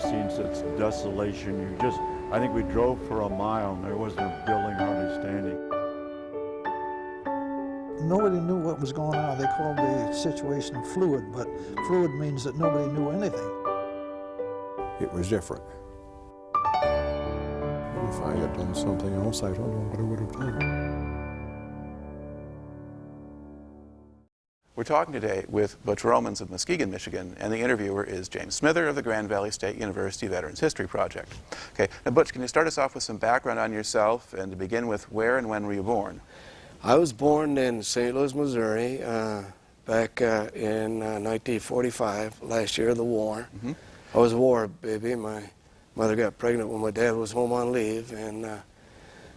seen such desolation. I think we drove for a mile and there wasn't a building hardly standing. Nobody knew what was going on. They called the situation fluid, but fluid means that nobody knew anything. It was different. If I had done something else, I don't know what I would have done. We're talking today with Butch Romans of Muskegon, Michigan, and the interviewer is James Smither of the Grand Valley State University Veterans History Project. Okay, now Butch, can you start us off with some background on yourself, and to begin with, where and when were you born? I was born in St. Louis, Missouri, back in 1945, last year of the war. Mm-hmm. I was a war baby. My mother got pregnant when my dad was home on leave, and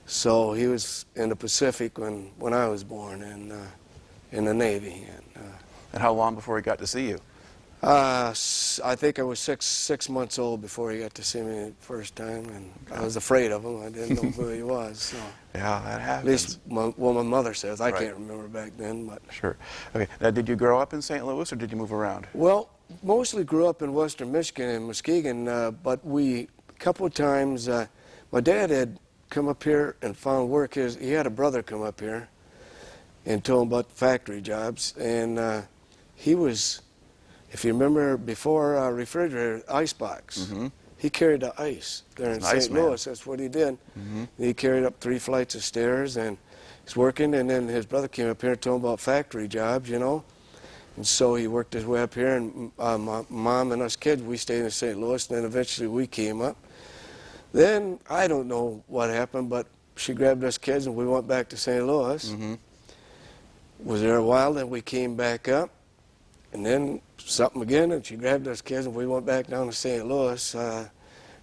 so he was in the Pacific when I was born, and in the Navy. And how long before he got to see you? I think I was six months old before he got to see me the first time, and I was afraid of him. I didn't know who he was. So. Yeah, that happens. At least what my mother says. I Right. can't remember back then. But Sure. Okay, now did you grow up in St. Louis or did you move around? Well, mostly grew up in western Michigan in Muskegon, but a couple of times, my dad had come up here and found work. He had a brother come up here and told him about factory jobs, and he was, if you remember, before refrigerator, icebox. Mm-hmm. He carried the ice there in Nice, St. man. Louis. That's what he did. Mm-hmm. He carried up 3 flights of stairs, and he's working, and then his brother came up here and told him about factory jobs, you know. And so he worked his way up here, and my mom and us kids, we stayed in St. Louis, and then eventually we came up. Then, I don't know what happened, but she grabbed us kids, and we went back to St. Louis. Mm-hmm. Was there a while, then we came back up, and then something again, and she grabbed us kids, and we went back down to St. Louis,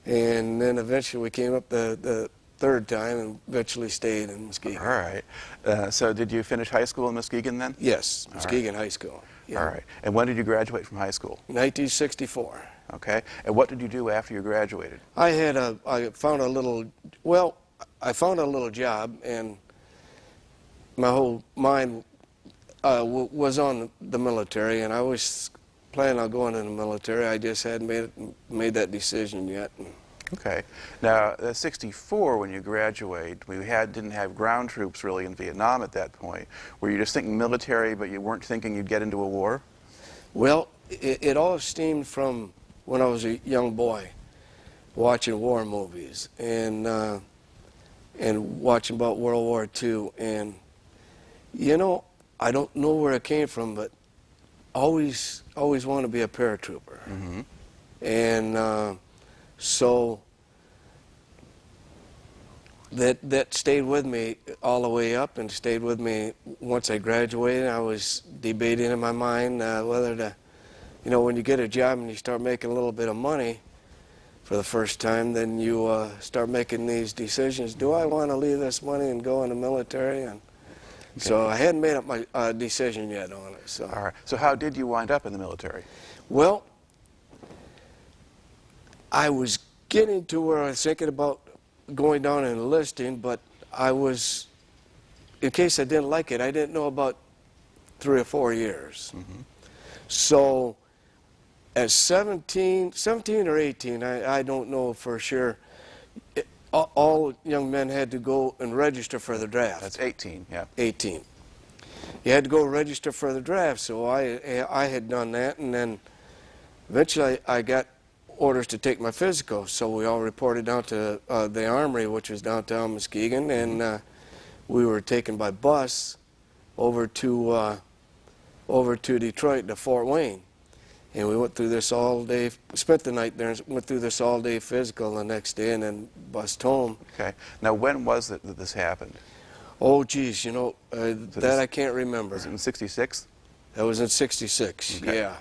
and then eventually we came up the third time and eventually stayed in Muskegon. All right. So did you finish high school in Muskegon then? Yes, All Muskegon High School. Yeah. All right. And when did you graduate from high school? 1964. Okay. And what did you do after you graduated? I found a little job, and my whole mind was on the military, and I was planning on going in the military. I just hadn't made that decision yet. Okay. Now, 64, when you graduate, we didn't have ground troops really in Vietnam at that point. Were you just thinking military, but you weren't thinking you'd get into a war? Well, it all stemmed from when I was a young boy, watching war movies and watching about World War II. And, you know, I don't know where it came from, but always wanted to be a paratrooper. Mm-hmm. And so that stayed with me all the way up, and stayed with me once I graduated. I was debating in my mind whether to, you know, when you get a job and you start making a little bit of money for the first time, then you start making these decisions. Do I want to leave this money and go in the military? And so I hadn't made up my decision yet on it. So. All right. So how did you wind up in the military? Well, I was getting to where I was thinking about going down and enlisting, but I was, in case I didn't like it, I didn't know about 3 or 4 years. Mm-hmm. So at 17 or 18, I don't know for sure, all young men had to go and register for the draft. That's 18, yeah. 18. You had to go register for the draft, so I had done that, and then eventually I got orders to take my physical, so we all reported down to the Armory, which was downtown Muskegon, and we were taken by bus over to Detroit to Fort Wayne. And we went through this all day, spent the night there, and went through this all day physical the next day, and then bussed home. Okay. Now, when was it that this happened? Oh, geez, you know, that I can't remember. Was it in 66? That was in 66, Okay. yeah.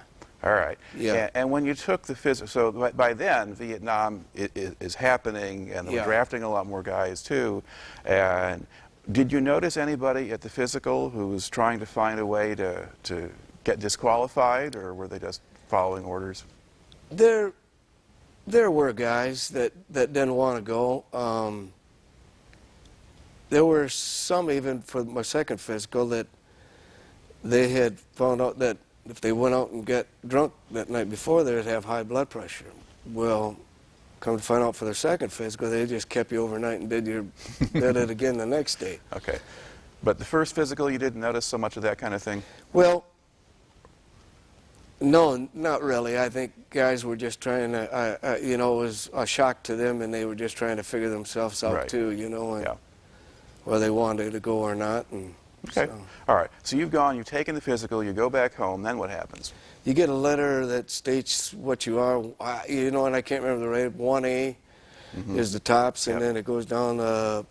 All right. Yeah. And when you took the physical, so by then, Vietnam is happening, and they were Yeah. drafting a lot more guys, too. And did you notice anybody at the physical who was trying to find a way to get disqualified, or were they just following orders? There were guys that didn't want to go. There were some, even for my second physical, that they had found out that if they went out and got drunk that night before, they'd have high blood pressure. Well, come to find out for their second physical, they just kept you overnight and did it again the next day. Okay. But the first physical, you didn't notice so much of that kind of thing? Well, no, not really. I think guys were just trying to, you know, it was a shock to them, and they were just trying to figure themselves out Right. too, you know, and Yeah. whether they wanted to go or not. And Okay. so. All right. So you've gone, you've taken the physical, you go back home, then what happens? You get a letter that states what you are, you know, and I can't remember the rate. 1A is the tops, and Yep. then it goes down to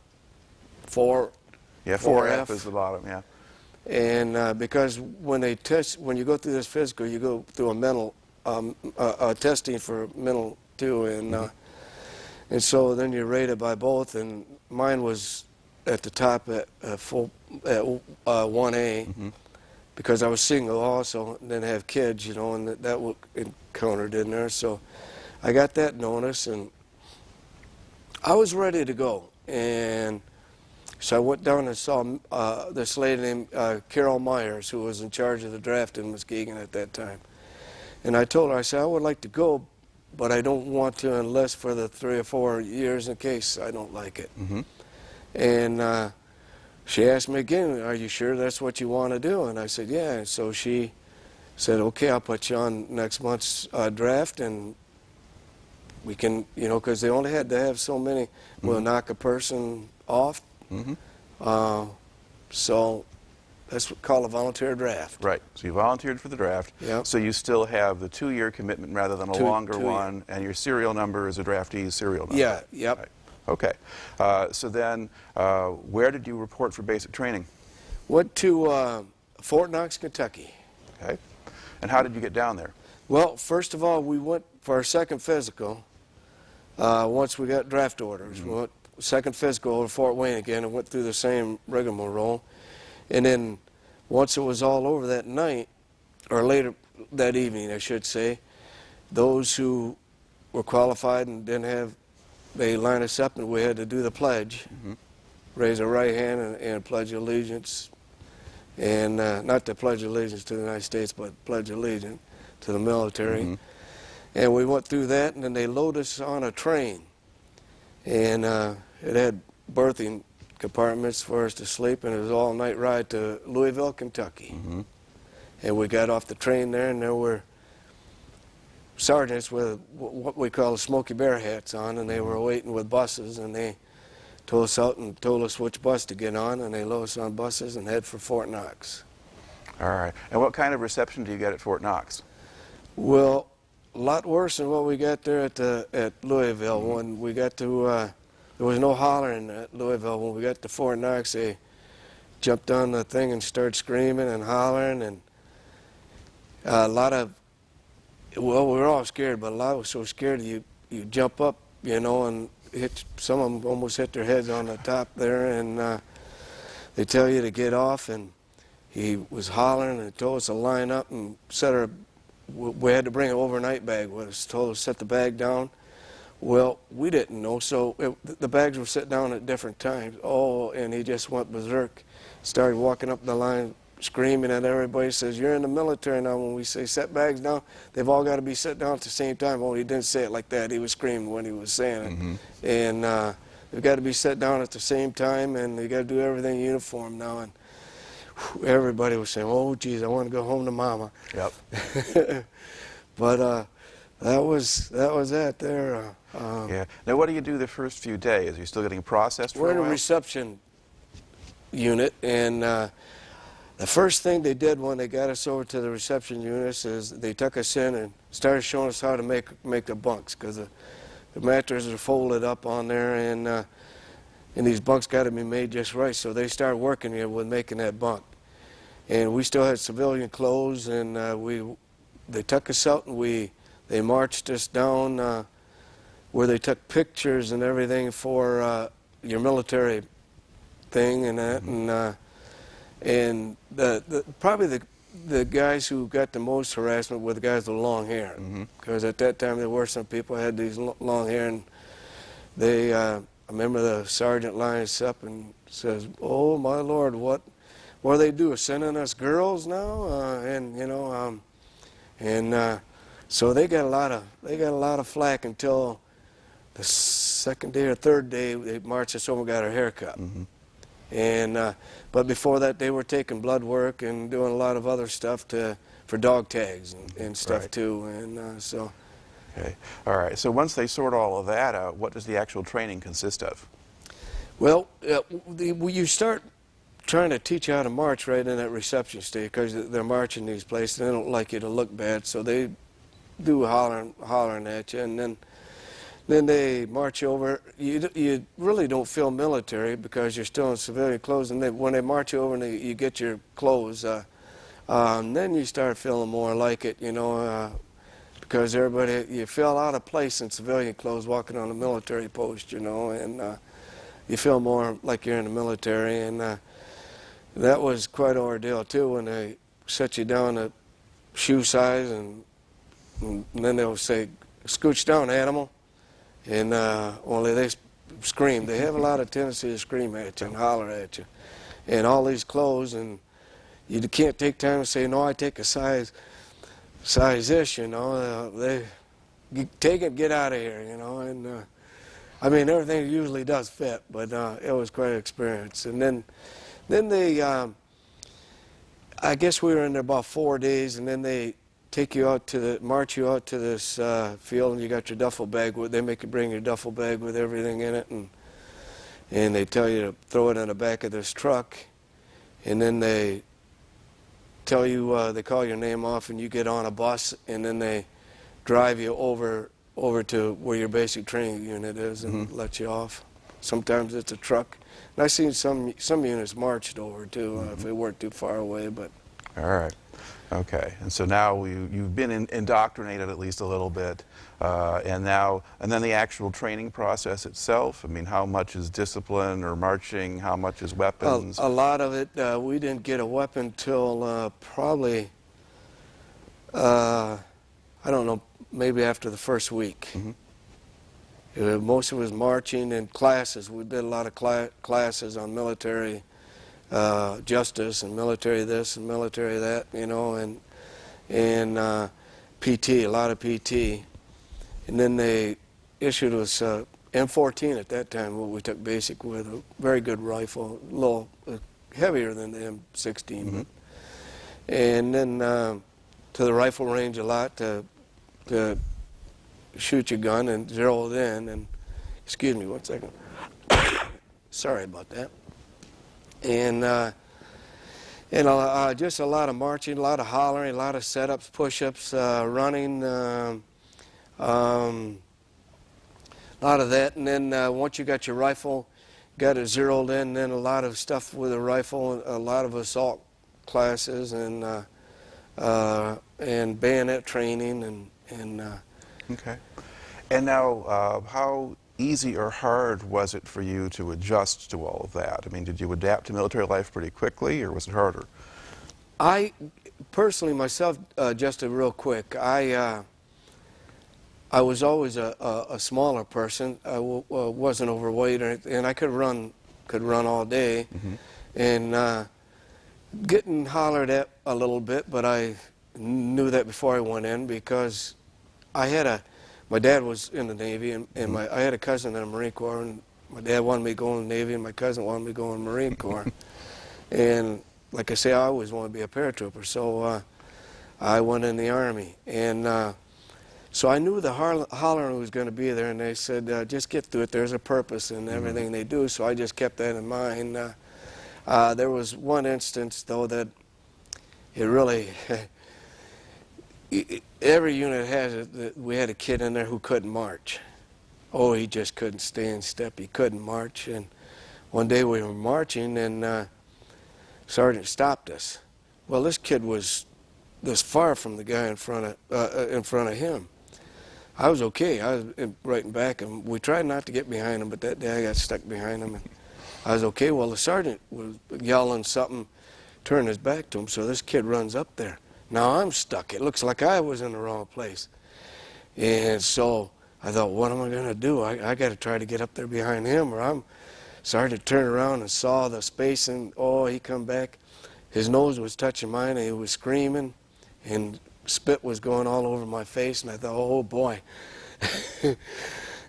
4. Yeah, 4F is the bottom, yeah. And because when they test, when you go through this physical, you go through a mental testing for mental too, and so then you're rated by both. And mine was at the top at 1A because I was single also, and didn't have kids, you know, and that was encountered in there. So I got that notice, and I was ready to go. And so I went down and saw this lady named Carol Myers, who was in charge of the draft in Muskegon at that time. And I told her, I said, I would like to go, but I don't want to enlist for the 3 or 4 years in case I don't like it. And she asked me again, are you sure that's what you want to do? And I said, yeah. And so she said, okay, I'll put you on next month's draft, and we can, you know, because they only had to have so many, we'll knock a person off. So that's what called a volunteer draft. Right. So you volunteered for the draft. Yep. So you still have the 2-year commitment rather than a longer 2 year. one, and your serial number is a draftee's serial number. Yeah, yep. Right. Okay. So then, where did you report for basic training? Went to Fort Knox, Kentucky. Okay. And how did you get down there? Well, first of all, we went for our second physical once we got draft orders. We went second physical over Fort Wayne again and went through the same rigmarole. And then once it was all over that night, or later that evening, I should say, those who were qualified and didn't have, they lined us up and we had to do the pledge, raise our right hand and pledge allegiance. And not to pledge allegiance to the United States, but pledge allegiance to the military. And we went through that, and then they loaded us on a train. And it had berthing compartments for us to sleep, and it was an all-night ride to Louisville, Kentucky. And we got off the train there, and there were sergeants with what we call Smoky Bear hats on, and they were waiting with buses, and they told us out and told us which bus to get on, and they loaded us on buses and head for Fort Knox. All right. And what kind of reception do you get at Fort Knox? Well, a lot worse than what we got there at Louisville. When we got to, there was no hollering at Louisville. When we got to Fort Knox, they jumped on the thing and started screaming and hollering, and a lot of, well, we were all scared, but a lot was so scared you jump up, you know, and some of them almost hit their heads on the top there, and they tell you to get off, and he was hollering and told us to line up and set our, we had to bring an overnight bag with us, told us to set the bag down. Well, we didn't know, so the bags were set down at different times. Oh, and he just went berserk, started walking up the line, screaming at everybody, says, you're in the military now. When we say set bags down, they've all got to be set down at the same time. Oh, he didn't say it like that. He was screaming when he was saying it. And they've got to be set down at the same time, and they got to do everything uniform now. And everybody was saying, oh, geez, I want to go home to Mama. Yep. But that was that there. Yeah. Now, what do you do the first few days? Are you still getting processed for We're a in a while? reception unit, and the first thing they did when they got us over to the reception units is they took us in and started showing us how to make the bunks, because the mattresses are folded up on there, and these bunks got to be made just right. So they started working here with making that bunk, and we still had civilian clothes, and they took us out and they marched us down where they took pictures and everything for your military thing and that, and probably the guys who got the most harassment were the guys with long hair, because at that time there were some people who had these long hair, and they I remember the sergeant lined us up and says, oh my Lord, what do they do, sending us girls now? And you know, so they got a lot of flack until the second day or third day, they marched us over and got our hair cut. And but before that, they were taking blood work and doing a lot of other stuff for dog tags and stuff Right. too. And so. Okay. All right. So once they sort all of that out, what does the actual training consist of? Well, you start trying to teach you how to march right in that reception stage, because they're marching these places. They don't like you to look bad, so they do hollering at you, and then they march you over. You really don't feel military because you're still in civilian clothes, and when they march you over and you get your clothes, then you start feeling more like it, you know, because you feel out of place in civilian clothes walking on a military post, you know, and you feel more like you're in the military, and that was quite an ordeal too when they set you down to shoe size, and then they'll say, "Scooch down, animal," and only they scream. They have a lot of tendency to scream at you and holler at you, and all these clothes, and you can't take time to say, "No, I take a size this," you know. You take it, get out of here, you know. And I mean, everything usually does fit, but it was quite an experience. And then they, I guess we were in there about 4 days, and then they take you out to march you out to this field, and you got your duffel bag with. They make you bring your duffel bag with everything in it, and they tell you to throw it in the back of this truck, and then they tell you, they call your name off, and you get on a bus, and then they drive you over to where your basic training unit is and let you off. Sometimes it's a truck. And I've seen some units marched over too, if they weren't too far away. But All right. Okay. And so now you've been indoctrinated at least a little bit, and then the actual training process itself. I mean, how much is discipline or marching? How much is weapons? a lot of it, we didn't get a weapon till probably, I don't know, maybe after the first week. Most of it was marching and classes. We did a lot of classes on military justice and military this and military that, you know, and PT, a lot of PT. And then they issued us M14 at that time, what we took basic with, a very good rifle, a little heavier than the M16. And then to the rifle range a lot to shoot your gun and zero it in. And excuse me 1 second. Sorry about that. And just a lot of marching, a lot of hollering, a lot of setups, push-ups, running, a lot of that. And then once you got your rifle, got it zeroed in, then a lot of stuff with a rifle, a lot of assault classes, and bayonet training, and Okay. And now, how easy or hard was it for you to adjust to all of that? I mean, did you adapt to military life pretty quickly, or was it harder? I personally myself adjusted real quick. I was always a smaller person. I wasn't overweight, and I could run all day, and getting hollered at a little bit. But I knew that before I went in, because my dad was in the Navy, and I had a cousin in the Marine Corps, and my dad wanted me to go in the Navy, and my cousin wanted me to go in the Marine Corps. And like I say, I always wanted to be a paratrooper, so I went in the Army. And so I knew the hollering was going to be there, and they said, just get through it. There's a purpose in everything they do, so I just kept that in mind. There was one instance, though, that it really... Every unit has it. We had a kid in there who couldn't march. Oh, he just couldn't stay in step. He couldn't march. And one day we were marching, and Sergeant stopped us. Well, this kid was this far from the guy in front of him. I was okay. I was right in back, and we tried not to get behind him, but that day I got stuck behind him, and I was okay. Well, the sergeant was yelling something, turned his back to him, so this kid runs up there. Now I'm stuck. It looks like I was in the wrong place. And so I thought, what am I going to do? I got to try to get up there behind him, or I'm... Sergeant turned around and saw the space, and oh, he come back. His nose was touching mine, and he was screaming, and spit was going all over my face, and I thought, oh boy.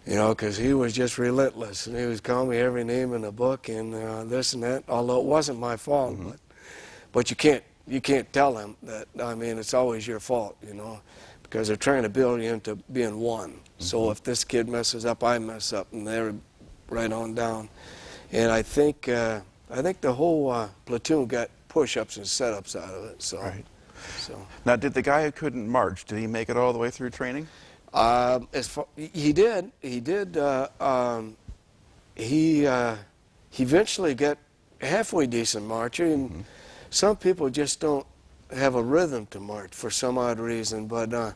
You know, because he was just relentless, and he was calling me every name in the book and this and that. Although it wasn't my fault, but you can't tell them that. I mean, it's always your fault, you know, because they're trying to build you into being one. So if this kid messes up, I mess up, and they're right on down. And I think the whole platoon got push-ups and set-ups out of it. So. Right. So. Now, did the guy who couldn't march, did he make it all the way through training? He did. He eventually got halfway decent marching. And some people just don't have a rhythm to march for some odd reason, but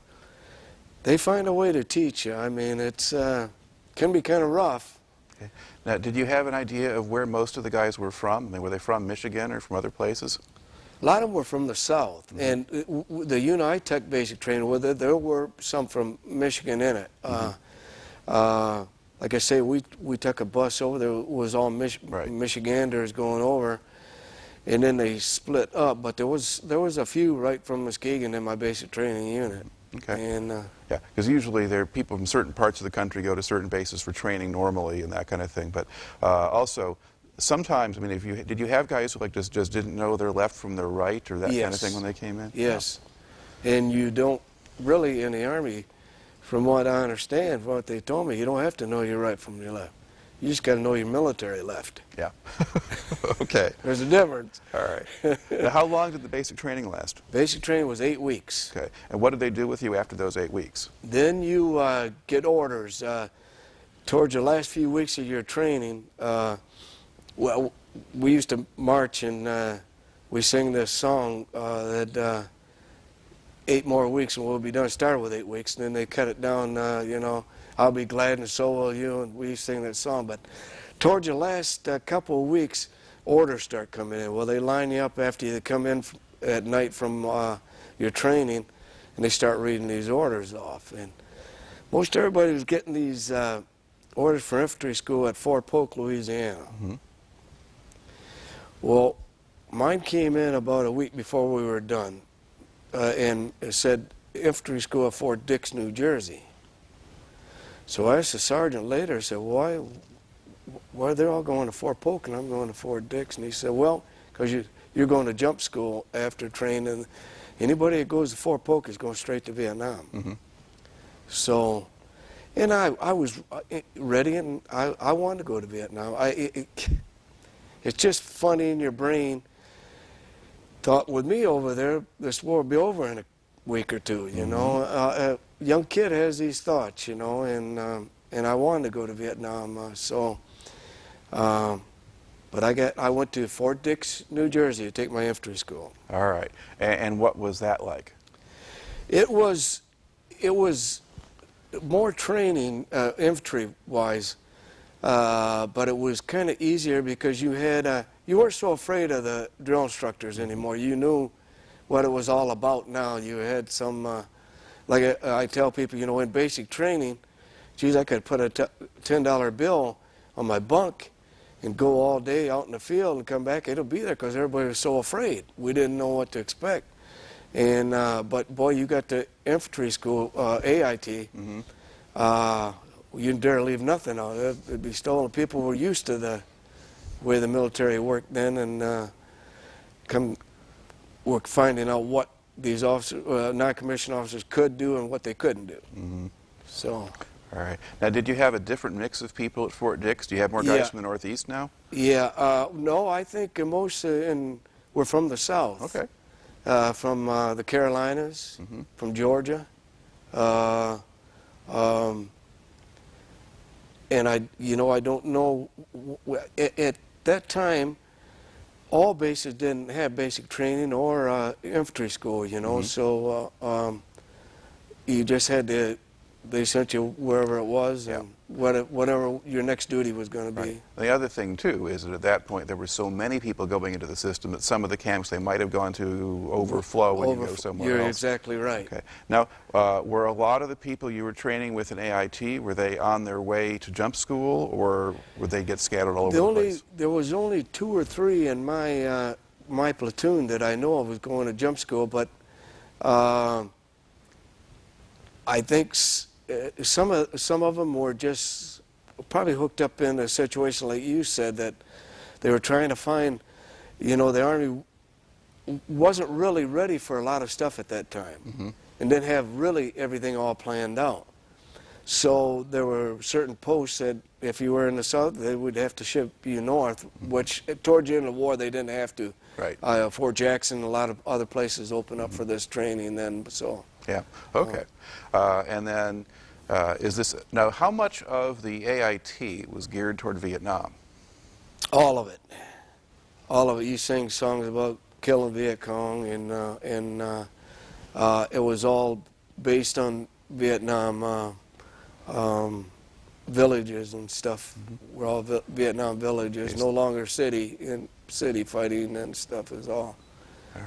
they find a way to teach you. I mean, it's can be kind of rough. Okay. Now, did you have an idea of where most of the guys were from? I mean, were they from Michigan or from other places? A lot of them were from the South, and the UNITEC basic training, well, there were some from Michigan in it. Like I say, we took a bus over. There was all Michiganders going over, and then they split up. But there was a few right from Muskegon in my basic training unit. Okay. And yeah, because usually there are people from certain parts of the country go to certain bases for training normally and that kind of thing. But also, sometimes, I mean, did you have guys who like just didn't know their left from their right or that kind of thing when they came in? Yes. And you don't really in the Army, from what I understand, from what they told me, you don't have to know your right from your left. You just got to know your military left. Yeah. Okay. There's a difference. All right. Now, how long did the basic training last? Basic training was 8 weeks. Okay. And what did they do with you after those 8 weeks? Then you get orders. Towards the last few weeks of your training, well, we used to march and we sing this song that 8 more weeks and we'll be done. Started with 8 weeks, and then they cut it down, you know, I'll be glad and so will you, and we sing that song. But towards the last couple of weeks, orders start coming in. Well, they line you up after you come in at night from your training, and they start reading these orders off. And most everybody was getting these orders for infantry school at Fort Polk, Louisiana. Well, mine came in about a week before we were done, and it said infantry school at Fort Dix, New Jersey. So I asked the sergeant later, I said, why are they all going to Fort Polk and I'm going to Fort Dix? And he said, well, because you're going to jump school after training. Anybody that goes to Fort Polk is going straight to Vietnam. So, and I was ready, and I wanted to go to Vietnam. It's just funny in your brain. Thought with me over there, this war will be over in a week or two, you know. A young kid has these thoughts, you know, and I wanted to go to Vietnam. But I went to Fort Dix, New Jersey to take my infantry school. All right. And what was that like? It was more training, infantry-wise, but it was kind of easier because you weren't so afraid of the drill instructors anymore. You knew what it was all about now. You had some, like I tell people, you know, in basic training, geez, I could put a $10 bill on my bunk and go all day out in the field and come back. It'll be there because everybody was so afraid. We didn't know what to expect. And but boy, you got to infantry school, AIT. You didn't dare leave nothing out. It'd be stolen. People were used to the way the military worked then, and were finding out what these officers, non-commissioned officers, could do and what they couldn't do. So. All right. Now, did you have a different mix of people at Fort Dix? Do you have more guys from the Northeast now? Yeah. No, I think most were from the South. Okay. From the Carolinas, from Georgia, and I don't know. At that time, all bases didn't have basic training or infantry school, you know. So you just had to. They sent you wherever it was, and whatever your next duty was going to be. Right. The other thing, too, is that at that point there were so many people going into the system that some of the camps they might have gone to overflow when you go somewhere else. You're exactly right. Okay. Now, were a lot of the people you were training with in AIT, were they on their way to jump school, or would they get scattered all over the place? There was only 2 or 3 in my my platoon that I know of was going to jump school, but I think some of them were just probably hooked up in a situation like you said, that they were trying to find, you know, the Army wasn't really ready for a lot of stuff at that time, and didn't have really everything all planned out. So there were certain posts that if you were in the South, they would have to ship you north, which towards the end of the war they didn't have to. Right. Fort Jackson, a lot of other places opened up for this training then. So. Yeah. Okay. And then is this now? How much of the AIT was geared toward Vietnam? All of it. All of it. You sing songs about killing Viet Cong, and it was all based on Vietnam villages and stuff. We're all Vietnam villages, no longer city fighting and stuff. Is all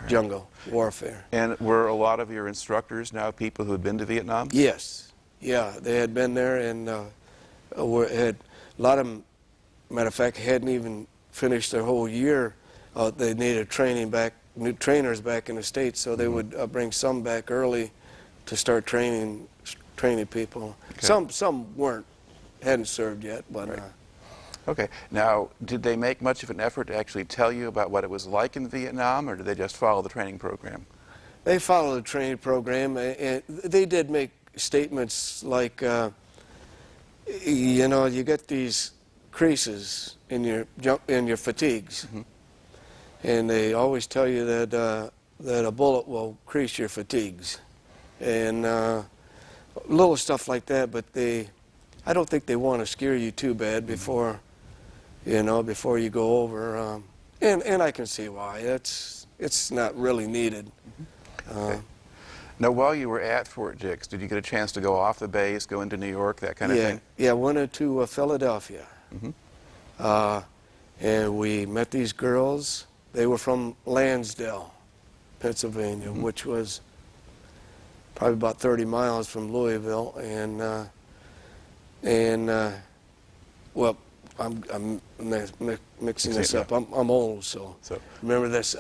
jungle warfare. And were a lot of your instructors now people who had been to Vietnam? Yes. Yeah, they had been there, and had a lot of them, matter of fact, hadn't even finished their whole year. They needed new trainers back in the States, so they would bring some back early to start training people. Okay. Some hadn't served yet, but. Right. Okay. Now, did they make much of an effort to actually tell you about what it was like in Vietnam, or did they just follow the training program? They followed the training program, and they did make statements like, you know, you get these creases in your fatigues, and they always tell you that a bullet will crease your fatigues, and little stuff like that. But I don't think they want to scare you too bad before you go over, and I can see why. It's not really needed. Okay. Now, while you were at Fort Dix, did you get a chance to go off the base, go into New York, that kind of thing? Yeah, went into Philadelphia, and we met these girls. They were from Lansdale, Pennsylvania, which was probably about 30 miles from Louisville, and well, I'm mixing this up. I'm old, so remember this.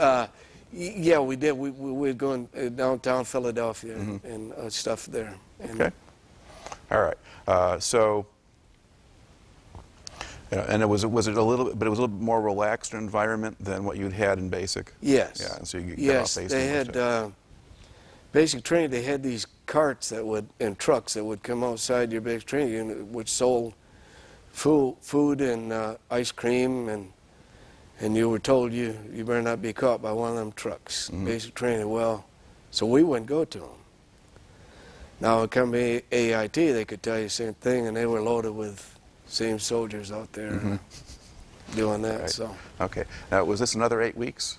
Yeah, we did. We were going downtown Philadelphia and stuff there. And okay. All right. So, and it was a little bit, but it was a little bit more relaxed environment than what you'd had in basic. Yes. Yeah. And so you yes, got off base. They had basic training. They had these carts and trucks that would come outside your basic training unit, which sold food and ice cream, and you were told you better not be caught by one of them trucks. Basic training. Well, so we wouldn't go to them. Now, it come to AIT, they could tell you the same thing, and they were loaded with same soldiers out there doing that. Right. So. Okay. Now, was this another 8 weeks?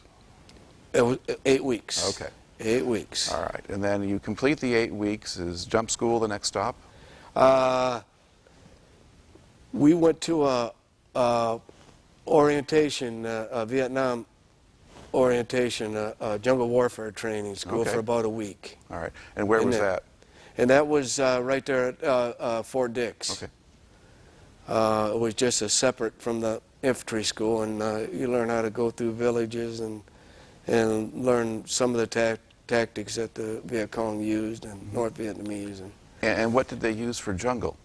It was 8 weeks. Okay. 8 weeks. All right. And then you complete the 8 weeks. Is jump school the next stop? We went to a orientation, Vietnam orientation, jungle warfare training school for about a week. All right. And where was that? And that was right there at Fort Dix. Okay. It was just a separate from the infantry school, and you learn how to go through villages and learn some of the tactics that the Viet Cong used and North Vietnamese. And what did they use for jungle?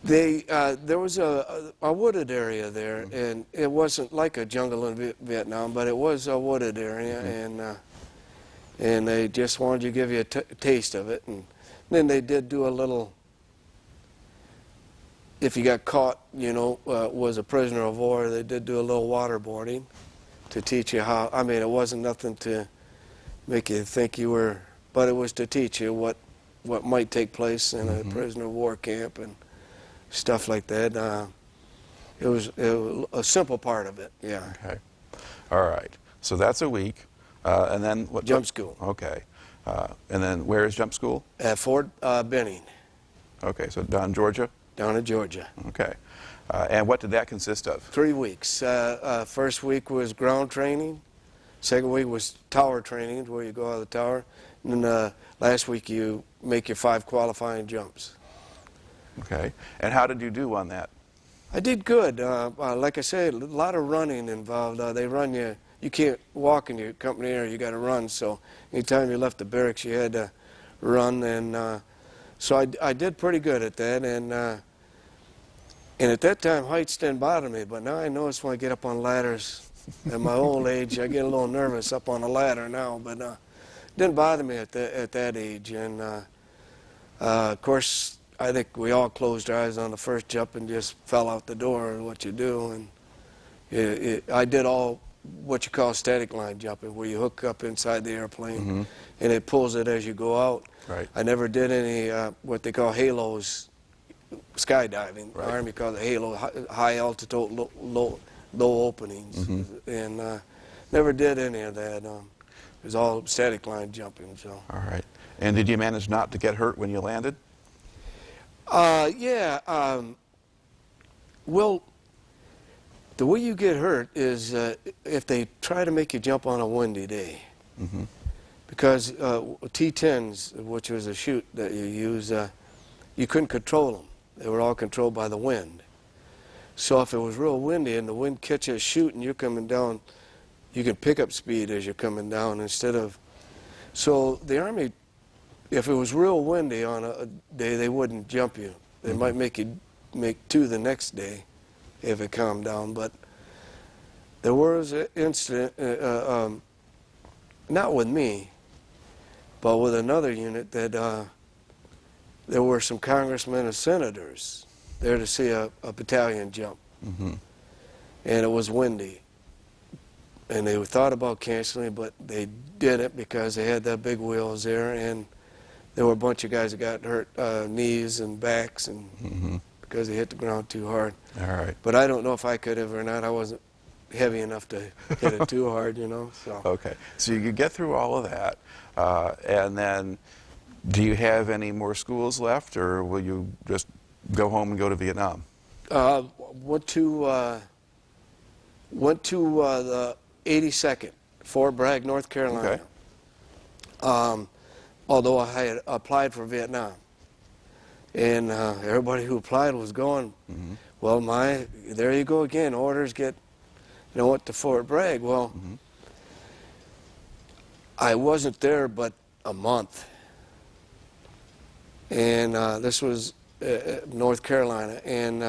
There was a wooded area there, and it wasn't like a jungle in Vietnam, but it was a wooded area, and they just wanted to give you a taste of it. And then they did do a little, if you got caught, was a prisoner of war, they did do a little waterboarding to teach you how. I mean, it wasn't nothing to make you think you were, but it was to teach you what might take place in a prisoner of war camp and stuff like that. It was a simple part of it, yeah. Okay. All right. So that's a week. And then what? Jump school. Okay. And then where is jump school? At Fort Benning. Okay. So down in Georgia? Down in Georgia. Okay. And what did that consist of? 3 weeks. First week was ground training. Second week was tower training, where you go out of the tower. And then last week you make your 5 qualifying jumps. Okay. And how did you do on that? I did good. Like I said, a lot of running involved. They run you. You can't walk in your company area. You got to run. So anytime you left the barracks, you had to run. And So I did pretty good at that, and at that time heights didn't bother me, but now I notice when I get up on ladders at my old age, I get a little nervous up on a ladder now, but didn't bother me at that age. And of course, I think we all closed our eyes on the first jump and just fell out the door, and what you do. And I did all what you call static line jumping, where you hook up inside the airplane and it pulls it as you go out. Right. I never did any what they call halos, skydiving. Right. The Army calls it halo, high altitude, low openings, and never did any of that. It was all static line jumping. So. All right. And did you manage not to get hurt when you landed? Yeah. Well, the way you get hurt is if they try to make you jump on a windy day. Because T-10s, which was a chute that you use, you couldn't control them. They were all controlled by the wind. So if it was real windy and the wind catches a chute and you're coming down, you can pick up speed as you're coming down instead of... So the Army, if it was real windy on a day, they wouldn't jump you. They might make you make 2 the next day if it calmed down. But there was an incident, not with me, but with another unit that there were some congressmen and senators there to see a battalion jump. And it was windy. And they thought about canceling, but they didn't because they had that big wheels there, and there were a bunch of guys that got hurt, knees and backs, and because they hit the ground too hard. All right. But I don't know if I could have or not. I wasn't heavy enough to hit it too hard, you know. So. Okay. So you could get through all of that, and then do you have any more schools left, or will you just go home and go to Vietnam? Went to the 82nd, Fort Bragg, North Carolina. Okay. Although I had applied for Vietnam, and everybody who applied was going. Well, there you go again. Orders get, went to Fort Bragg. Well, I wasn't there but a month, and this was North Carolina, and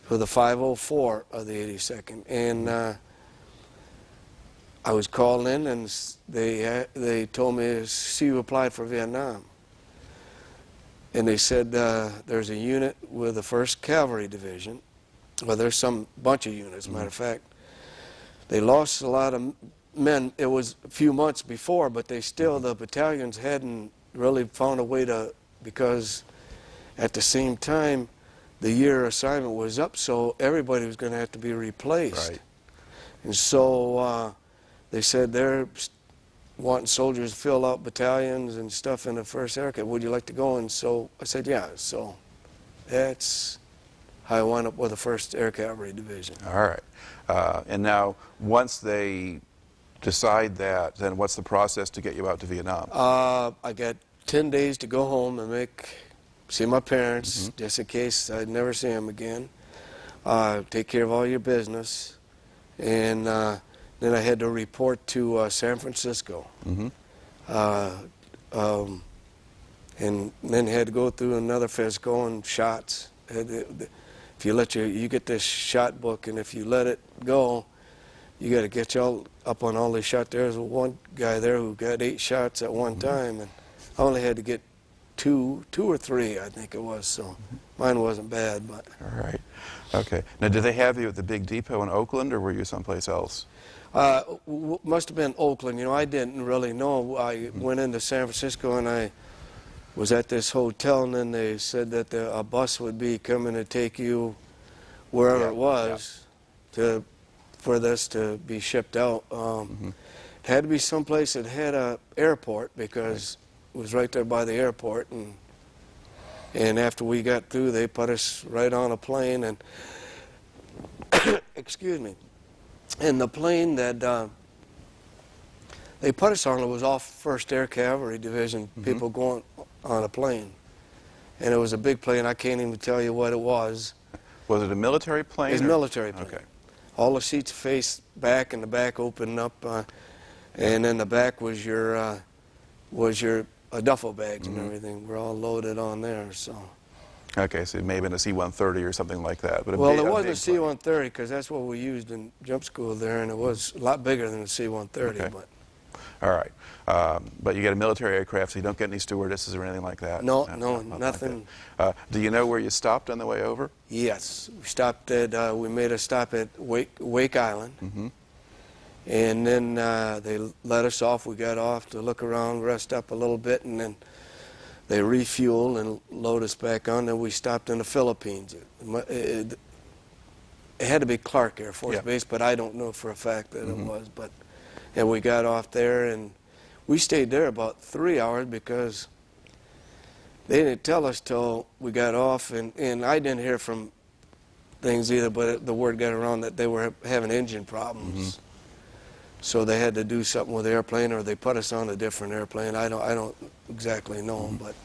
for the 504 of the 82nd, and I was called in, and they told me, see, you applied for Vietnam. And they said there's a unit with the 1st Cavalry Division. Well, there's some bunch of units, matter of fact. They lost a lot of men. It was a few months before, but they still, the battalions hadn't really found a way to, because at the same time, the year assignment was up, so everybody was going to have to be replaced. Right. And so they said they're wanting soldiers to fill out battalions and stuff in the 1st Air Cavalry. Would you like to go? And so I said, yeah. So that's how I wound up with the 1st Air Cavalry Division. All right. And now, once they decide that, then what's the process to get you out to Vietnam? I got 10 days to go home and see my parents, just in case I'd never see them again. Take care of all your business. And then I had to report to San Francisco. And then had to go through another physical and shots. If you you get this shot book, and if you let it go, you got to get you up on all these shots. There's one guy there who got 8 shots at one time, and I only had to get two or three, I think it was. So mine wasn't bad, but. All right. Okay. Now, did they have you at the big depot in Oakland, or were you someplace else? Must have been Oakland. I didn't really know. I went into San Francisco, and I was at this hotel, and then they said that a bus would be coming to take you wherever it was for this to be shipped out. It had to be someplace that had an airport, because it was right there by the airport, and after we got through, they put us right on a plane, and excuse me. And the plane that they put us on was off 1st Air Cavalry Division, people going on a plane. And it was a big plane. I can't even tell you what it was. Was it a military plane? It was a military plane. Okay. All the seats faced back, and the back opened up, and then the back was your duffel bags and everything were all loaded on there. So. Okay, so it may have been a C-130 or something like that. But Well, big, it wasn't a big plane. C-130 because that's what we used in jump school there, and it was a lot bigger than a C-130. Okay. But All right. But you get a military aircraft, so you don't get any stewardesses or anything like that? no, nothing nothing. like that. Do you know where you stopped on the way over? Yes, we stopped at. We made a stop at Wake Island, Mm-hmm. and then they let us off. We got off to look around, rest up a little bit, and then they refuel and load us back on. Then we stopped in the Philippines. It had to be Clark Air Force Yeah. Base, but I don't know for a fact that it was. And we got off there, and we stayed there about 3 hours because they didn't tell us till we got off, and I didn't hear from things either, but the word got around that they were having engine problems. So they had to do something with the airplane, or they put us on a different airplane. I don't exactly know, but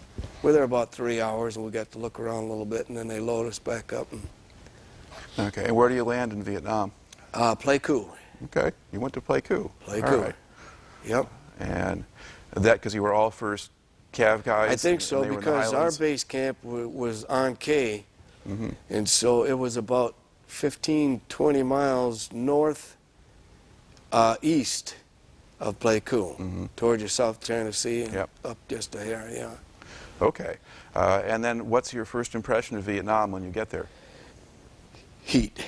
we're there about 3 hours, and we got to look around a little bit, and then they load us back up. Okay. And where do you land in Vietnam? Pleiku. Okay. You went to Pleiku. Pleiku. All right. Yep. And that because you were all first Cav guys? I think so, and they were in the because our Highlands? base camp was An Khe, and so it was about 15, 20 miles north east of Pleiku, towards your South China Sea and Yep. up just a hair, yeah. Okay. And then what's your first impression of Vietnam when you get there? Heat.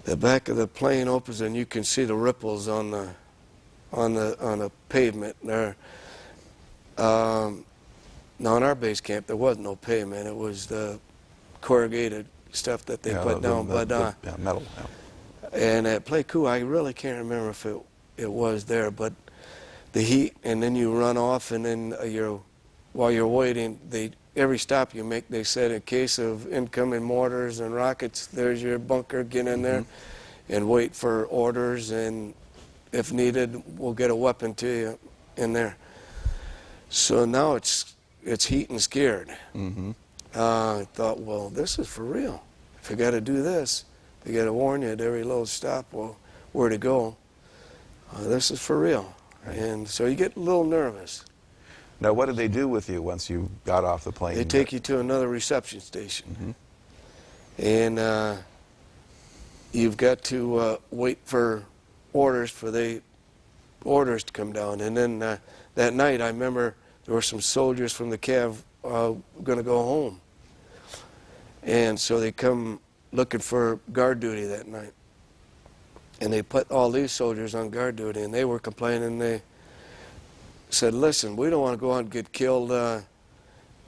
The back of the plane opens and you can see the ripples on the pavement there. Now in our base camp there was no pavement. It was the corrugated stuff that they put down. Yeah, metal. Yeah. And at Pleiku, I really can't remember if it was there, but the heat, and then you run off, and then while you're waiting, every stop you make, they said, in case of incoming mortars and rockets, there's your bunker, get in there and wait for orders, and if needed, we'll get a weapon to you in there. So now it's heat and scared. I thought, well, this is for real. If you got to do this, they got to warn you at every little stop, well, where to go. This is for real. Right. And so you get a little nervous. Now, what did they do with you once you got off the plane? They take you to another reception station. And you've got to wait for orders to come down. And then that night, I remember there were some soldiers from the Cav going to go home. And so they come looking for guard duty that night. And they put all these soldiers on guard duty, and they were complaining. They said, listen, we don't want to go out and get killed.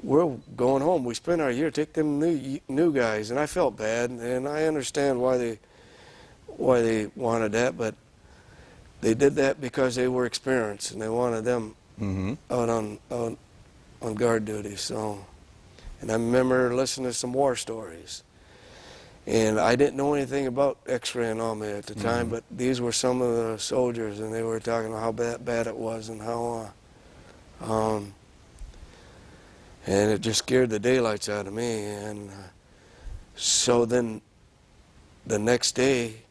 We're going home. We spent our year. Take them new guys. And I felt bad, and I understand why they wanted that, but they did that because they were experienced, and they wanted them out on guard duty. So, and I remember listening to some war stories. And I didn't know anything about X-ray and all that at the time, but these were some of the soldiers, and they were talking about how bad it was and how, and it just scared the daylights out of me. And so then the next day,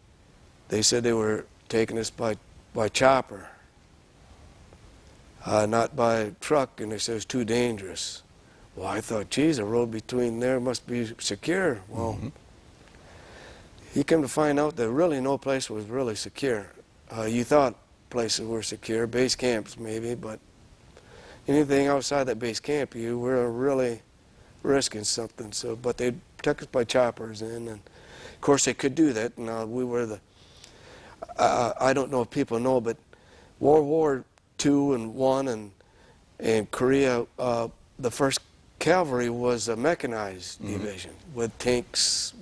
they said they were taking us by chopper, not by truck, and they said it was too dangerous. Well, I thought, geez, the road between there must be secure. Well, you come to find out that really no place was really secure. You thought places were secure, base camps maybe, but anything outside that base camp, you were really risking something. So, but they took us by choppers in, and of course they could do that. And we were the, I don't know if people know, but World War II and I and Korea, the first cavalry was a mechanized division with tanks,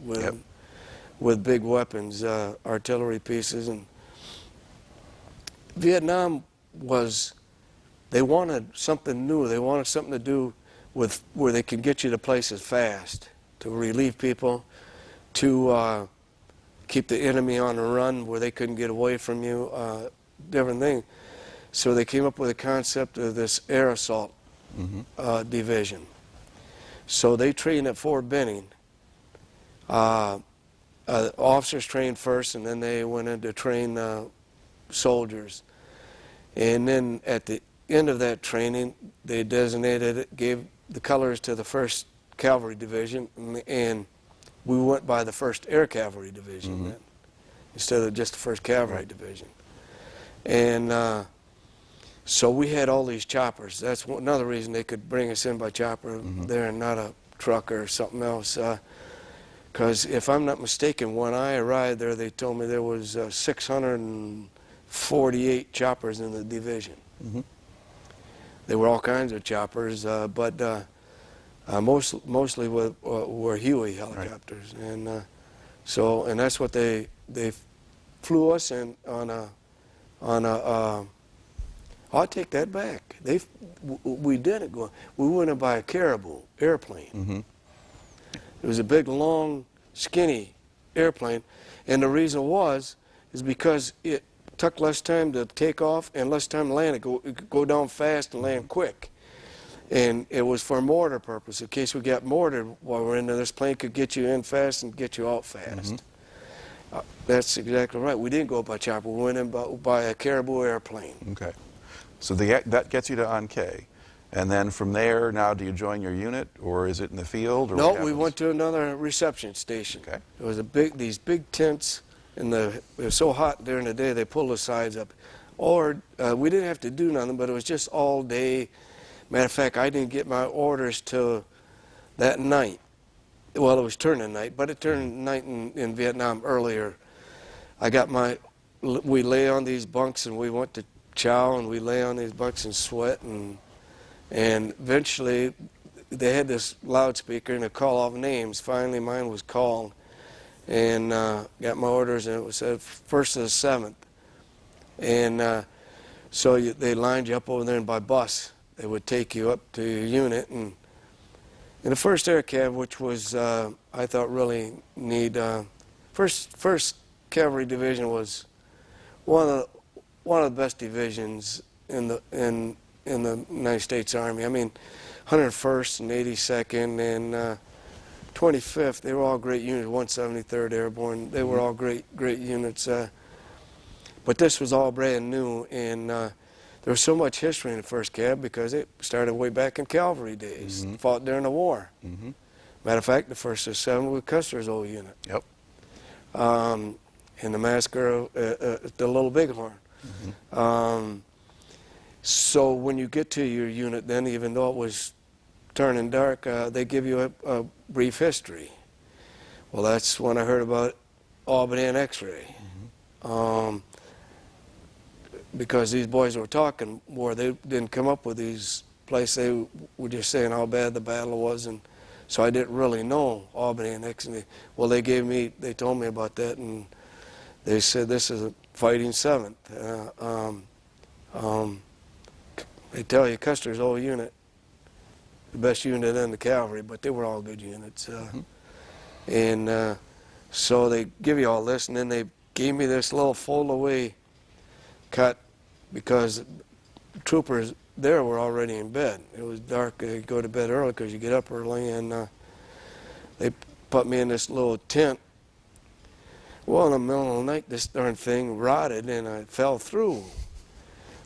with big weapons, artillery pieces. And Vietnam they wanted something new. They wanted something to do with where they could get you to places fast, to relieve people, to keep the enemy on the run where they couldn't get away from you, different things. So they came up with a concept of this air assault division. So they trained at Fort Benning. Officers trained first, and then they went in to train soldiers. And then at the end of that training, they designated it, gave the colors to the 1st Cavalry Division, and we went by the 1st Air Cavalry Division then, instead of just the 1st Cavalry Division. And so we had all these choppers. That's another reason they could bring us in by chopper there and not a truck or something else. Because if I'm not mistaken, when I arrived there, they told me there was 648 choppers in the division. There were all kinds of choppers, but mostly were Huey helicopters, and and that's what they flew us in on a I'll take that back. We didn't go. We went in by a Caribou airplane. It was a big, long, skinny airplane, and the reason is because it took less time to take off and less time to land. It could go down fast and land quick. And it was for mortar purpose. In case we got mortared while we're in there, this plane could get you in fast and get you out fast. That's exactly right. We didn't go by chopper. We went in by a Caribou airplane. Okay. So that gets you to An Khe. And then from there, now do you join your unit, or is it in the field? Or No, we went to another reception station. Okay. It was these big tents, and it was so hot during the day they pulled the sides up. Or we didn't have to do nothing, but it was just all day. Matter of fact, I didn't get my orders till that night. Well, it was turning night, but it turned night in Vietnam earlier. We lay on these bunks and we went to chow, and we lay on these bunks and sweat, and eventually they had this loudspeaker and they call off names. Finally mine was called, and got my orders, and it was said 1st to the 7th. And so they lined you up over there, and by bus they would take you up to your unit. And in the 1st Air Cav, which was I thought really neat, 1st Cavalry Division was one of the best divisions in the United States Army. I mean, 101st and 82nd and 25th, they were all great units. 173rd Airborne, they were all great units. But this was all brand new, and there was so much history in the 1st Cav because it started way back in cavalry days. Fought during the war. Matter of fact, the 1st to 7th was Custer's old unit. Yep. In the massacre at the Little Bighorn. So when you get to your unit then, even though it was turning dark, they give you a brief history. Well, that's when I heard about Albany and X-ray. Because these boys were talking war, they didn't come up with these places. They were just saying how bad the battle was, and so I didn't really know Albany and X-ray. Well, they told me about that, and they said this is a fighting 7th. They tell you Custer's old unit, the best unit in the cavalry, but they were all good units. And so they give you all this, and then they gave me this little fold-away cut because troopers there were already in bed. It was dark. They go to bed early because you get up early, and they put me in this little tent. Well, in the middle of the night, this darn thing rotted, and I fell through.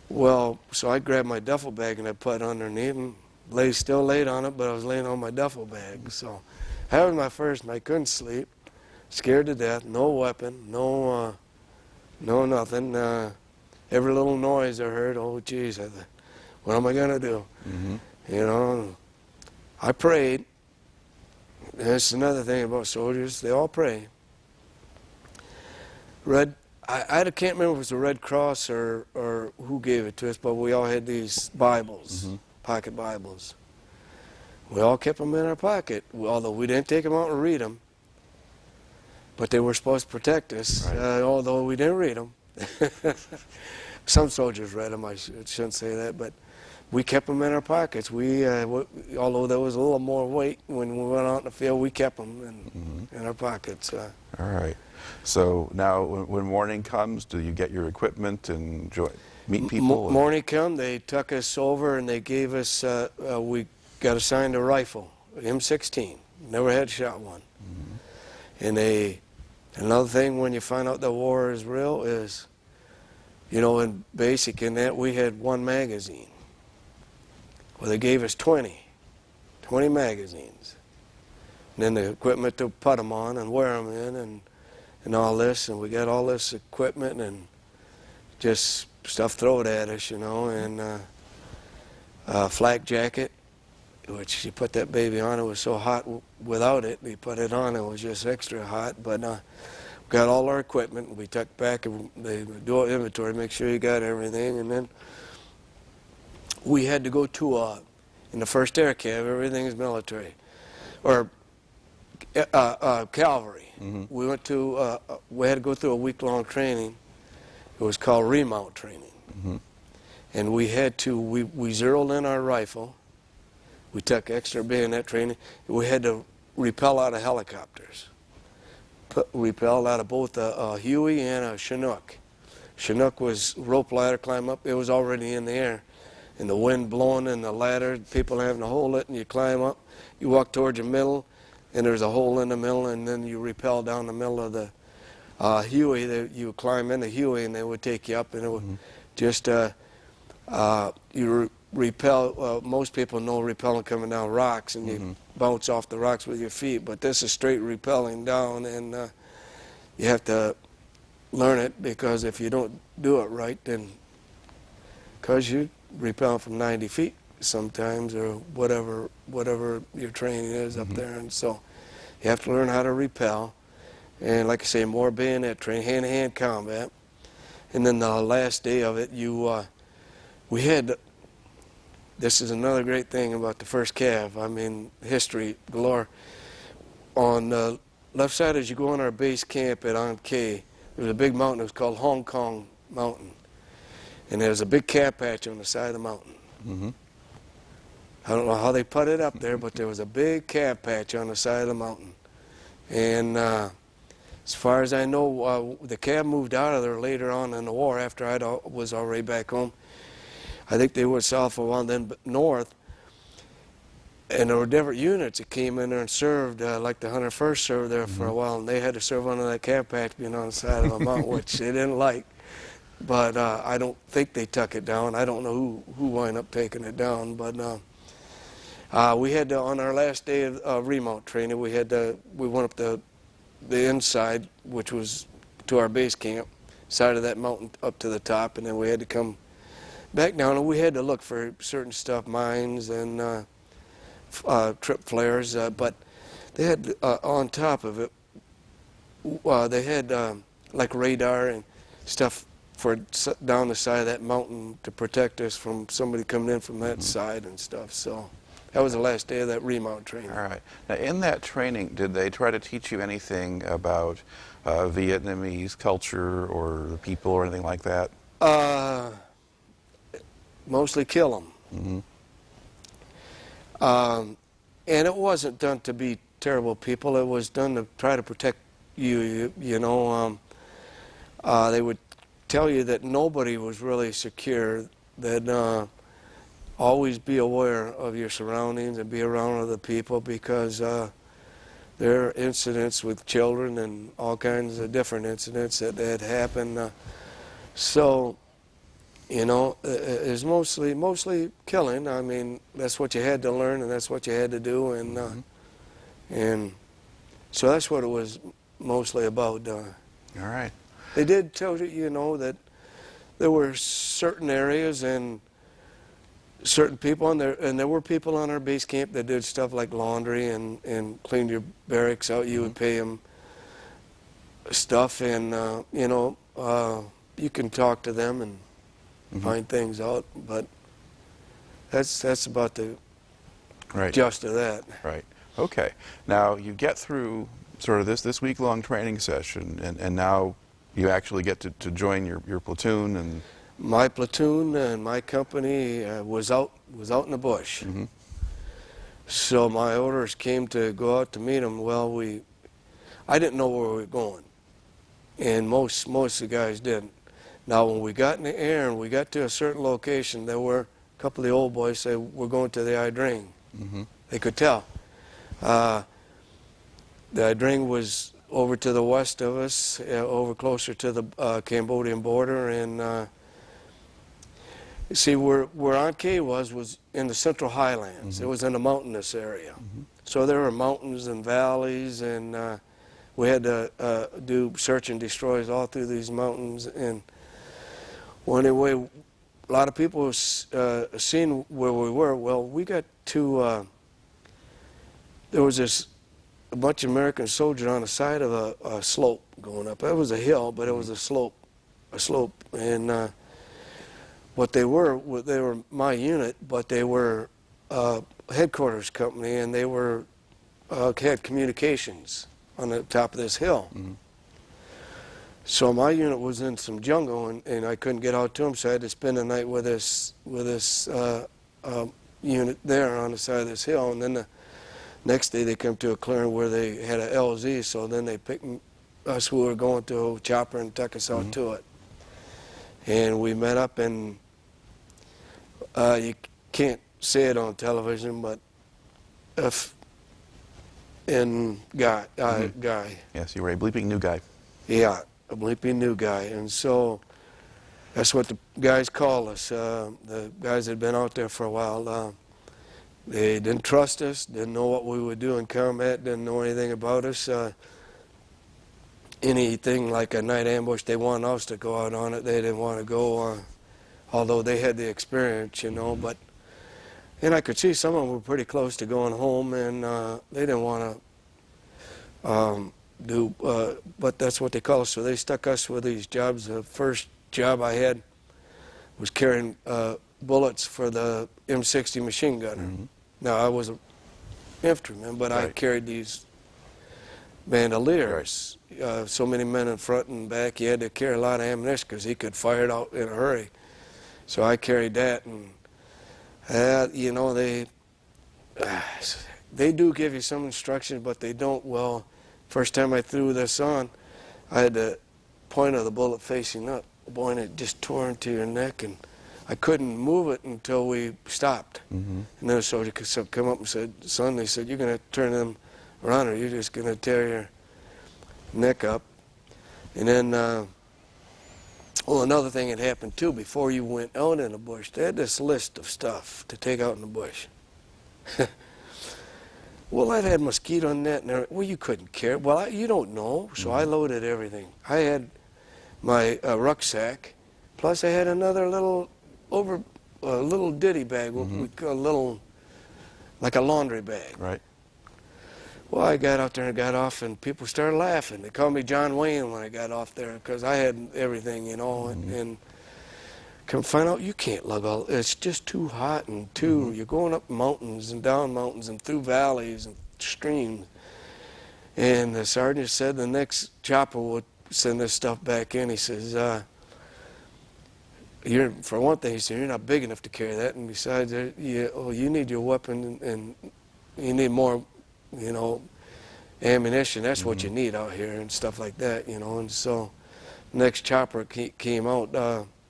Well, so I grabbed my duffel bag and I put it underneath and still laid on it, but I was laying on my duffel bag. So that was my first, and I couldn't sleep, scared to death, no weapon, no nothing. Every little noise I heard, oh geez, I thought, what am I gonna do? You know, I prayed. That's another thing about soldiers, they all pray. I can't remember if it was the Red Cross or who gave it to us, but we all had these Bibles, pocket Bibles. We all kept them in our pocket, although we didn't take them out and read them. But they were supposed to protect us, although we didn't read them. Some soldiers read them, I shouldn't say that, but we kept them in our pockets. Although there was a little more weight when we went out in the field, we kept them in our pockets. All right. So now when morning comes, do you get your equipment and meet people? Morning come, they took us over and they gave us, we got assigned a rifle, M16. Never had shot one. And another thing when you find out the war is real is, you know, in basic in that we had one magazine. Well, they gave us 20 magazines. And then the equipment to put them on and wear them in and all this. And we got all this equipment and just stuff thrown at us, you know, and a flak jacket, which you put that baby on. It was so hot without it. You put it on, it was just extra hot. But got all our equipment. We took back and they do an inventory, make sure you got everything. And then we had to go to, in the 1st Air Cav, everything is military, or cavalry. We went to, we had to go through a week-long training. It was called Remount training. And we had to, we zeroed in our rifle. We took extra bayonet training. We had to repel out of helicopters. Repelled out of both a Huey and a Chinook. Chinook was rope ladder climb up. It was already in the air. And the wind blowing in the ladder, people having to hold it, and you climb up. You walk towards the middle, and there's a hole in the middle, and then you rappel down the middle of the Huey. You would climb in the Huey, and they would take you up, and it would just, you repel, most people know rappelling coming down rocks, and you bounce off the rocks with your feet, but this is straight rappelling down, and you have to learn it, because if you don't do it right, then, because you rappel from 90 feet sometimes, or whatever your training is up there, and so you have to learn how to rappel, and like I say, more bayonet training, hand-to-hand combat, and then the last day of it, we had, this is another great thing about the 1st Cav, I mean, history galore. On the left side as you go on our base camp at An Khe, there's a big mountain, it was called Hong Kong Mountain. And there's a big cap patch on the side of the mountain. I don't know how they put it up there, but there was a big cap patch on the side of the mountain. And as far as I know, the Cav moved out of there later on in the war after I was already back home. I think they were south for a while, then north. And there were different units that came in there and served, like the 101st served there for a while, and they had to serve under that cap patch being on the side of a mountain, which they didn't like. But I don't think they took it down. I don't know who wound up taking it down. But we had to, on our last day of remount training, we went up the inside, which was to our base camp, side of that mountain up to the top, and then we had to come back down, and we had to look for certain stuff, mines and trip flares. But they had on top of it, they had like radar and stuff for down the side of that mountain to protect us from somebody coming in from that side and stuff. So that was the last day of that remount training. All right. Now, in that training, did they try to teach you anything about Vietnamese culture or the people or anything like that? Mostly kill them. And it wasn't done to be terrible people. It was done to try to protect you. You know, they would tell you that nobody was really secure, that always be aware of your surroundings and be around other people, because there are incidents with children and all kinds of different incidents that had happened. So, you know, it's mostly killing. I mean, that's what you had to learn, and that's what you had to do, and so that's what it was mostly about. All right. They did tell you, you know, that there were certain areas and certain people on there, and there were people on our base camp that did stuff like laundry and cleaned your barracks out. You would pay them stuff, and you know, you can talk to them and find things out. But that's about the gist of that. Right. Okay. Now you get through sort of this week-long training session, and now you actually get to join your platoon. And my platoon and my company was out in the bush. So my orders came to go out to meet them. Well, I didn't know where we were going, and most of the guys didn't. Now, when we got in the air and we got to a certain location, there were a couple of the old boys say, "We're going to the Ia Drang." They could tell. The Ia Drang was over to the west of us, over closer to the Cambodian border, and You see, where An Khe was in the Central Highlands. It was in a mountainous area. So there were mountains and valleys, and we had to do search and destroys all through these mountains. And well, anyway, a lot of people seen where we were. Well, we got to, there was a bunch of American soldiers on the side of a slope going up. It was a hill, but it was a slope. And what they were my unit, but they were headquarters company, and they were had communications on the top of this hill. So my unit was in some jungle, and I couldn't get out to them, so I had to spend the night with this unit there on the side of this hill. And then the next day they came to a clearing where they had a LZ, so then they picked us who were going to a chopper and took us out to it. And we met up, and you can't say it on television, but guy. Yes, you were a bleeping new guy. Yeah, a bleeping new guy. And so that's what the guys call us. The guys that had been out there for a while. They didn't trust us, didn't know what we would do in combat, didn't know anything about us. Anything like a night ambush, they wanted us to go out on it. They didn't want to go, although they had the experience, you know. But and I could see some of them were pretty close to going home, and they didn't want to but that's what they call us. So they stuck us with these jobs. The first job I had was carrying bullets for the M60 machine gunner. Now, I was an infantryman, but I carried these bandoliers. So many men in front and back, you had to carry a lot of ammunition because he could fire it out in a hurry. So I carried that, and you know, they do give you some instructions, but they don't. Well, first time I threw this on, I had the point of the bullet facing up. Boy, and it just tore into your neck, and I couldn't move it until we stopped. And then a soldier come up and said, "Son," they said, "you're going to turn them around, or you're just going to tear your neck up." And then, well, another thing had happened too. Before you went out in the bush, they had this list of stuff to take out in the bush. Well, I'd had mosquito net and everything. Well, you couldn't carry. Well, you don't know, so I loaded everything. I had my rucksack, plus I had another little little ditty bag, what we call a little, like a laundry bag. Right. Well, I got out there and got off, and people started laughing. They called me John Wayne when I got off there because I had everything, you know, and come find out you can't lug all. It's just too hot, and you're going up mountains and down mountains and through valleys and streams. And the sergeant said the next chopper would send this stuff back in. He says, for one thing, he said, you're not big enough to carry that, and besides, you need your weapon, and you need more, you know, ammunition. That's what you need out here and stuff like that, you know. And so, next chopper came out.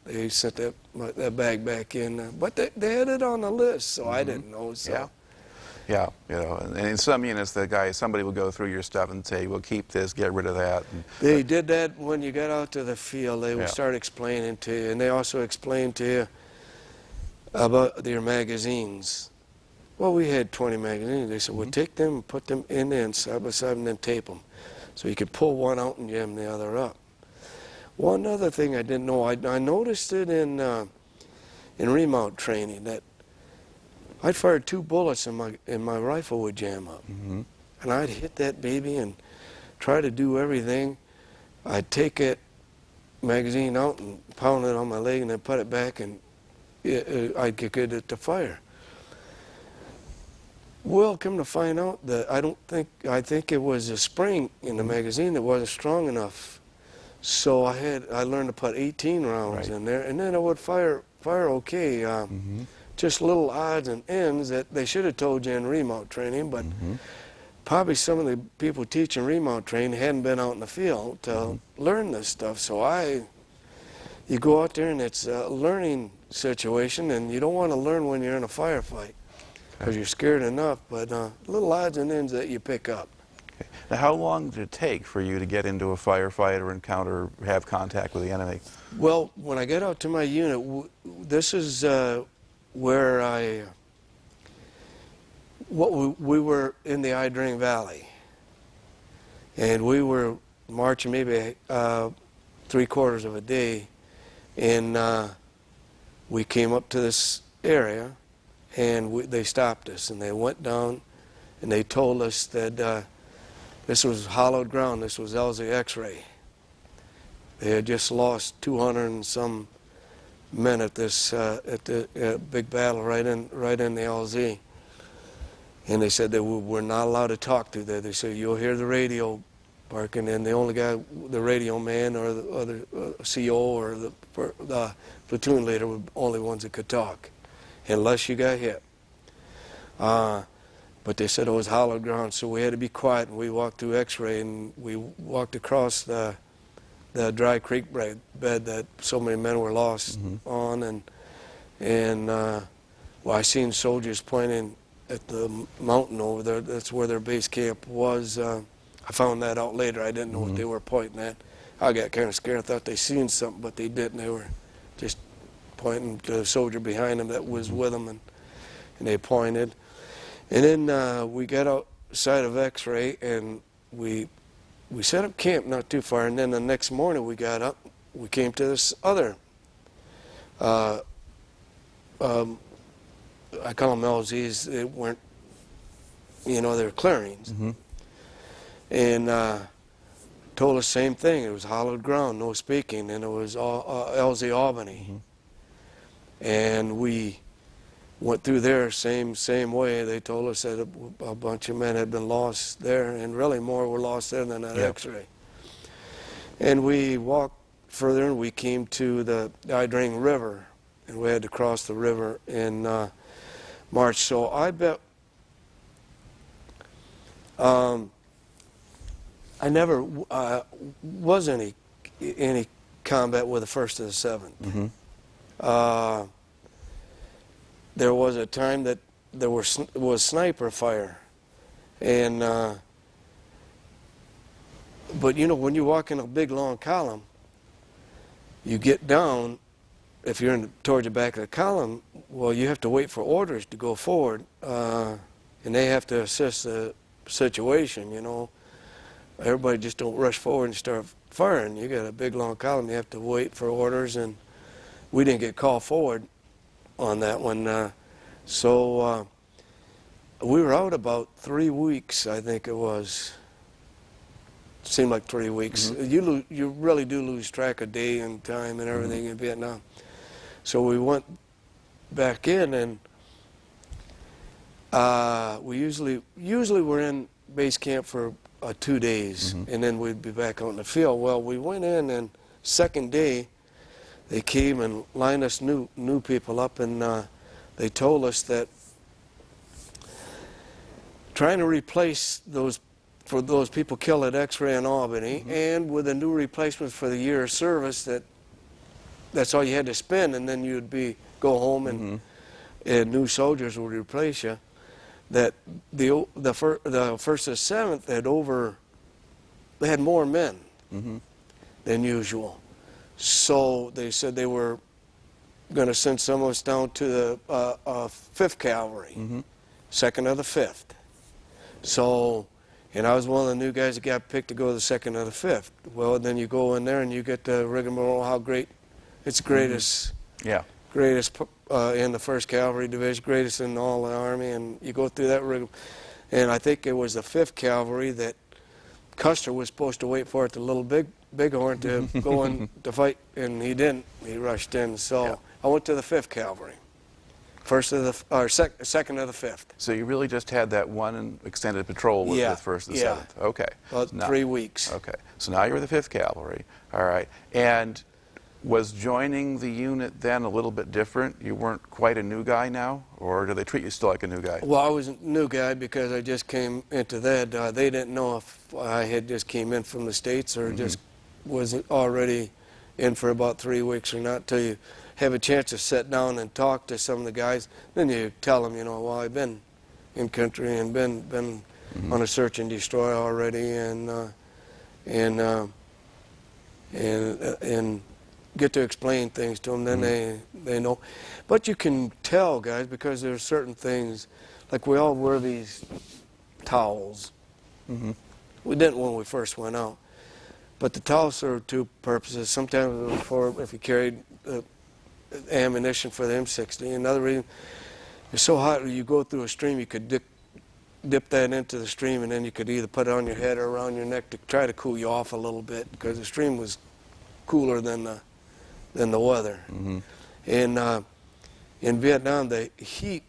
They sent that bag back in, but they had it on the list, so I didn't know. So. Yeah, you know, and in some units, somebody would go through your stuff and say, "We'll keep this, get rid of that." They did that when you got out to the field. They would start explaining to you, and they also explained to you about your magazines. Well, we had 20 magazines. They said, "Well, take them and put them in there and side by side, and then tape them, so you could pull one out and jam the other up." One other thing I didn't know, I noticed it in remount training that I'd fire 2 bullets and my rifle would jam up. And I'd hit that baby and try to do everything. I'd take that magazine out and pound it on my leg and then put it back, and I'd get it to fire. Well, come to find out that I think it was a spring in the magazine that wasn't strong enough. So I learned to put 18 rounds in there, and then I would fire okay. Just little odds and ends that they should have told you in remount training, but probably some of the people teaching remount training hadn't been out in the field to learn this stuff. So you go out there and it's a learning situation, and you don't want to learn when you're in a firefight because you're scared enough, but little odds and ends that you pick up. Okay. Now, how long did it take for you to get into a firefight or encounter, have contact with the enemy? Well, when I got out to my unit, this is where we were in the Ia Drang Valley, and we were marching maybe 3/4 of a day, and we came up to this area, and they stopped us, and they went down, and they told us that this was hollowed ground. This was LZ X-ray. They had just lost 200 and some men at this at the big battle right in the LZ. And they said that we're not allowed to talk to there. They said you'll hear the radio barking, and the only guy, the radio man or the other CO or the platoon leader, were the only ones that could talk, unless you got hit. But they said it was hollowed ground, so we had to be quiet. And we walked through X-ray, and we walked across the dry creek bed that so many men were lost on, and well, I seen soldiers pointing at the mountain over there. That's where their base camp was. I found that out later. I didn't know what they were pointing at. I got kind of scared. I thought they seen something, but they didn't. They were just pointing to the soldier behind them that was with them, and they pointed. And then we got outside of X-ray, and we set up camp not too far. And then the next morning we got up. We came to this other, I call them LZs. They weren't, you know, they were clearings. And told us same thing. It was hollowed ground, no speaking, and it was LZ Albany. And we went through there same way. They told us that a bunch of men had been lost there, and really more were lost there than that X-ray. And we walked further, and we came to the Ia Drang River, and we had to cross the river in March. So I bet I never was any combat with the 1st or the 7th. There was a time that there was sniper fire, and but you know, when you walk in a big long column, you get down. If you're towards the back of the column, well, you have to wait for orders to go forward, and they have to assess the situation. You know, everybody just don't rush forward and start firing. You got a big long column. You have to wait for orders, and we didn't get called forward on that one. So we were out about 3 weeks, I think it was. Seemed like 3 weeks. You really do lose track of day and time and everything in Vietnam. So we went back in, and we usually were in base camp for 2 days, and then we'd be back out in the field. Well, we went in, and second day they came and lined us new people up, and they told us that trying to replace those people killed at X-ray in Albany, and with a new replacement for the year of service, that's all you had to spend, and then you'd go home, and new soldiers would replace you. That the 1st and 7th they had more men than usual. So they said they were going to send some of us down to the 5th Cavalry, 2nd of the 5th. So, and I was one of the new guys that got picked to go to the 2nd of the 5th. Well, then you go in there and you get the rigmarole, how great, it's greatest, greatest in the 1st Cavalry Division, greatest in all the Army, and you go through that rigmarole. And I think it was the 5th Cavalry that Custer was supposed to wait for at the Little Bighorn to go in to fight, and he didn't. He rushed in. So I went to the 5th Cavalry, 2nd of the 5th. So you really just had that one extended patrol with 1st and 7th. Okay. About 3 weeks. Okay. So now you're the 5th Cavalry. All right. And was joining the unit then a little bit different? You weren't quite a new guy now, or do they treat you still like a new guy? Well, I was a new guy because I just came into that. They didn't know if I had just came in from the States or just was already in for about 3 weeks or not, till you have a chance to sit down and talk to some of the guys. Then you tell them, you know, well, I've been in country and been on a search and destroy already, and get to explain things to them. Then they know. But you can tell, guys, because there are certain things, like we all wear these towels. We didn't when we first went out, but the towels serve two purposes. Sometimes it was for if you carried ammunition for the M60. Another reason, it's so hot when you go through a stream, you could dip that into the stream, and then you could either put it on your head or around your neck to try to cool you off a little bit, because the stream was cooler than the weather. And in Vietnam, the heat,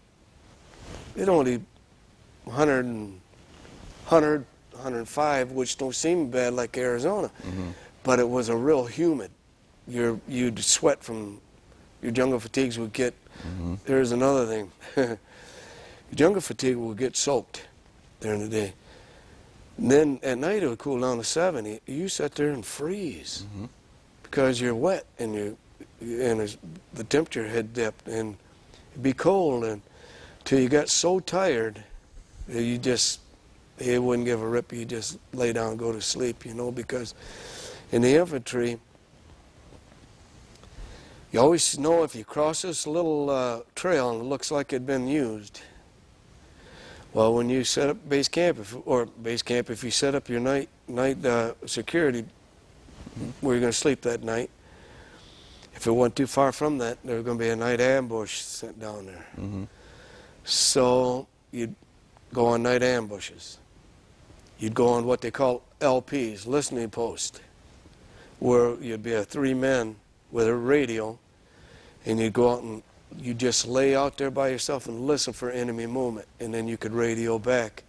it only 105, which don't seem bad like Arizona, but it was a real humid. You'd sweat from your jungle fatigues would get. There's another thing. Your jungle fatigue will get soaked during the day. And then at night it would cool down to 70. You sit there and freeze because you're wet and the temperature had dipped, and it'd be cold until you got so tired that it wouldn't give a rip. You just lay down and go to sleep, you know, because in the infantry, you always know if you cross this little trail and it looks like it'd been used. Well, when you set up base camp, if you set up your night security where you're going to sleep that night, if it went too far from that, there was going to be a night ambush sent down there. So you'd go on night ambushes. You'd go on what they call LPs, listening post, where you'd be 3 men with a radio, and you'd go out and you just lay out there by yourself and listen for enemy movement, and then you could radio back.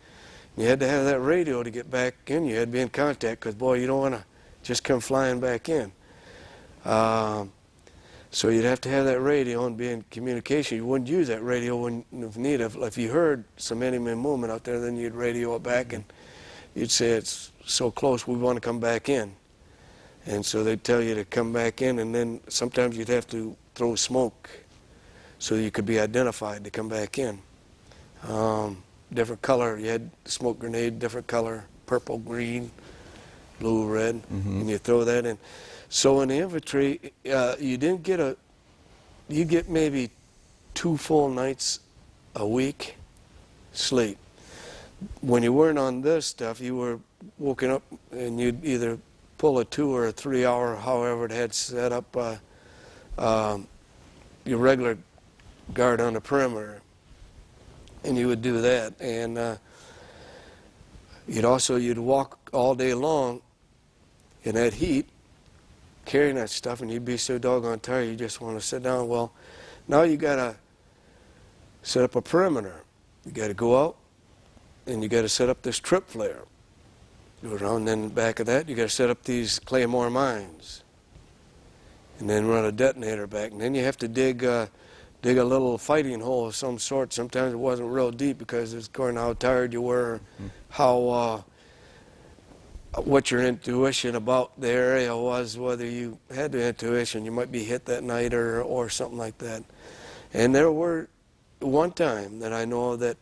You had to have that radio to get back in. You had to be in contact, because boy, you don't want to just come flying back in. So you'd have to have that radio and be in communication. You wouldn't use that radio if needed. If you heard some enemy movement out there, then you'd radio it back, and you'd say, it's so close, we want to come back in. And so they'd tell you to come back in, and then sometimes you'd have to throw smoke so you could be identified to come back in. Different color, you had smoke grenade, different color, purple, green, blue, red, and you throw that in. So in the infantry, you get maybe 2 full nights a week sleep. When you weren't on this stuff, you were woken up and you'd either pull a 2 or a 3 hour, however it had set up your regular guard on the perimeter, and you would do that. And you'd walk all day long in that heat, carrying that stuff, and you'd be so doggone tired you just want to sit down. Well, now you got to set up a perimeter. You got to go out, and you got to set up this trip flare. Go around, and then back of that, you got to set up these claymore mines, and then run a detonator back. And then you have to dig a little fighting hole of some sort. Sometimes it wasn't real deep because it's according to how tired you were, how what your intuition about the area was, whether you had the intuition, you might be hit that night or something like that. And there were one time that I know that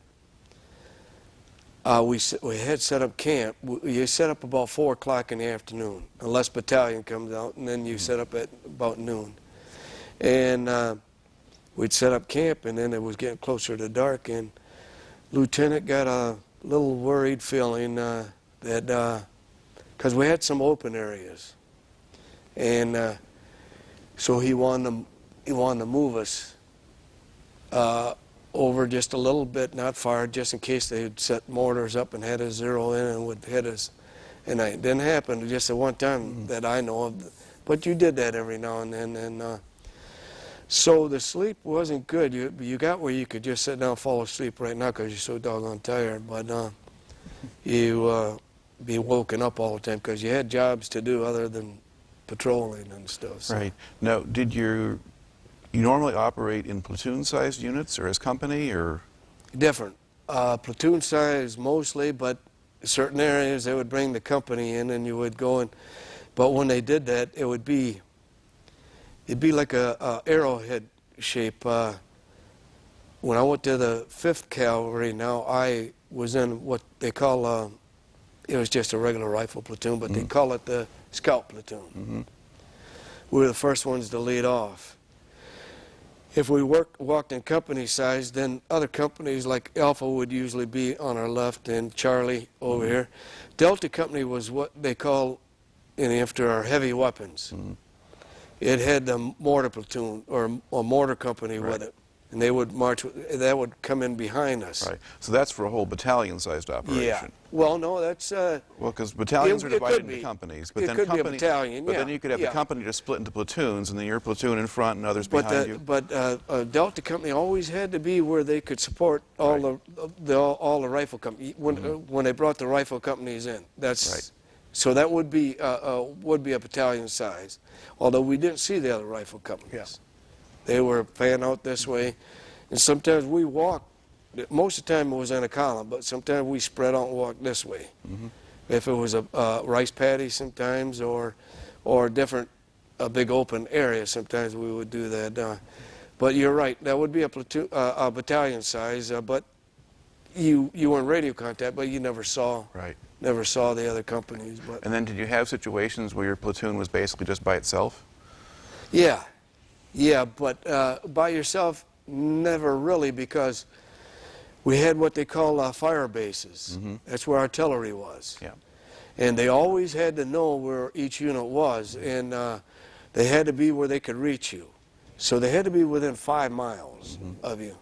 we had set up camp. You set up about 4 o'clock in the afternoon, unless battalion comes out, and then you set up at about noon. And we'd set up camp, and then it was getting closer to dark, and Lieutenant got a little worried feeling that, because we had some open areas, and so he wanted to move us over just a little bit, not far, just in case they had set mortars up and had us zero in and would hit us. And it didn't happen just at one time that I know of, but you did that every now and then. And so the sleep wasn't good. You got where you could just sit down and fall asleep right now because you're so doggone tired, but you be woken up all the time because you had jobs to do other than patrolling and stuff. So. Right. Now, did you normally operate in platoon-sized units or as company, or? Different. Platoon size mostly, but certain areas they would bring the company in and you would go in. But when they did that, it'd be like a arrowhead shape. when I went to the 5th Cavalry, now I was in what they call, it was just a regular rifle platoon, but they call it the scout platoon. We were the first ones to lead off. If we walked in company size, then other companies like Alpha would usually be on our left and Charlie over here. Delta Company was what they call in the infantry our heavy weapons. It had the mortar platoon or a mortar company with it. And they would march, that would come in behind us. Right. So that's for a whole battalion-sized operation. Yeah. Well, no, that's... well, because battalions are divided into companies. But it then could be a companies, battalion, But yeah. then you could have the company just split into platoons, and then your platoon in front and others But behind you. But Delta Company always had to be where they could support all all the rifle companies when they brought the rifle companies in. That's Right. So that would be a battalion size, although we didn't see the other rifle companies. They were fanned out this way, and sometimes we walked. Most of the time it was in a column, but sometimes we spread out and walked this way. If it was a rice paddy sometimes, or different, a big open area, sometimes we would do that. But you're right, that would be a platoon, a battalion size. But you were in radio contact, but you never saw the other companies. But And then did you have situations where your platoon was basically just by itself? yeah, but by yourself, never really, because we had what they call fire bases. That's where artillery was. Yeah. And they always had to know where each unit was, and they had to be where they could reach you. So they had to be within 5 miles of you,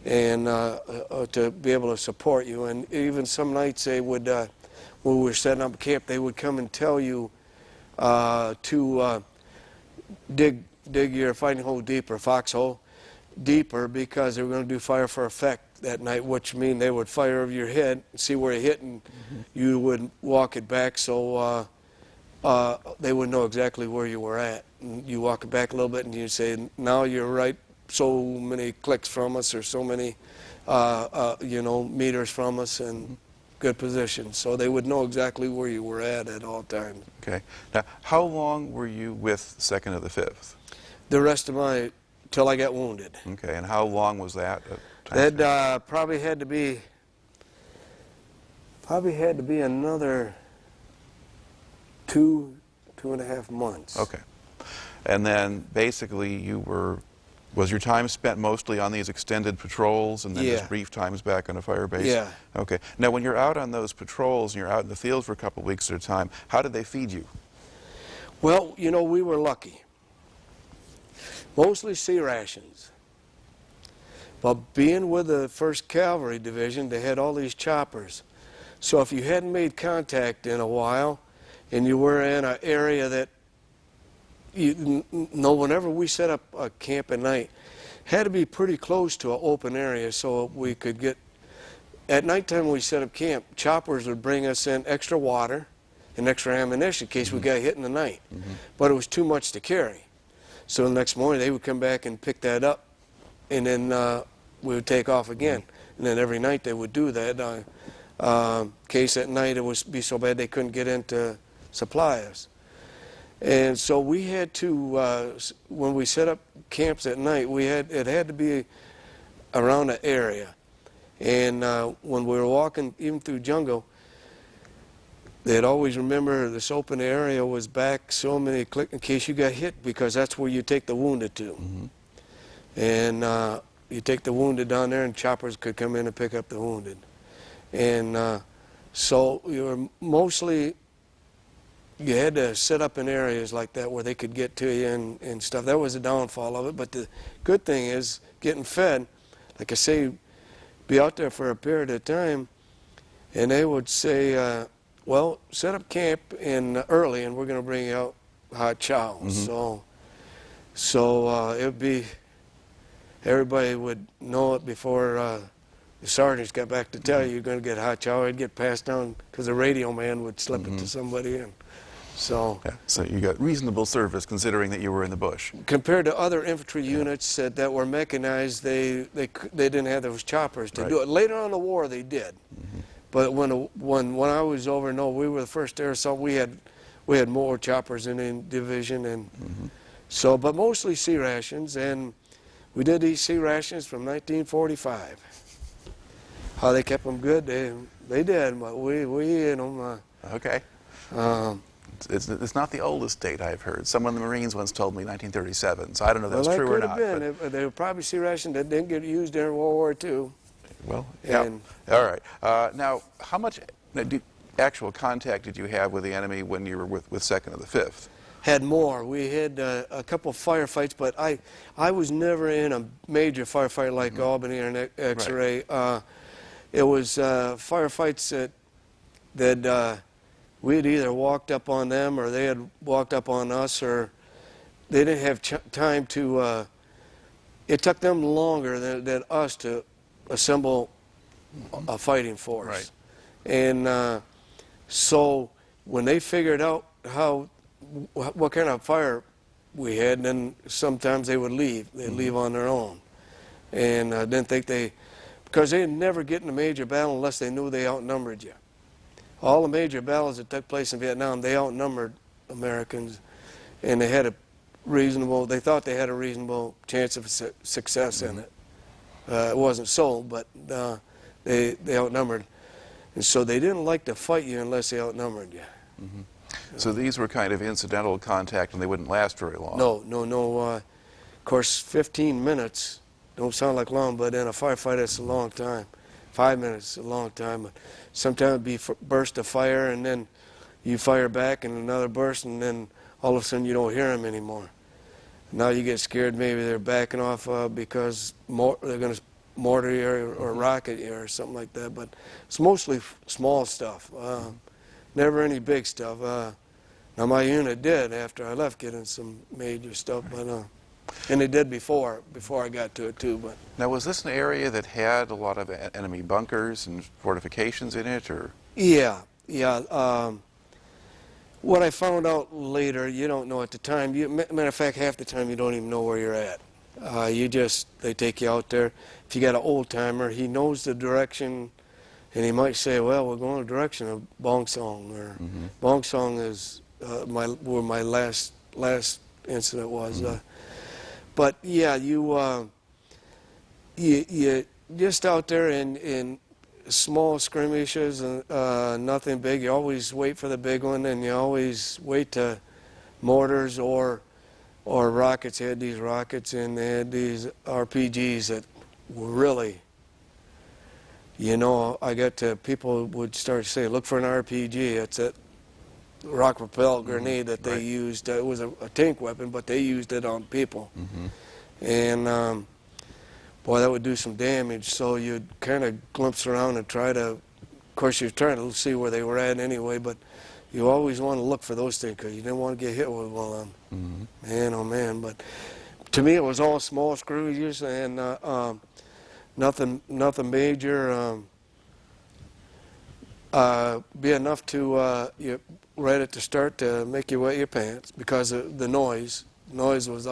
and to be able to support you. And even some nights they would, when we were setting up camp, they would come and tell you to dig your fighting hole deeper, foxhole deeper, because they were going to do fire for effect that night, which mean they would fire over your head, see where it hit, and you would walk it back, so they would know exactly where you were at. And you walk it back a little bit, and you say, now you're right so many clicks from us, or so many meters from us, and good position. So they would know exactly where you were at all times. Okay. Now, how long were you with 2nd of the 5th? The rest of till I got wounded. Okay, and how long was that? That probably had to be another 2.5 months. Okay. And then basically was your time spent mostly on these extended patrols and then just brief times back on a fire base? Yeah. Okay. Now when you're out on those patrols and you're out in the field for a couple of weeks at a time, how did they feed you? Well, we were lucky. Mostly sea rations. But being with the 1st Cavalry Division, they had all these choppers. So if you hadn't made contact in a while, and you were in an area that, whenever we set up a camp at night, had to be pretty close to an open area so we could get, at nighttime when we set up camp, choppers would bring us in extra water and extra ammunition in case we got hit in the night. But it was too much to carry. So the next morning they would come back and pick that up, and then we would take off again. And then every night they would do that. In case at night it would be so bad they couldn't get in to supply us. And so we had to, when we set up camps at night, it had to be around an area. And when we were walking even through jungle, they'd always remember this open area was back so many clicks in case you got hit, because that's where you take the wounded to. And you take the wounded down there, and choppers could come in and pick up the wounded. And so you were mostly, you had to set up in areas like that where they could get to you and stuff. That was the downfall of it. But the good thing is getting fed. Like I say, be out there for a period of time, and they would say, well, set up camp early, and we're going to bring you out hot chow. So it would be, everybody would know it before the sergeants got back to tell you you're going to get hot chow. It'd get passed down because the radio man would slip it to somebody in. So, yeah, so you got reasonable service considering that you were in the bush. Compared to other infantry units that were mechanized, they didn't have those choppers to do it. Later on in the war, they did. But when I was over, no, we were the first air assault. We had more choppers in the division, and so, but mostly sea rations. And We did these C rations from 1945. How they kept them good, they did, but we ate them. Okay. It's not the oldest date I've heard. Someone in the Marines once told me 1937, so I don't know if that's well, true that or could not. have been. They were probably C rations that didn't get used during World War II. Well, yeah. And- All right. Now, how much actual contact did you have with the enemy when you were with 2nd of the 5th? Had more. We had a couple firefights, but I was never in a major firefight like Albany or X-Ray. Right. It was firefights that we had either walked up on them or they had walked up on us, or they didn't have time to. It took them longer than us to assemble a fighting force. Right. And so when they figured out what kind of fire we had, then sometimes they would leave. They'd leave on their own. And I didn't think because they'd never get in a major battle unless they knew they outnumbered you. All the major battles that took place in Vietnam, they outnumbered Americans, and they thought they had a reasonable chance of success in it. It wasn't so, but they outnumbered. And so they didn't like to fight you unless they outnumbered you. Mm-hmm. So these were kind of incidental contact, and they wouldn't last very long. No. Of course, 15 minutes don't sound like long, but in a firefight, it's a long time. 5 minutes is a long time. But sometimes it'd be a burst of fire, and then you fire back, and another burst, and then all of a sudden you don't hear them anymore. Now you get scared. Maybe they're backing off because they're going to mortar you or rocket you or something like that. But it's mostly small stuff. Never any big stuff. Now my unit did after I left get in some major stuff, but and they did before I got to it too. But now, was this an area that had a lot of enemy bunkers and fortifications in it, or? yeah. What I found out later, you don't know at the time. Matter of fact, half the time you don't even know where you're at. They take you out there. If you got an old timer, he knows the direction, and he might say, "Well, we're going in the direction of Bong Son," or Bong Son is where my last incident was. But yeah, you just out there in small skirmishes, nothing big. You always wait for the big one, and you always wait to mortars or rockets. They had these rockets, and they had these RPGs that were really, I got to, people would start to say, look for an RPG. It's that rock propelled grenade that they used. It was a tank weapon, but they used it on people. And boy, that would do some damage. So you'd kind of glimpse around and try to, of course, you're trying to see where they were at anyway, but you always want to look for those things because you didn't want to get hit with one of them. Man, oh man. But to me, it was all small screws and nothing major. Be enough to, right at the start, to make you wet your pants because of the noise. Noise was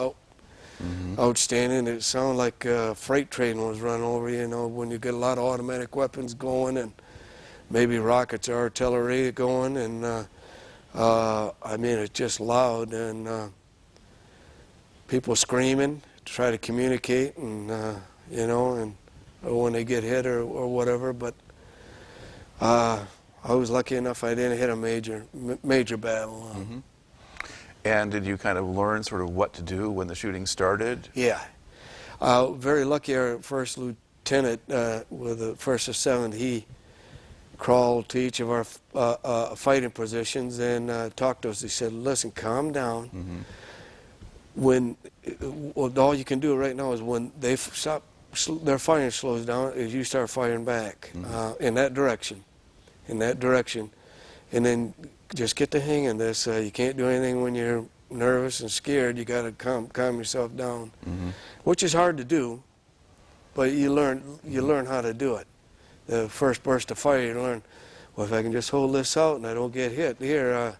outstanding. It sounded like a freight train was running over you, when you get a lot of automatic weapons going and maybe rockets or artillery going, and I mean, it's just loud, and people screaming to try to communicate, and and or when they get hit or whatever. But I was lucky enough I didn't hit a major battle. And did you kind of learn sort of what to do when the shooting started? Yeah. Very lucky, our first lieutenant with the 1st of 7th, he crawled to each of our fighting positions and talked to us. He said, listen, calm down. All you can do right now is when they stop, their firing slows down, is you start firing back in that direction. And then just get the hang of this. You can't do anything when you're nervous and scared. You got to calm yourself down, which is hard to do, but you learn how to do it. The first burst of fire, you learn, well, if I can just hold this out and I don't get hit here,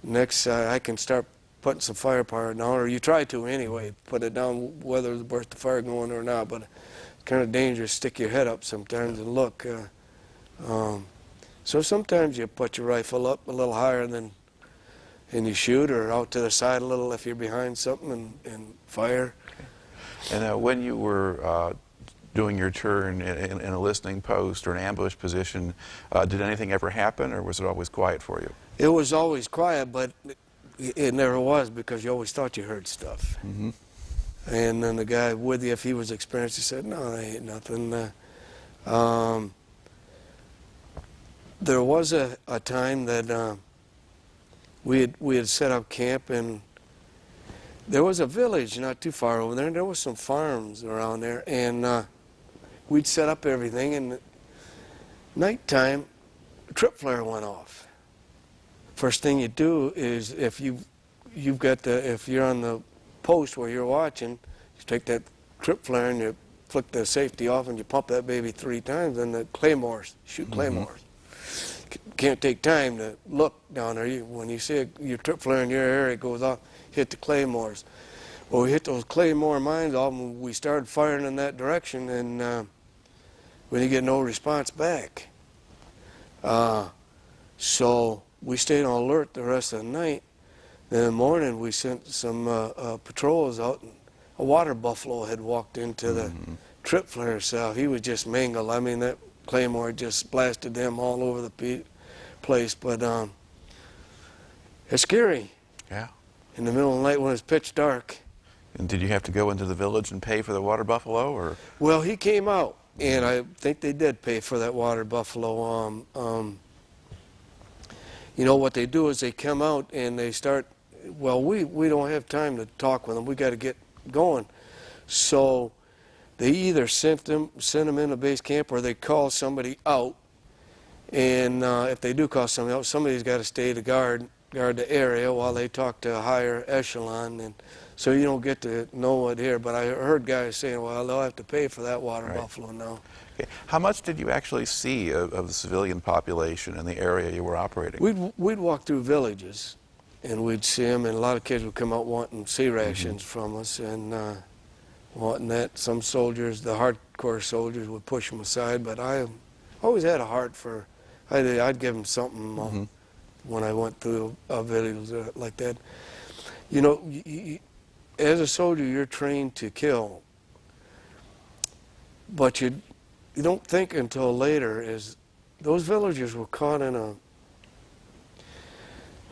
next I can start putting some firepower down, or you try to anyway, put it down whether there's a burst of fire going or not, but it's kind of dangerous to stick your head up sometimes and look. So sometimes you put your rifle up a little higher and you shoot, or out to the side a little if you're behind something and fire. And when you were doing your turn in a listening post or an ambush position, did anything ever happen, or was it always quiet for you? It was always quiet, but it never was, because you always thought you heard stuff. Mm-hmm. And then the guy with you, if he was experienced, he said, "No, that ain't nothing." There was a time that we had set up camp, and there was a village not too far over there, and there was some farms around there, and we'd set up everything, and nighttime, a trip flare went off. First thing you do is, if you're on the post where you're watching, you take that trip flare and you flick the safety off and you pump that baby 3 times, and the claymores, shoot claymores. Can't take time to look down there. When you see your trip flare in your area, it goes off, hit the claymores. Well, we hit those claymore mines off, and we started firing in that direction, and we didn't get no response back. So we stayed on alert the rest of the night. Then in the morning, we sent some patrols out, and a water buffalo had walked into the trip flare cell. He was just mangled. I mean, that claymore just blasted them all over the place. But it's scary. Yeah. In the middle of the night when it's pitch dark. And did you have to go into the village and pay for the water buffalo, or? Well, he came out, and I think they did pay for that water buffalo. You know, what they do is they come out and they start, well, we don't have time to talk with them. We got to get going. So they either sent them in a base camp, or they call somebody out. And if they do call somebody out, somebody's got to stay to guard the area while they talk to a higher echelon. And so you don't get to know it here. But I heard guys saying, well, they'll have to pay for that water buffalo now. Okay. How much did you actually see of the civilian population in the area you were operating? We'd walk through villages, and we'd see them, and a lot of kids would come out wanting sea rations from us, and wanting that. Some soldiers, the hardcore soldiers, would push them aside, but I always had a heart for, I'd give them something when I went through villages like that. You know, as a soldier, you're trained to kill, but you don't think until later is those villagers were caught in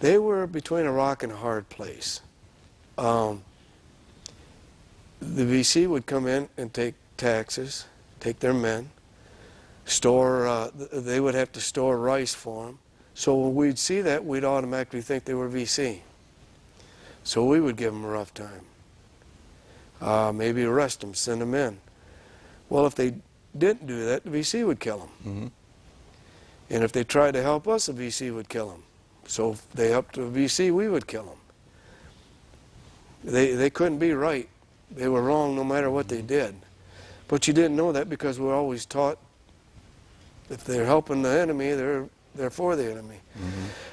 they were between a rock and a hard place. The VC would come in and take taxes, take their men, they would have to store rice for them. So when we'd see that, we'd automatically think they were VC. So we would give them a rough time. Maybe arrest them, send them in. Well, if they didn't do that, the VC would kill them. And if they tried to help us, the VC would kill them. So if they helped the VC, we would kill them. They couldn't be right. They were wrong no matter what they did. But you didn't know that, because we're always taught if they're helping the enemy, they're for the enemy.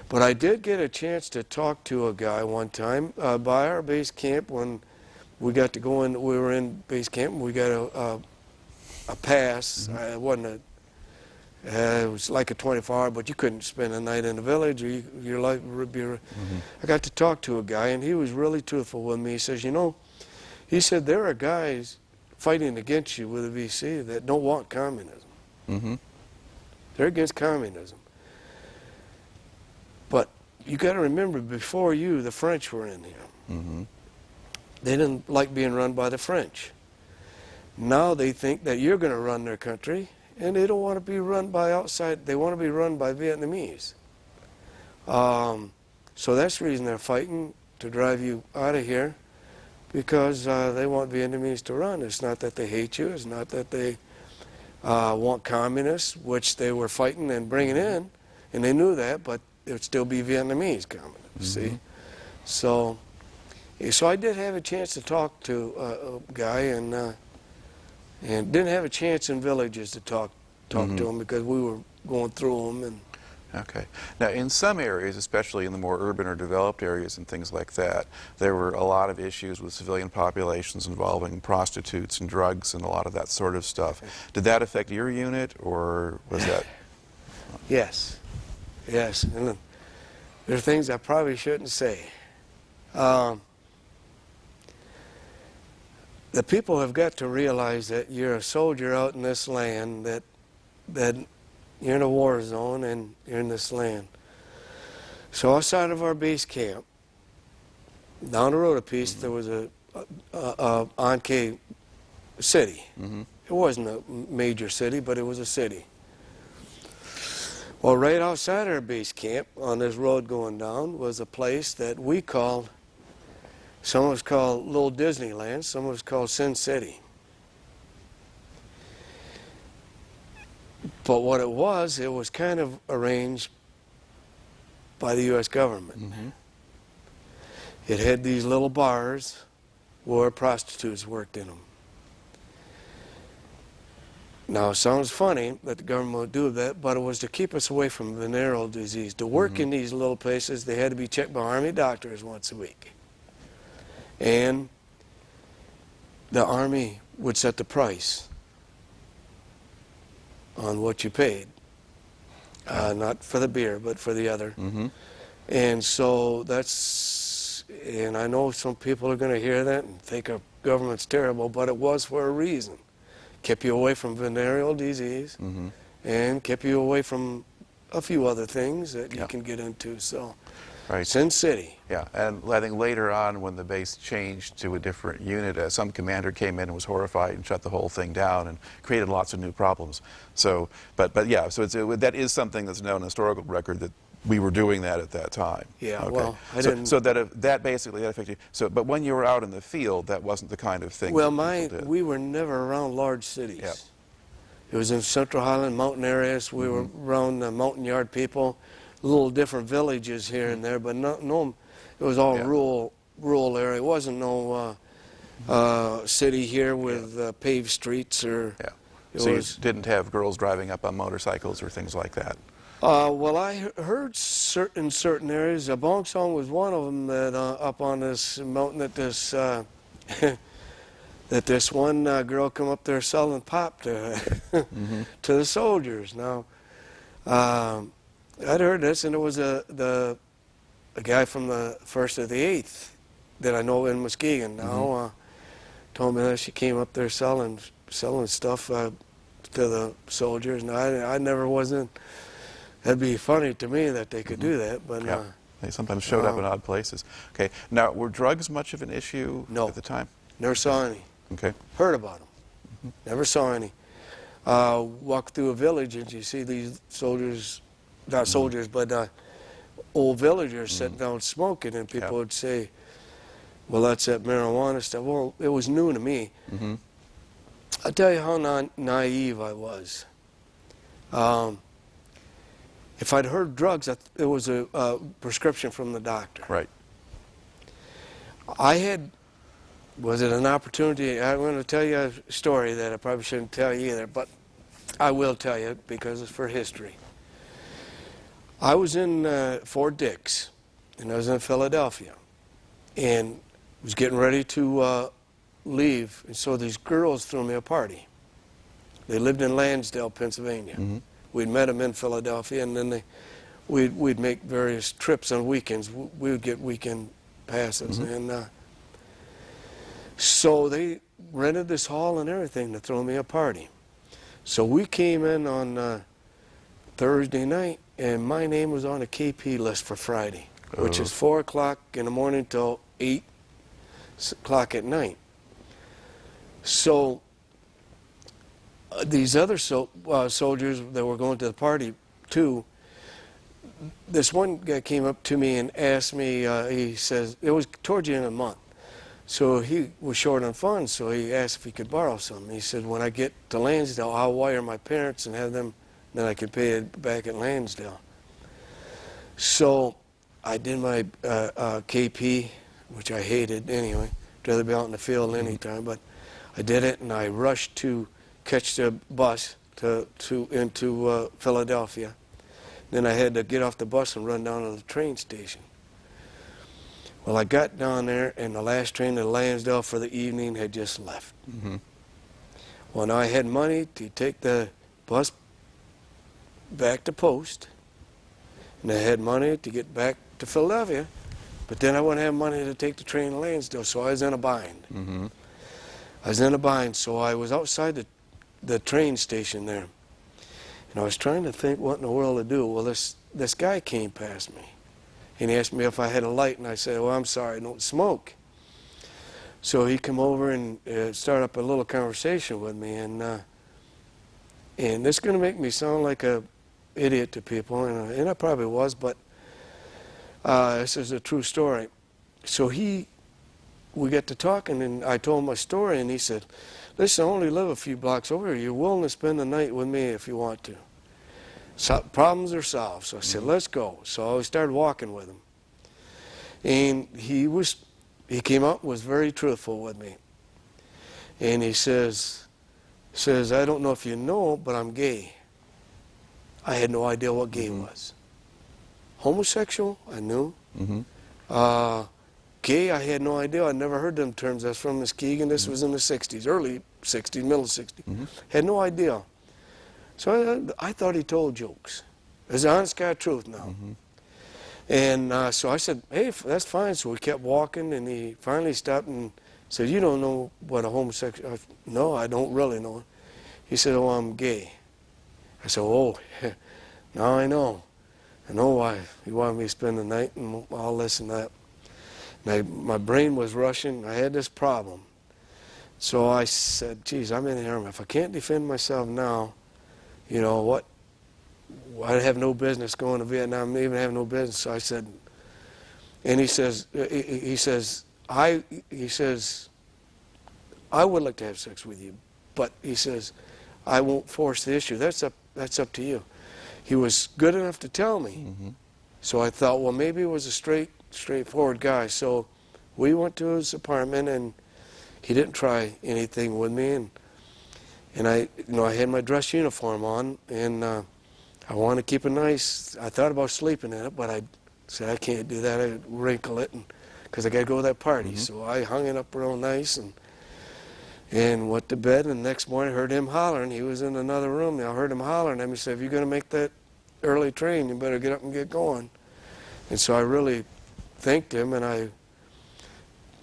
But I did get a chance to talk to a guy one time by our base camp when we got to go in. We were in base camp, and we got a pass. It wasn't it was like a 24-hour, but you couldn't spend a night in the village, or your life would be. I got to talk to a guy, and he was really truthful with me. He says, you know, he said, there are guys fighting against you with a VC that don't want communism. They're against communism. But you got to remember, before you, the French were in here. They didn't like being run by the French. Now they think that you're going to run their country, and they don't want to be run by outside. They want to be run by Vietnamese. So that's the reason they're fighting, to drive you out of here, because they want Vietnamese to run. It's not that they hate you. It's not that they want communists, which they were fighting and bringing in, and they knew that, but it would still be Vietnamese communists, see? So I did have a chance to talk to a guy, and didn't have a chance in villages to talk to him, because we were going through them. And Okay. Now, in some areas, especially in the more urban or developed areas and things like that, there were a lot of issues with civilian populations involving prostitutes and drugs and a lot of that sort of stuff. Did that affect your unit, or was that? Yes. Yes. And there are things I probably shouldn't say. the people have got to realize that you're a soldier out in this land, that you're in a war zone and you're in this land. So outside of our base camp, down the road a piece, there was a An Khe city. It wasn't a major city, but it was a city. Well, right outside our base camp, on this road going down, was a place that we called, some was called Little Disneyland, some was called Sin City. But what it was kind of arranged by the U.S. government. It had these little bars where prostitutes worked in them. Now, it sounds funny that the government would do that, but it was to keep us away from venereal disease. To work in these little places, they had to be checked by Army doctors once a week. And the Army would set the price on what you paid. Not for the beer, but for the other. And so and I know some people are going to hear that and think our government's terrible, but it was for a reason. Kept you away from venereal disease and kept you away from a few other things that you can get into. So, Sin City. Yeah, and I think later on when the base changed to a different unit, some commander came in and was horrified and shut the whole thing down and created lots of new problems. So, but yeah, so that is something that's known in historical record, that we were doing that at that time. Yeah, okay. well, I didn't... So that basically affected you. So, but when you were out in the field, that wasn't the kind of thing Well, that people did. we were never around large cities. Yep. It was in Central Highland mountain areas. We were around the mountain yard people, little different villages here and there, but no, it was all rural area. It wasn't no city here with paved streets or... Yeah. So you didn't have girls driving up on motorcycles or things like that? Well, I heard in certain areas, Bong Son was one of them, that up on this mountain that this that this one girl come up there selling pop to to the soldiers. Now, I'd heard this, and it was a guy from the 1st of the 8th that I know in Muskegon now told me that she came up there selling stuff to the soldiers. Now, I never was in. That'd be funny to me that they could do that, but they sometimes showed up in odd places. Okay, now were drugs much of an issue at the time? Never saw any. Okay, heard about them. Never saw any. Walk through a village and you see these soldiers, not soldiers, but old villagers sitting down smoking, and people would say, "Well, that's that marijuana stuff." Well, it was new to me. I'll tell you how naive I was. If I'd heard drugs, it was a prescription from the doctor. Right. Was it an opportunity? I'm going to tell you a story that I probably shouldn't tell you either, but I will tell you because it's for history. I was in Fort Dix, and I was in Philadelphia, and was getting ready to leave, and so these girls threw me a party. They lived in Lansdale, Pennsylvania. We'd met them in Philadelphia, and then we'd make various trips on weekends. We would get weekend passes, and so they rented this hall and everything to throw me a party. So we came in on Thursday night, and my name was on a KP list for Friday, which is 4 o'clock in the morning till 8 o'clock at night. So these other soldiers that were going to the party too, this one guy came up to me and asked me, he says, it was towards the end of the month, so he was short on funds, so he asked if he could borrow some. He said, when I get to Lansdale, I'll wire my parents and have them, then I could pay it back at Lansdale. So I did my KP, which I hated anyway. I'd rather be out in the field anytime, but I did it, and I rushed to catch the bus into Philadelphia. Then I had to get off the bus and run down to the train station. Well, I got down there, and the last train to Lansdale for the evening had just left. Well, now I had money to take the bus back to Post, and I had money to get back to Philadelphia, but then I wouldn't have money to take the train to Lansdale, so I was in a bind. I was in a bind, so I was outside the train station there. And I was trying to think what in the world to do. Well, this guy came past me. And he asked me if I had a light, and I said, well, I'm sorry, I don't smoke. So he come over and started up a little conversation with me, and this is going to make me sound like a idiot to people, and I probably was, but this is a true story. So we got to talking, and I told him my story, and he said, listen, I only live a few blocks over here. You're willing to spend the night with me if you want to. So, problems are solved. So I said, let's go. So I started walking with him. And he came up and was very truthful with me. And he says, I don't know if you know, but I'm gay. I had no idea what gay was. Homosexual, I knew. Gay, I had no idea. I'd never heard them terms. I was from Muskegon. This was in the 60s, early 60s, middle 60s. Had no idea. So I thought he told jokes. It's the honest God truth now. And so I said, hey, that's fine. So we kept walking, and he finally stopped and said, you don't know what a homosexual... No, I don't really know. He said, oh, I'm gay. I said, oh, now I know. I know why he wanted me to spend the night and all this and that. My brain was rushing. I had this problem. So I said, geez, I'm in the Army. If I can't defend myself now, you know what? I have no business going to Vietnam, even have no business. So I said, and he says, I would like to have sex with you, but he says, I won't force the issue. That's up to you. He was good enough to tell me. So I thought, well, maybe it was a straightforward guy. So we went to his apartment, and he didn't try anything with me. And I had my dress uniform on, and I wanted to keep it nice. I thought about sleeping in it, but I said I can't do that. I'd wrinkle it, because I got to go to that party. So I hung it up real nice and went to bed. And the next morning I heard him hollering. He was in another room. I heard him hollering at me. He said, if you're going to make that early train, you better get up and get going. And so I really thanked him, and I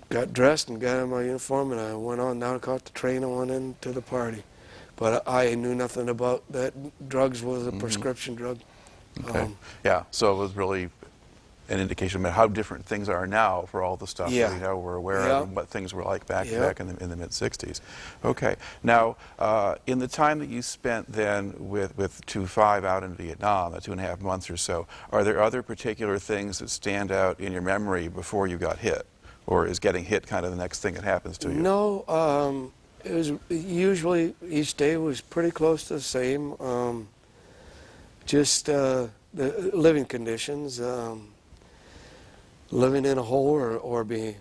got dressed and got in my uniform, and I went on down, caught the train, and went into the party. But I knew nothing about that. Drugs was a prescription drug. Okay. Yeah, so it was really an indication of how different things are now for all the stuff that we know we're aware of and what things were like back in the mid-60s. Okay. Now, in the time that you spent then with 2-5 out in Vietnam, the 2.5 months or so, are there other particular things that stand out in your memory before you got hit? Or is getting hit kind of the next thing that happens to you? No, it was usually each day was pretty close to the same. Just the living conditions, living in a hole or be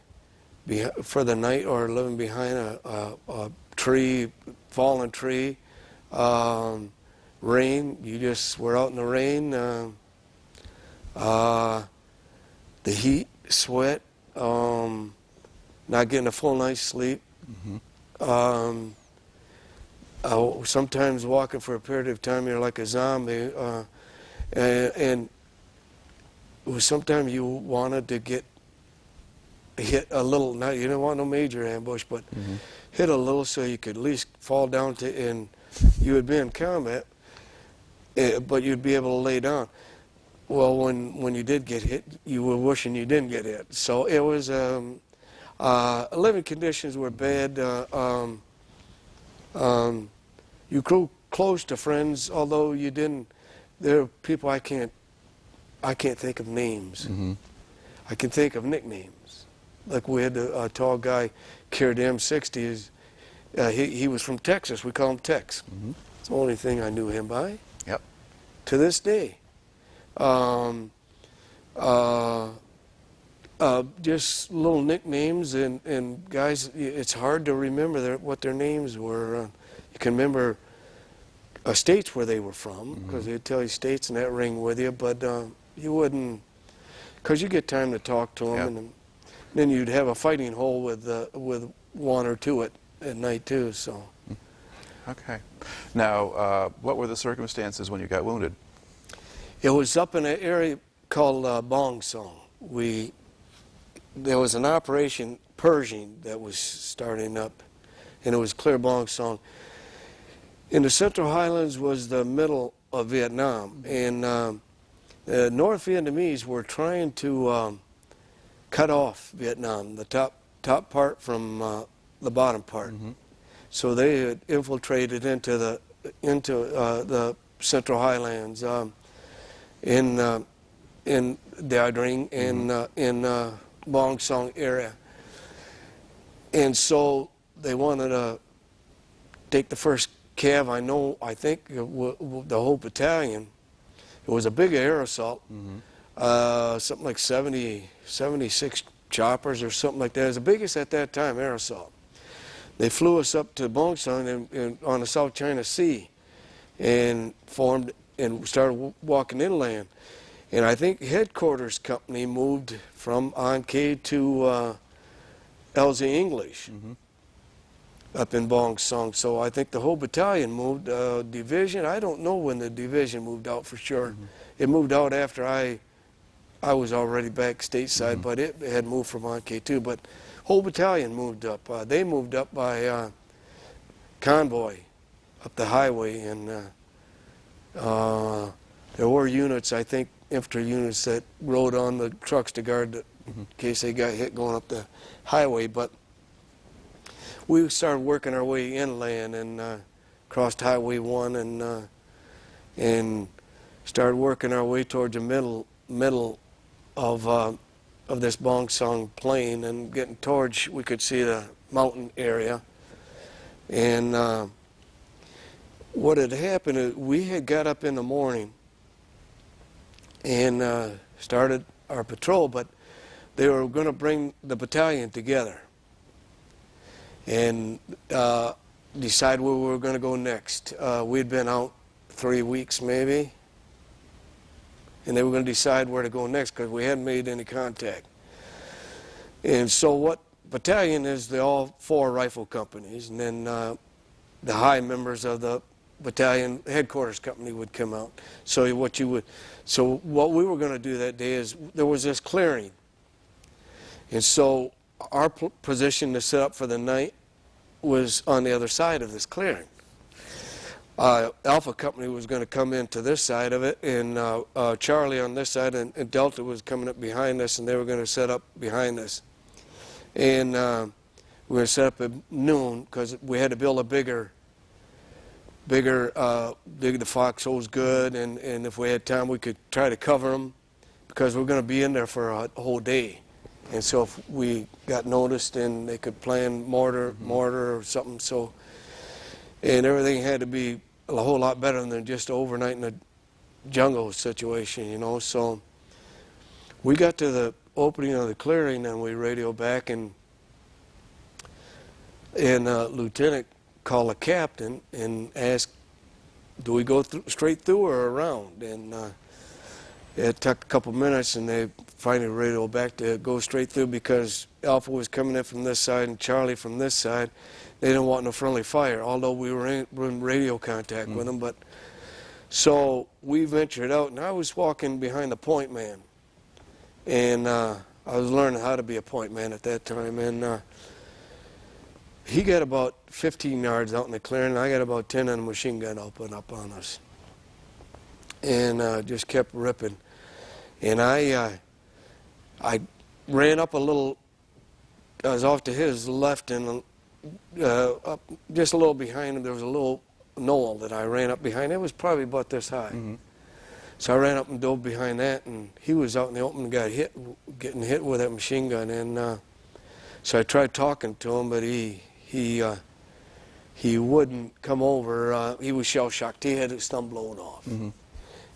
for the night, or living behind a tree, fallen tree. Rain, you just were out in the rain. The heat, sweat, not getting a full night's sleep. Sometimes walking for a period of time, you're like a zombie, and sometimes you wanted to get hit a little. Not, you didn't want no major ambush, but hit a little so you could at least fall down and you would be in combat, but you'd be able to lay down. Well, when you did get hit, you were wishing you didn't get hit. So it was living conditions were bad. You grew close to friends, although you didn't. There are people I can't think of names. I can think of nicknames. Like we had a tall guy carried the M60s. He was from Texas. We call him Tex. It's the only thing I knew him by. Yep. To this day. Just little nicknames, and guys, it's hard to remember what their names were. You can remember states where they were from, because they'd tell you states and that ring with you, but you wouldn't, because you get time to talk to them, and then you'd have a fighting hole with one or two at night too. So. Okay. Now, what were the circumstances when you got wounded? It was up in an area called Bong Son. There was an Operation Pershing that was starting up, and it was clear Bong Son. In the Central Highlands was the middle of Vietnam, and the North Vietnamese were trying to cut off Vietnam, the top part from the bottom part. So they had infiltrated into the Central Highlands in the Ia Drang and in Bong Son area, and so they wanted to take the first Cav. I think the whole battalion. It was a big air assault, something like 76 choppers or something like that. It was the biggest at that time, air assault. They flew us up to Bong Son on the South China Sea and formed and started walking inland. And I think headquarters company moved from An Khe to LZ English up in Bong Son. So I think the whole battalion moved. Division, I don't know when the division moved out for sure. It moved out after I was already back stateside, but it had moved from An Khe too. But whole battalion moved up. They moved up by convoy up the highway, and there were units, I think, infantry units that rode on the trucks to guard in case they got hit going up the highway. But we started working our way inland and crossed Highway 1 and started working our way towards the middle of this Bong Son plain and getting towards, we could see the mountain area. And what had happened is we had got up in the morning and started our patrol, but they were going to bring the battalion together and decide where we were going to go next. We'd been out 3 weeks maybe, and they were going to decide where to go next because we hadn't made any contact. And so what battalion is, the all 4 rifle companies, and then the high members of the battalion headquarters company would come out. So what we were going to do that day is there was this clearing, and so our position to set up for the night was on the other side of this clearing. Alpha Company was going to come into this side of it, and Charlie on this side, and Delta was coming up behind us, and they were going to set up behind us. And we were going to set up at noon because we had to build a bigger, dig the foxholes good, and if we had time we could try to cover them because we're going to be in there for a whole day. And so if we got noticed, and they could plan mortar or something. So, and everything had to be a whole lot better than just overnight in a jungle situation, you know. So we got to the opening of the clearing, and we radioed back, and Lieutenant called the captain and asked, "Do we go straight through or around?" And it took a couple minutes, and they finally radioed back to go straight through because Alpha was coming in from this side and Charlie from this side. They didn't want no friendly fire, although we were in radio contact with them. But so we ventured out, and I was walking behind the point man, and I was learning how to be a point man at that time. And he got about 15 yards out in the clearing, and I got about 10 on the machine gun open up on us, and just kept ripping. And I ran up a little. I was off to his left, and up just a little behind him, there was a little knoll that I ran up behind. It was probably about this high. So I ran up and dove behind that, and he was out in the open and got getting hit with that machine gun. And so I tried talking to him, but he wouldn't come over. He was shell-shocked. He had his thumb blown off.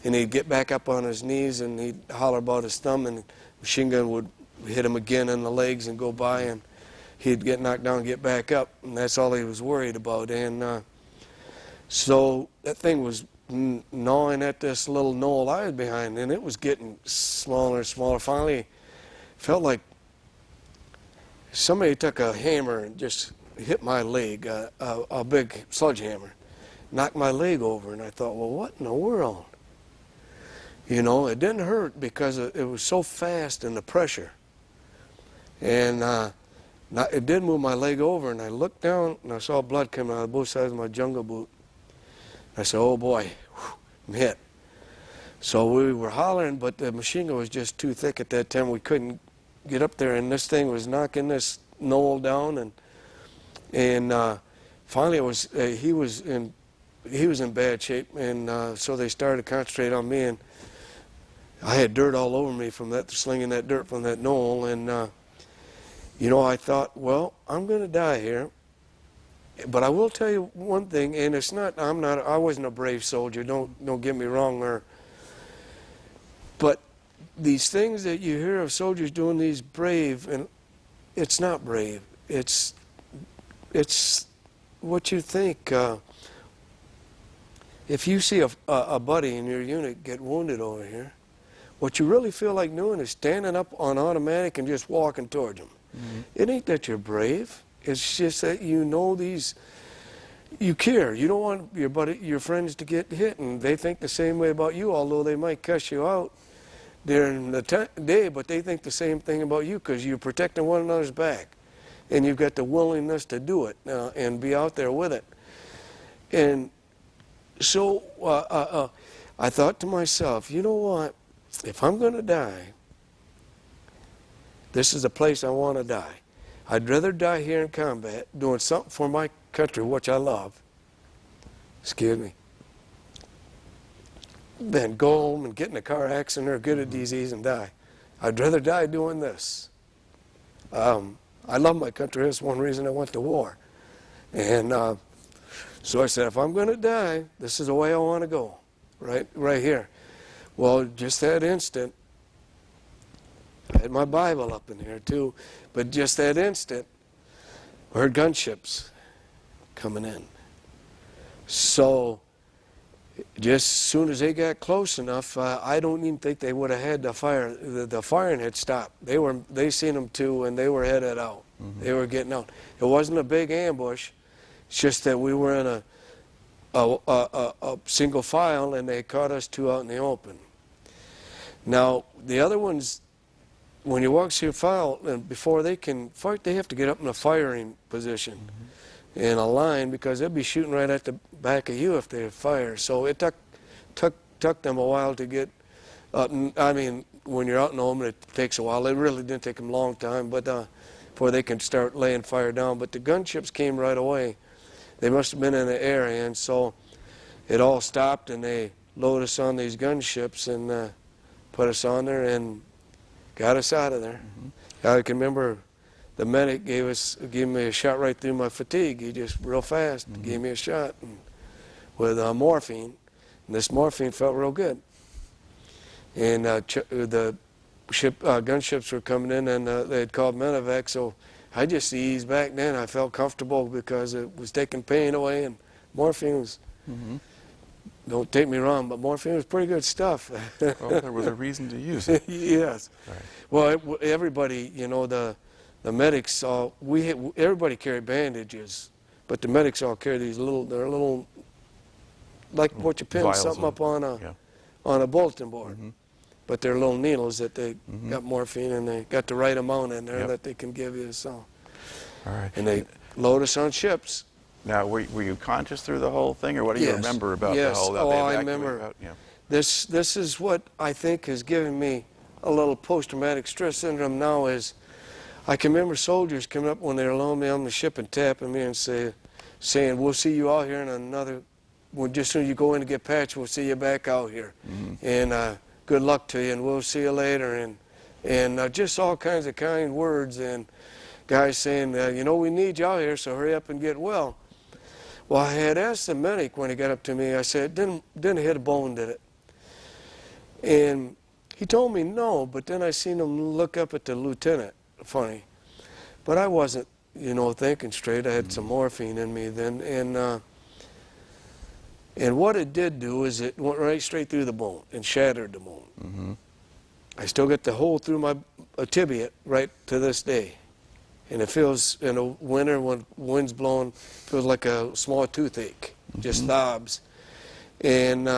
And he'd get back up on his knees, and he'd holler about his thumb, and the machine gun would hit him again in the legs and go by, and he'd get knocked down and get back up, and that's all he was worried about. And so that thing was gnawing at this little knoll I was behind, and it was getting smaller and smaller. Finally, it felt like somebody took a hammer and just hit my leg, a big sledgehammer, knocked my leg over, and I thought, well, what in the world? You know, it didn't hurt because it was so fast and the pressure. And It did move my leg over, and I looked down, and I saw blood coming out of both sides of my jungle boot. I said, oh boy, I'm hit. So we were hollering, but the machine gun was just too thick at that time. We couldn't get up there, and this thing was knocking this knoll down, and finally it was he was in bad shape, and so they started to concentrate on me, and I had dirt all over me from that, slinging that dirt from that knoll, and you know, I thought, well, I'm going to die here. But I will tell you one thing, and it's not, I wasn't a brave soldier, don't get me wrong, but these things that you hear of soldiers doing these brave, and it's not brave, it's what you think. If you see a buddy in your unit get wounded over here, what you really feel like doing is standing up on automatic and just walking towards them. Mm-hmm. It ain't that you're brave. It's just that you know you care. You don't want your friends to get hit, and they think the same way about you, although they might cuss you out during the day, but they think the same thing about you because you're protecting one another's back, and you've got the willingness to do it and be out there with it. And so I thought to myself, you know what? If I'm going to die, this is the place I want to die. I'd rather die here in combat doing something for my country, which I love, excuse me, than go home and get in a car accident or get a disease and die. I'd rather die doing this. I love my country. That's one reason I went to war. And so I said, if I'm going to die, this is the way I want to go, right here. Well, just that instant, I had my Bible up in here too, but just that instant, I heard gunships coming in. So, just as soon as they got close enough, I don't even think they would have had the fire. The firing had stopped. They seen them too, and they were headed out. Mm-hmm. They were getting out. It wasn't a big ambush. It's just that we were in a single file, and they caught us two out in the open. Now, the other ones, when you walk through a file, and before they can fight, they have to get up in a firing position, mm-hmm. in a line, because they'll be shooting right at the back of you if they fire. So it took them a while to get up. I mean, when you're out in the open, it takes a while. It really didn't take them a long time, but before they can start laying fire down. But the gunships came right away. They must have been in the area, and so it all stopped, and they loaded us on these gunships and put us on there and got us out of there. Mm-hmm. I can remember the medic gave me a shot right through my fatigue. He just real fast, mm-hmm. gave me a shot with morphine, and this morphine felt real good. And the gunships were coming in, and they had called medevac, so I just eased back then. I felt comfortable because it was taking pain away, and morphine was, mm-hmm. don't take me wrong, but morphine was pretty good stuff. Well, there was a reason to use it. Yes. Right. Well, everybody, you know, the medics all, everybody carried bandages, but the medics all carry these they're little, like what you pin something up on a bulletin board. Mm-hmm. But they're little needles that they mm-hmm. got morphine, and they got the right amount in there, yep. that they can give you. So, all right. And they load us on ships. Now, were you conscious through the whole thing, or what do you remember about the whole? Yes. I remember. Yeah. This is what I think has given me a little post-traumatic stress syndrome now. Is I can remember soldiers coming up when they were loading me on the ship and tapping me and saying, "We'll see you out here in another. Well, just as soon as you go in to get patched, we'll see you back out here." Mm-hmm. And good luck to you, and we'll see you later, and just all kinds of kind words, and guys saying, you know, we need you out here, so hurry up and get well. Well, I had asked the medic when he got up to me, I said, didn't hit a bone, did it? And he told me no, but then I seen him look up at the lieutenant, funny. But I wasn't, you know, thinking straight. I had some morphine in me then, and what it did do is it went right straight through the bone and shattered the bone. Mm-hmm. I still get the hole through my tibia right to this day. And it feels, in the winter when wind's blowing, feels like a small toothache, mm-hmm. just throbs. And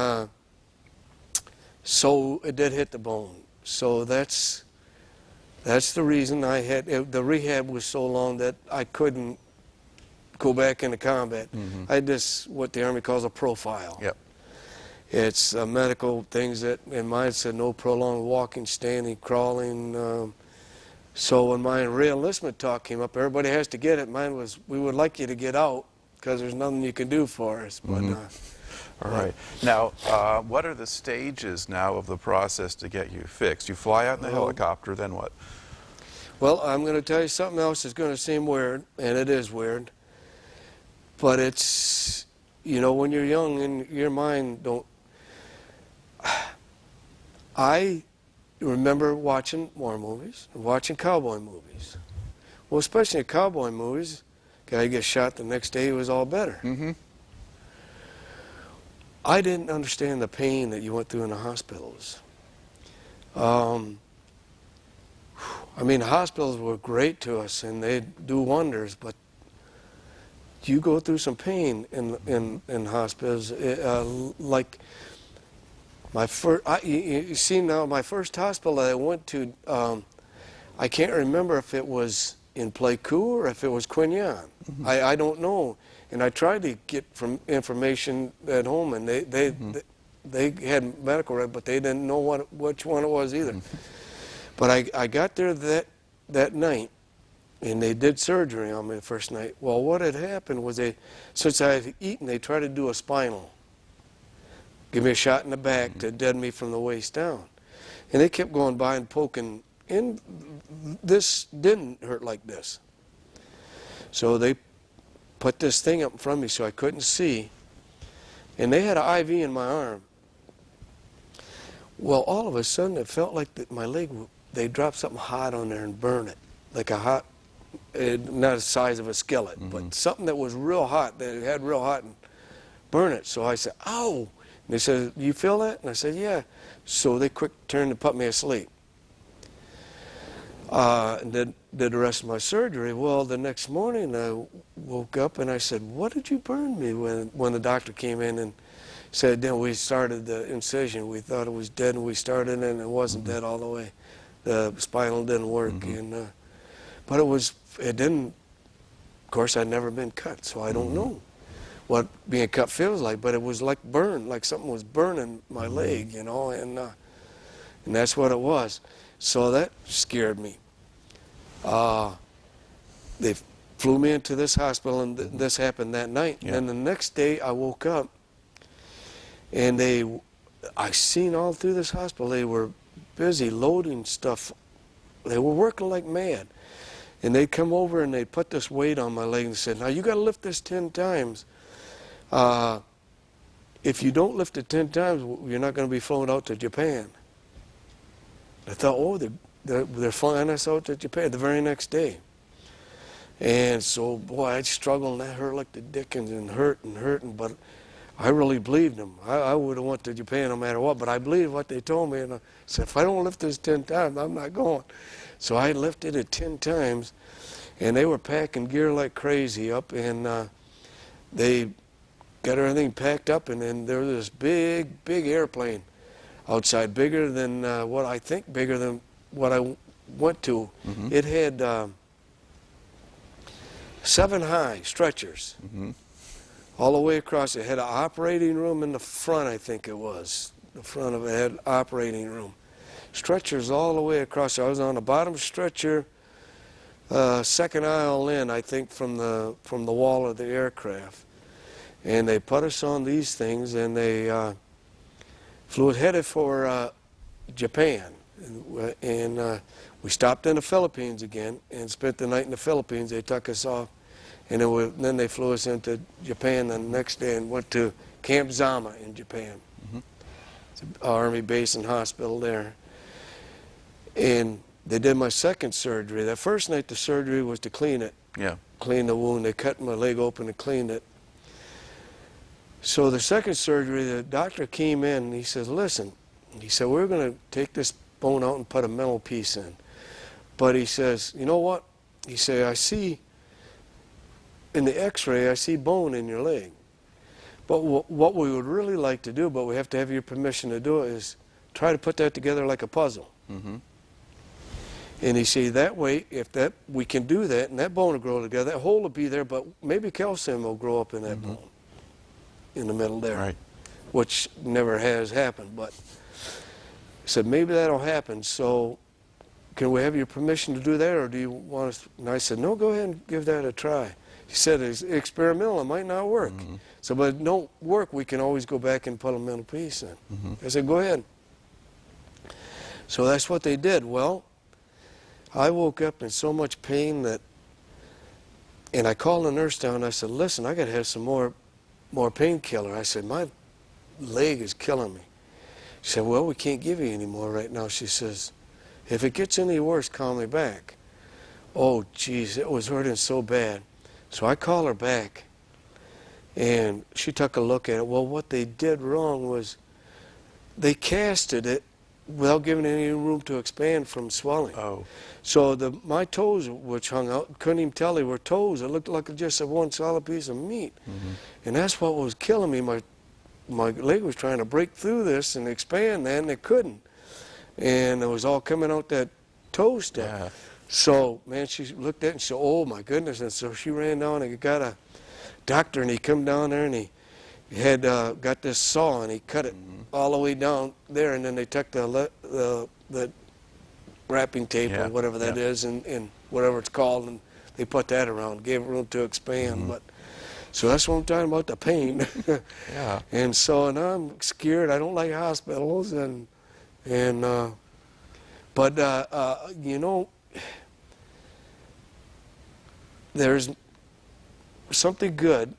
so it did hit the bone. So that's That's the reason I had, the rehab was so long that I couldn't go back into combat. I had this, what the Army calls a profile. Yep. It's medical things that, in mine said no prolonged walking, standing, crawling. So when my re-enlistment talk came up, everybody has to get it. Mine was, we would like you to get out because there's nothing you can do for us. But, All right. Now, what are the stages now of the process to get you fixed? You fly out in the helicopter, then what? Well, I'm going to tell you something else that's going to seem weird, and it is weird. But it's, you know, when you're young and your mind don't... I remember watching war movies, watching cowboy movies. Well, especially in cowboy movies, guy gets shot the next day, it was all better. I didn't understand the pain that you went through in the hospitals. I mean, the hospitals were great to us, and they do wonders, but you go through some pain in hospitals. Like my first, you see now, my first hospital that I went to, I can't remember if it was in Pleiku or if it was Quin Yan. I don't know. And I tried to get from information at home, and they had medical records, but they didn't know which one it was either. But I got there that night, and they did surgery on me the first night. Well, what had happened was since I had eaten, they tried to do a spinal. Give me a shot in the back to deaden me from the waist down. And they kept going by and poking in. This didn't hurt like this. So they put this thing up in front of me so I couldn't see. And they had an IV in my arm. Well, all of a sudden, it felt like my leg, they dropped something hot on there and burned it. Like a hot, not the size of a skillet, but something that was real hot, that it had real hot, and burn it. So I said, ow. And they said, you feel that? And I said, yeah. So they quick turned and put me asleep. And did the rest of my surgery. Well, the next morning I woke up and I said, what did you burn me? When the doctor came in and said, then we started the incision. We thought it was dead, and we started, and it wasn't dead all the way. The spinal didn't work. But it didn't, of course, I'd never been cut, so I don't know what being cut feels like, but it was like burn, like something was burning my leg, you know, and that's what it was. So that scared me. They flew me into this hospital, and this happened that night. And then the next day I woke up, and I seen all through this hospital, they were busy loading stuff. They were working like mad. And they'd come over and they'd put this weight on my leg and said, now you got to lift this 10 times. If you don't lift it 10 times, you're not going to be flown out to Japan. I thought, oh, they're flying us out to Japan the very next day. And so, boy, I'd struggle, and that hurt like the dickens, and hurting, but I really believed them. I would have went to Japan no matter what, but I believed what they told me, and I said, if I don't lift this 10 times, I'm not going. So I lifted it 10 times, and they were packing gear like crazy up, and they got everything packed up, and then there was this big airplane outside, bigger than bigger than what I went to. It had 7 high stretchers all the way across. It had an operating room in the front, I think it was. The front of it had an operating room. Stretchers all the way across. I was on the bottom stretcher, second aisle in, I think, from the wall of the aircraft. And they put us on these things, and they flew headed for Japan. And we stopped in the Philippines again and spent the night in the Philippines. They took us off, and then they flew us into Japan the next day and went to Camp Zama in Japan. It's an Army base and hospital there. And they did my second surgery. That first night, the surgery was to clean it. Clean the wound. They cut my leg open and cleaned it. So the second surgery, the doctor came in and he says, listen, he said, we're going to take this bone out and put a metal piece in. But he says, you know what? He said, I see in the x-ray, I see bone in your leg. But what we would really like to do, but we have to have your permission to do it, is try to put that together like a puzzle. And he said, that way, if that we can do that, and that bone will grow together, that hole will be there, but maybe calcium will grow up in that bone, in the middle there, Right. which never has happened. But he said, maybe that'll happen, so can we have your permission to do that, or do you want us? And I said, no, go ahead and give that a try. He said, it's experimental, it might not work. So, but if it don't work, we can always go back and put a mental piece in. I said, go ahead. So that's what they did. Well, I woke up in so much pain that, and I called the nurse down and I said, listen, I got to have some more painkiller. I said, my leg is killing me. She said, well, we can't give you any more right now. She says, if it gets any worse, call me back. Oh, geez, it was hurting so bad. So I called her back, and she took a look at it. Well, what they did wrong was they casted it without giving any room to expand from swelling. Oh. So my toes, which hung out, couldn't even tell they were toes. It looked like just a one solid piece of meat. And that's what was killing me. My leg was trying to break through this and expand that, and it couldn't. And it was all coming out that toe stuff. Yeah. So, man, she looked at it and she said, oh, my goodness. And so she ran down and got a doctor, and he come down there, and he had got this saw, and he cut it all the way down there, and then they took the wrapping tape or whatever that is, and whatever it's called, and they put that around, gave it room to expand. But so that's what I'm talking about, the pain. Yeah. And so now I'm scared. I don't like hospitals, but you know, there's something good.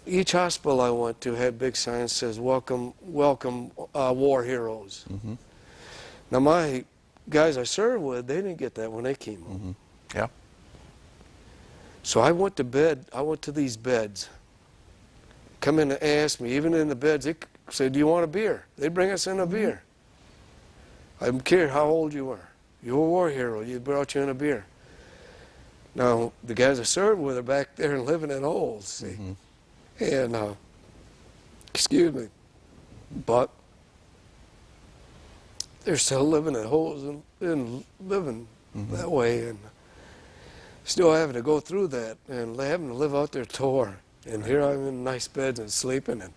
Each hospital I went to had big signs that says, welcome, welcome, war heroes. Now my guys I served with, they didn't get that when they came home. Yeah. So I went to bed, I went to these beds. Come in and ask me, even in the beds, they said, do you want a beer? They'd bring us in a beer. I don't care how old you were. You were a war hero, you brought you in a beer. Now, the guys I served with are back there and living in holes, see. And, excuse me, but they're still living in holes and living that way, and still having to go through that and having to live out their tour. And here I'm in nice beds and sleeping, and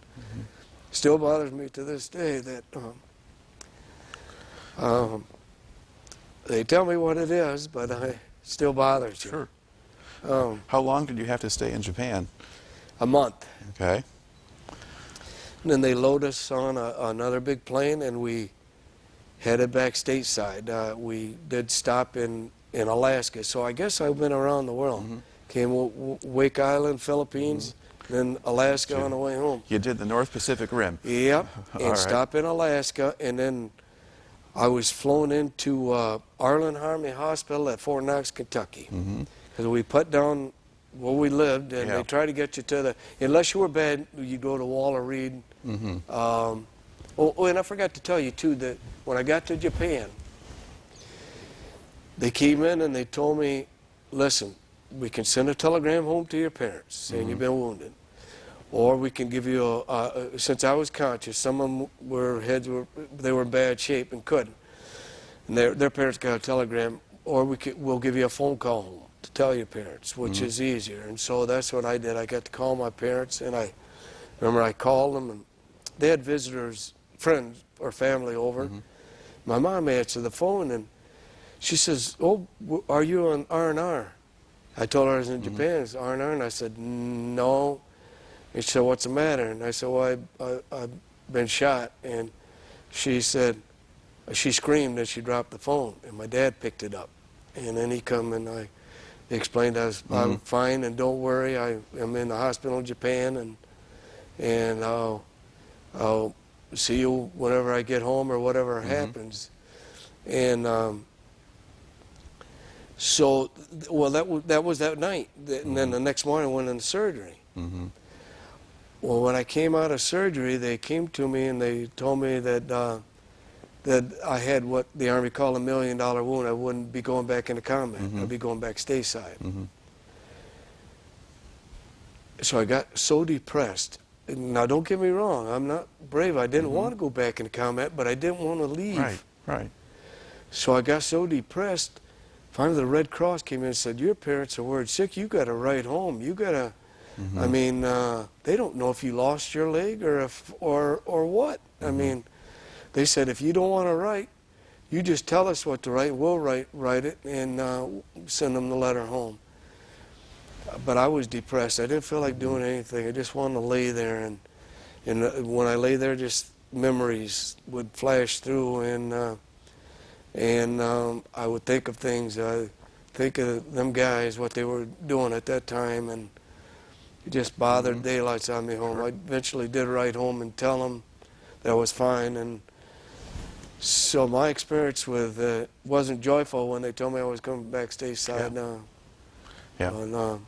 still bothers me to this day that they tell me what it is, but it still bothers you. Sure. How long did you have to stay in Japan? A month. Okay. And then they load us on another big plane, and we headed back stateside. We did stop in Alaska, so I guess I've been around the world. Came Wake Island, Philippines, then Alaska on the way home. You did the North Pacific Rim. Yep, and All right. stopped in Alaska, and then I was flown into Arlen Army Hospital at Fort Knox, Kentucky. Because we put down where we lived, and they try to get you to the, unless you were bad, you go to Walter Reed. Oh, and I forgot to tell you too that when I got to Japan, they came in and they told me, listen, we can send a telegram home to your parents saying you've been wounded, or we can give you since I was conscious, some of them were they were in bad shape and couldn't, and their parents got a telegram, or we'll give you a phone call home to tell your parents, which is easier. And so that's what I did. I got to call my parents, and I remember I called them, and they had visitors, friends or family over. My mom answered the phone, and she says, oh, are you on R&R? I told her I was in Japan. It's R&R, and I said, no. And she said, what's the matter? And I said, well, I've been shot. And she said, she screamed and she dropped the phone, and my dad picked it up. And then he come and I explained I'm fine, and don't worry, I am in the hospital in Japan, and I'll see you whenever I get home or whatever happens. And so, well, that was that night. And then the next morning I went into surgery. Well, when I came out of surgery, they came to me and they told me that that I had what the Army called $1 million wound. I wouldn't be going back into combat. I'd be going back stateside. So I got so depressed. Now, don't get me wrong. I'm not brave. I didn't want to go back into combat, but I didn't want to leave. Right. So I got so depressed. Finally, the Red Cross came in and said, "Your parents are worried sick. You got to write home. You got to." I mean, they don't know if you lost your leg or what. I mean, they said if you don't want to write, you just tell us what to write. We'll write it and send them the letter home. But I was depressed. I didn't feel like doing anything. I just wanted to lay there, and when I lay there, just memories would flash through, and I would think of things. I think of them guys, what they were doing at that time, and it just bothered daylights on me home. I eventually did write home and tell them that I was fine, and so my experience with wasn't joyful when they told me I was coming back stateside. Yeah.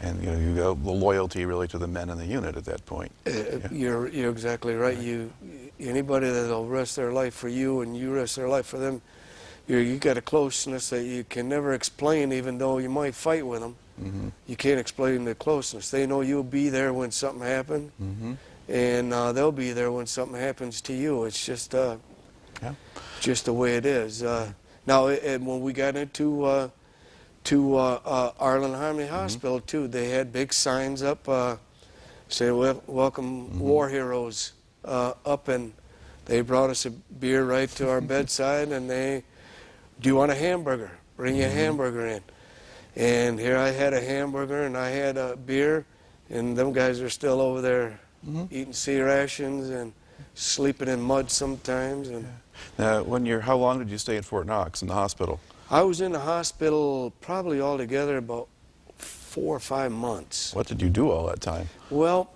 And you know, you got the loyalty really to the men in the unit at that point. You're exactly right. Anybody that'll risk their life for you and you risk their life for them, you got a closeness that you can never explain. Even though you might fight with them, you can't explain the closeness. They know you'll be there when something happens, and they'll be there when something happens to you. It's just just the way it is. Now, when we got into Arlen Harmony Hospital too, they had big signs up saying "Welcome War Heroes" up, and they brought us a beer right to our bedside, and they, "Do you want a hamburger? Bring you a hamburger in." And here I had a hamburger and I had a beer, and them guys are still over there eating sea rations and sleeping in mud sometimes. And Now, how long did you stay at Fort Knox in the hospital? I was in the hospital probably altogether about 4 or 5 months. What did you do all that time? Well,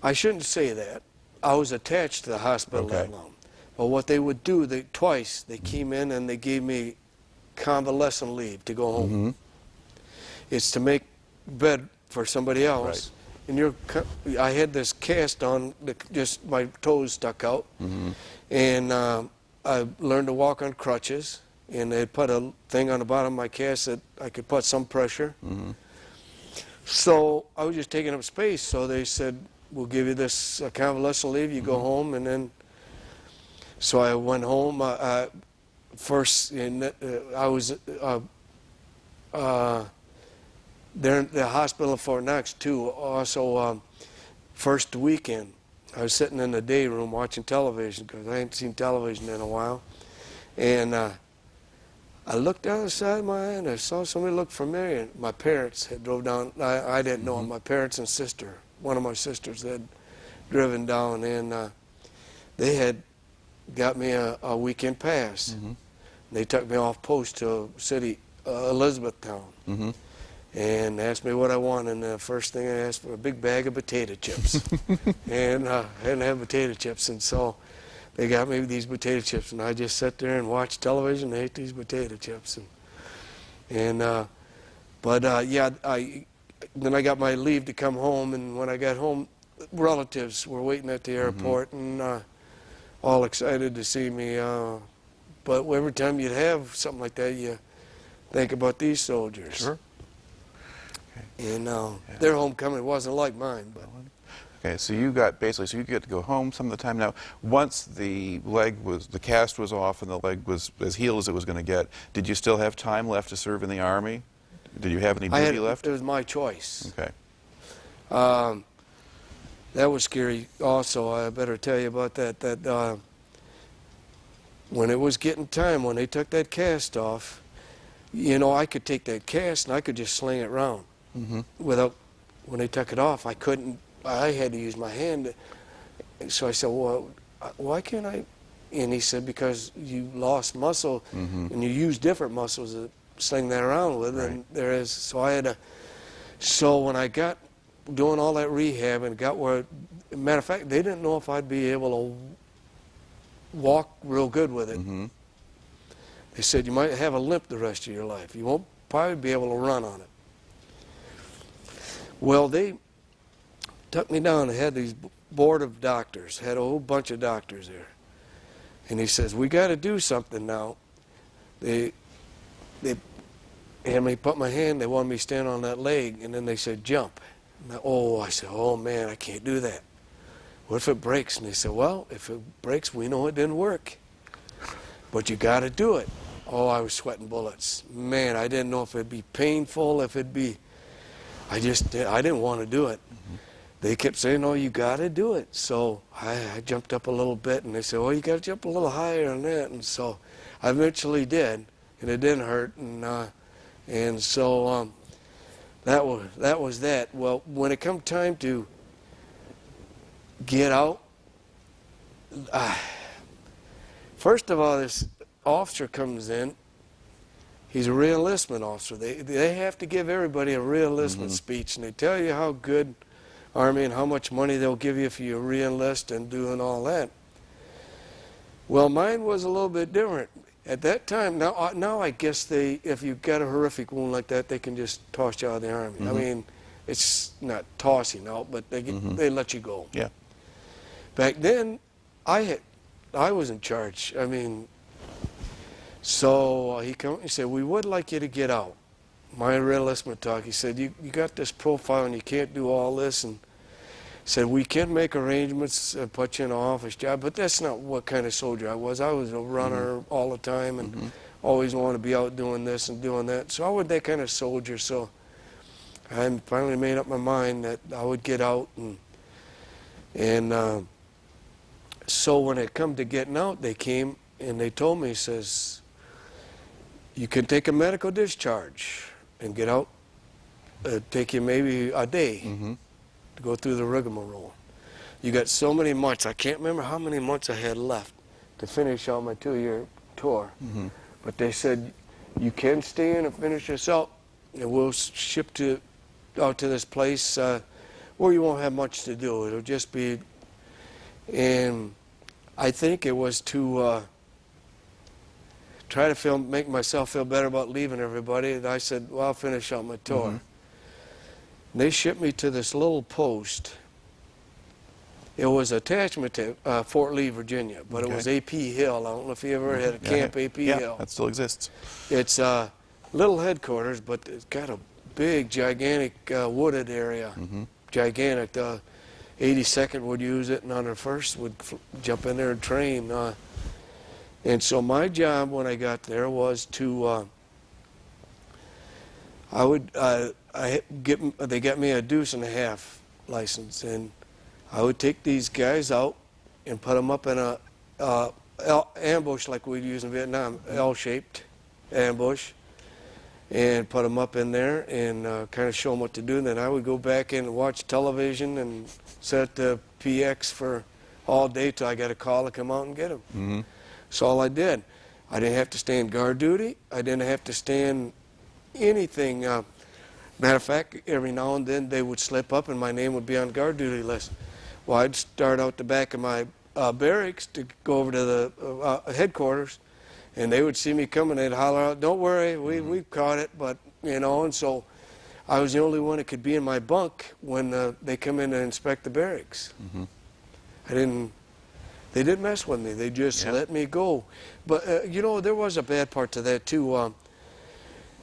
I shouldn't say that. I was attached to the hospital that long. But what they would do, twice they came in and they gave me convalescent leave to go home. It's to make bed for somebody else. And I had this cast on, just my toes stuck out. And I learned to walk on crutches. And they put a thing on the bottom of my cast that I could put some pressure. So I was just taking up space. So they said, "We'll give you this convalescent leave. You go home." And then, so I went home. First, I was there in the hospital in Fort Knox too. Also, first weekend, I was sitting in the day room watching television because I hadn't seen television in a while, and I looked down the side of my eye and I saw somebody look familiar. And my parents had drove down. I didn't know them. My parents and sister, one of my sisters, had driven down, and they had got me a weekend pass. They took me off post to city, Elizabethtown, and asked me what I wanted. And the first thing I asked for, a big bag of potato chips, and I hadn't had potato chips, and so they got me these potato chips, and I just sat there and watched television and ate these potato chips. Then I got my leave to come home, and when I got home, relatives were waiting at the airport and all excited to see me. But every time you'd have something like that, you think about these soldiers. Sure. And their homecoming wasn't like mine, but. Okay, so you get to go home some of the time. Now, once the cast was off and the leg was as healed as it was going to get, did you still have time left to serve in the Army? Did you have any duty left? It was my choice. Okay. That was scary also. I better tell you about that. When it was getting time, when they took that cast off, you know, I could take that cast and I could just sling it around. When they took it off, I couldn't. I had to use my hand. So I said, "Well, why can't I?" And he said, "Because you lost muscle, and you use different muscles to sling that around with." And there is. So I had to. So when I got doing all that rehab and got where, matter of fact, they didn't know if I'd be able to walk real good with it. They said, "You might have a limp the rest of your life. You won't probably be able to run on it." Well, they took me down. They had these board of doctors, had a whole bunch of doctors there. And he says, "We got to do something now." They had me put my hand, they wanted me to stand on that leg, and then they said, "Jump." And I said, "Oh man, I can't do that. What if it breaks?" And they said, "Well, if it breaks, we know it didn't work." but you got to do it. Oh, I was sweating bullets. Man, I didn't know if it'd be painful, if it'd be, I didn't want to do it. They kept saying, oh, you got to do it. So I jumped up a little bit, and they said, oh, you got to jump a little higher than that. And so I eventually did, and it didn't hurt. And so that was that. Well, when it come time to get out, first of all, this officer comes in. He's a re-enlistment officer. They have to give everybody a re-enlistment speech, and they tell you how good Army and how much money they'll give you if you re-enlist and doing all that. Well, mine was a little bit different. At that time, now I guess if you've got a horrific wound like that, they can just toss you out of the Army. I mean, it's not tossing out, but they let you go. Yeah. Back then, I was in charge. I mean, so he said, we would like you to get out. My re-enlistment talk, he said, you got this profile and you can't do all this. And he said, we can make arrangements and put you in an office job, but that's not what kind of soldier I was. I was a runner all the time and always wanted to be out doing this and doing that. So I was that kind of soldier. So I finally made up my mind that I would get out. And so when it come to getting out, they came and they told me, he says, you can take a medical discharge and get out. It'd take you maybe a day to go through the rigmarole. You got so many months. I can't remember how many months I had left to finish out my 2-year tour. But they said, you can stay in and finish this out, and we'll ship out to this place where you won't have much to do. It'll just be, and I think it was to try to make myself feel better about leaving everybody. And I said, well, I'll finish out my tour. And they shipped me to this little post. It was attachment to Fort Lee, Virginia, but it was A.P. Hill. I don't know if you ever had a camp, A.P. Hill. That still exists. It's a little headquarters, but it's got a big, gigantic wooded area. Gigantic. The 82nd would use it, and on the 1st would jump in there and train. And so my job when I got there was to, they got me a deuce and a half license, and I would take these guys out and put them up in a ambush like we'd use in Vietnam, L-shaped ambush, and put them up in there and kind of show them what to do. And then I would go back in and watch television and set the PX for all day till I got a call to come out and get them. That's all I did. I didn't have to stand guard duty. I didn't have to stand anything. Matter of fact, every now and then they would slip up and my name would be on guard duty list. Well, I'd start out the back of my barracks to go over to the headquarters, and they would see me coming. They'd holler out, "Don't worry, we caught it," but you know. And so I was the only one that could be in my bunk when they come in to inspect the barracks. They didn't mess with me. They just let me go. But, you know, there was a bad part to that, too.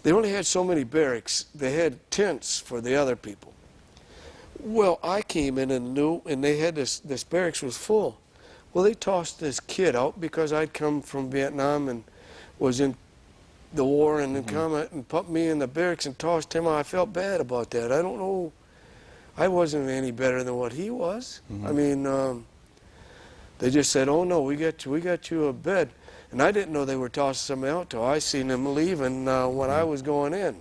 They only had so many barracks. They had tents for the other people. Well, I came in and knew, and they had this barracks was full. Well, they tossed this kid out because I'd come from Vietnam and was in the war and then come and put me in the barracks and tossed him out. I felt bad about that. I don't know. I wasn't any better than what he was. I mean, they just said, "Oh no, we got you a bed," and I didn't know they were tossing somebody out till I seen them leaving when I was going in.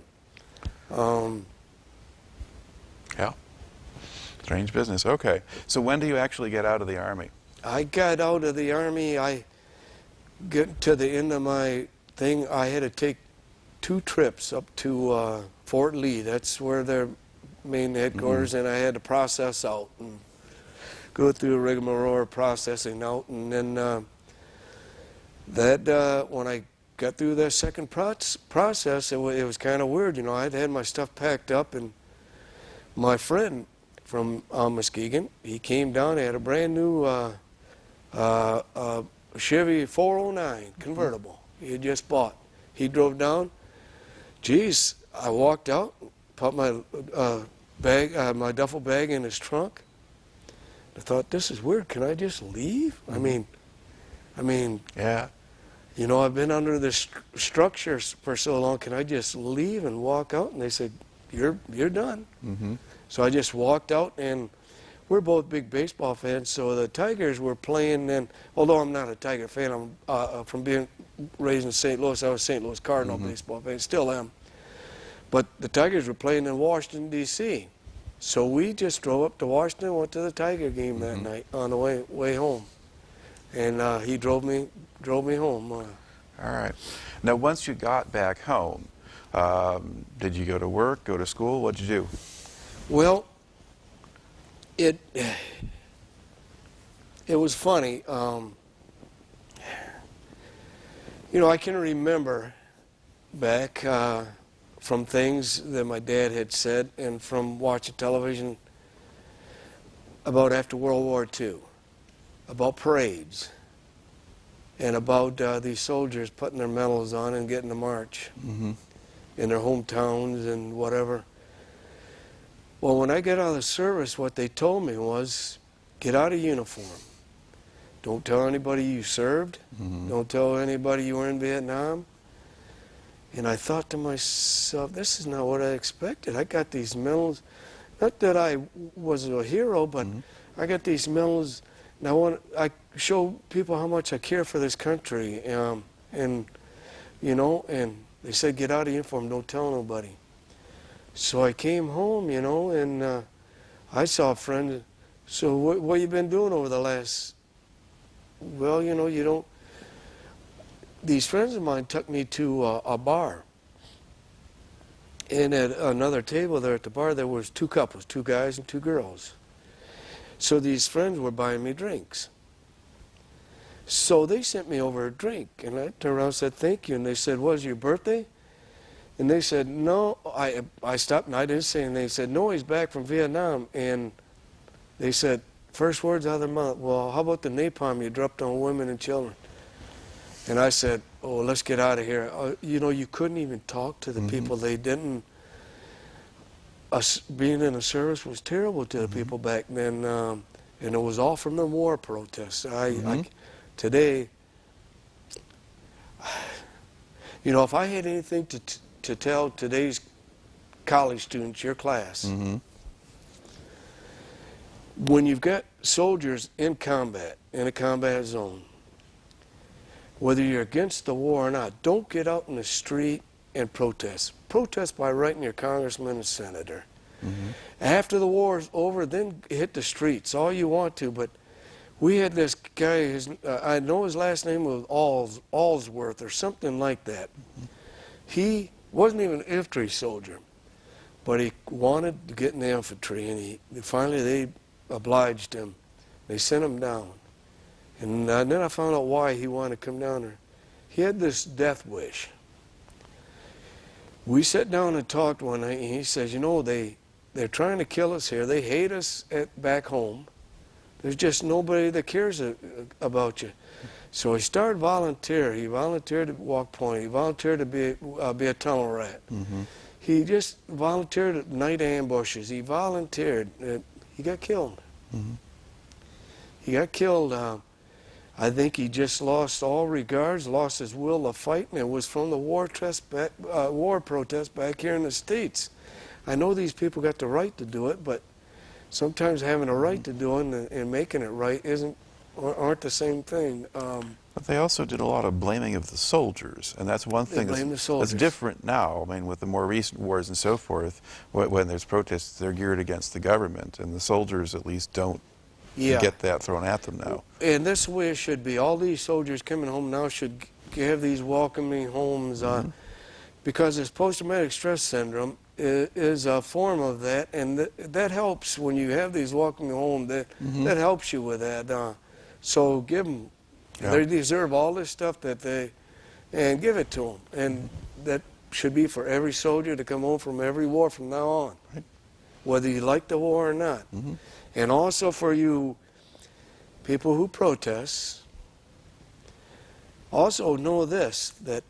Yeah, strange business. Okay, so when do you actually get out of the Army? I got out of the Army. I get to the end of my thing. I had to take 2 trips up to Fort Lee. That's where their main headquarters, and I had to process out and go through a rigmarole processing out, and then when I got through that second process, it was kind of weird. You know, I'd had my stuff packed up, and my friend from Muskegon, he came down. He had a brand new Chevy 409 convertible he had just bought. He drove down. Geez, I walked out, put my my duffel bag in his trunk. I thought, this is weird. Can I just leave? I mean, Yeah. you know, I've been under this structure for so long, can I just leave and walk out? And they said, you're done. Mm-hmm. So I just walked out, and we're both big baseball fans, so the Tigers were playing, and although I'm not a Tiger fan, I'm from being raised in St. Louis, I was a St. Louis Cardinal baseball fan, still am. But the Tigers were playing in Washington, D.C. So we just drove up to Washington and went to the Tiger game that night on the way home. And he drove me home. All right. Now, once you got back home, did you go to work, go to school? What'd you do? Well, it was funny. You know, I can remember back from things that my dad had said and from watching television about after World War II, about parades, and about these soldiers putting their medals on and getting to march in their hometowns and whatever. Well, when I got out of the service, what they told me was, get out of uniform. Don't tell anybody you served. Don't tell anybody you were in Vietnam. And I thought to myself, this is not what I expected. I got these medals. Not that I was a hero, but I got these medals, and I show people how much I care for this country. And you know, and they said, get out of uniform, don't tell nobody. So I came home, you know, and I saw a friend. So what you been doing over the last? Well, you know, these friends of mine took me to a bar. And at another table there at the bar, there was two couples, two guys and two girls. So these friends were buying me drinks. So they sent me over a drink, and I turned around and said, thank you. And they said, was it your birthday? And they said, no. I stopped, and I didn't say anything. They said, no, he's back from Vietnam. And they said, first words out of their mouth, well, how about the napalm you dropped on women and children? And I said, oh, let's get out of here. You know, you couldn't even talk to the people. They didn't. Being in the service was terrible to the people back then. And it was all from the war protests. Today, you know, if I had anything to tell today's college students, your class, when you've got soldiers in combat, in a combat zone, whether you're against the war or not, don't get out in the street and protest. Protest by writing your congressman and senator. After the war's over, then hit the streets all you want to. But we had this guy, I know his last name was Allsworth or something like that. He wasn't even an infantry soldier, but he wanted to get in the infantry, and finally they obliged him. They sent him down. And then I found out why he wanted to come down there. He had this death wish. We sat down and talked one night, and he says, you know, they're trying to kill us here. They hate us back home. There's just nobody that cares about you. So he started volunteering. He volunteered at Walk Point. He volunteered to be a tunnel rat. He just volunteered at night ambushes. He volunteered. He got killed. He got killed. I think he just lost all regards, lost his will to fight, and it was from the war protest back here in the States. I know these people got the right to do it, but sometimes having a right to do it and making it right aren't the same thing. But they also did a lot of blaming of the soldiers, and that's one thing that's different now. I mean, with the more recent wars and so forth, when there's protests, they're geared against the government, and the soldiers at least don't get that thrown at them now. And this way it should be. All these soldiers coming home now should have these welcoming homes, because this post-traumatic stress syndrome is a form of that, and that helps when you have these welcoming homes. That helps you with that. So give them. They deserve all this stuff and give it to them. And that should be for every soldier to come home from every war from now on, whether you like the war or not. And also for you people who protest, also know this, that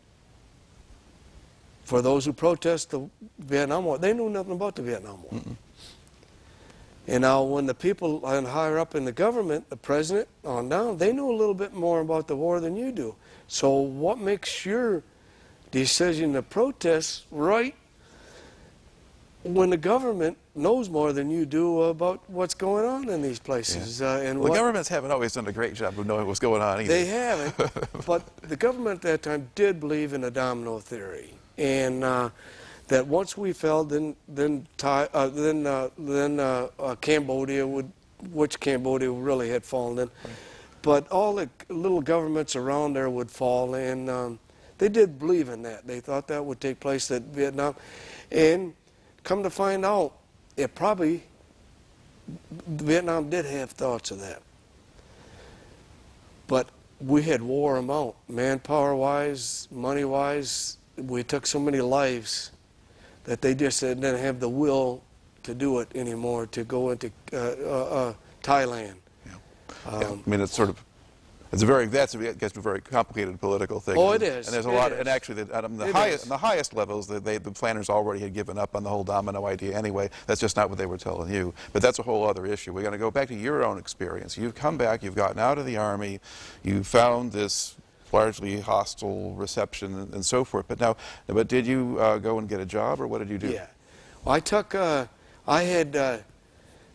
for those who protest the Vietnam War, they knew nothing about the Vietnam War. And now when the people higher up in the government, the president on down, they know a little bit more about the war than you do. So what makes your decision to protest right when the government knows more than you do about what's going on in these places? And Well, the governments haven't always done a great job of knowing what's going on either. They haven't, but the government at that time did believe in a domino theory, and that once we fell, then Cambodia would, which Cambodia really had fallen in, but all the little governments around there would fall, and they did believe in that. They thought that would take place at Vietnam, and come to find out, it probably, Vietnam did have thoughts of that. But we had wore them out, manpower-wise, money-wise. We took so many lives that they just didn't have the will to do it anymore, to go into Thailand. Yeah. I mean, it's sort of, it's a very, it gets to a very complicated political thing. Oh, it is. And there's a lot, and actually, on the highest levels, the planners already had given up on the whole domino idea anyway. That's just not what they were telling you. But that's a whole other issue. We're going to go back to your own experience. You've come back, you've gotten out of the Army, you found this largely hostile reception and so forth. But did you go and get a job, or what did you do? Yeah. Well, I took,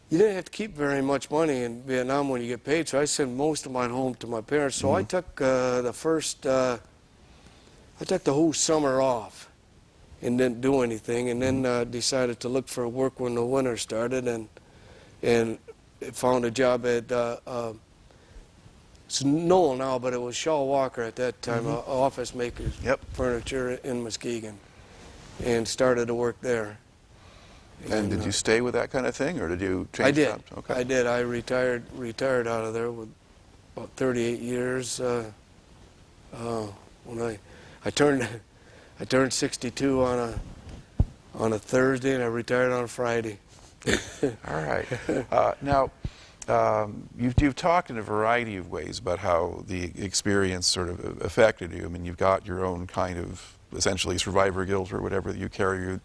you didn't have to keep very much money in Vietnam when you get paid, so I sent most of mine home to my parents. So I took I took the whole summer off and didn't do anything, and then decided to look for work when the winter started, and found a job at it's Knoll now, but it was Shaw Walker at that time, office makers, furniture in Muskegon, and started to work there. And did you stay with that kind of thing, or did you change jobs? Okay. I did. I retired out of there with about 38 years. When I turned 62 on a Thursday, and I retired on a Friday. All right. Now, you've talked in a variety of ways about how the experience sort of affected you. I mean, you've got your own kind of essentially survivor guilt or whatever that you carry. You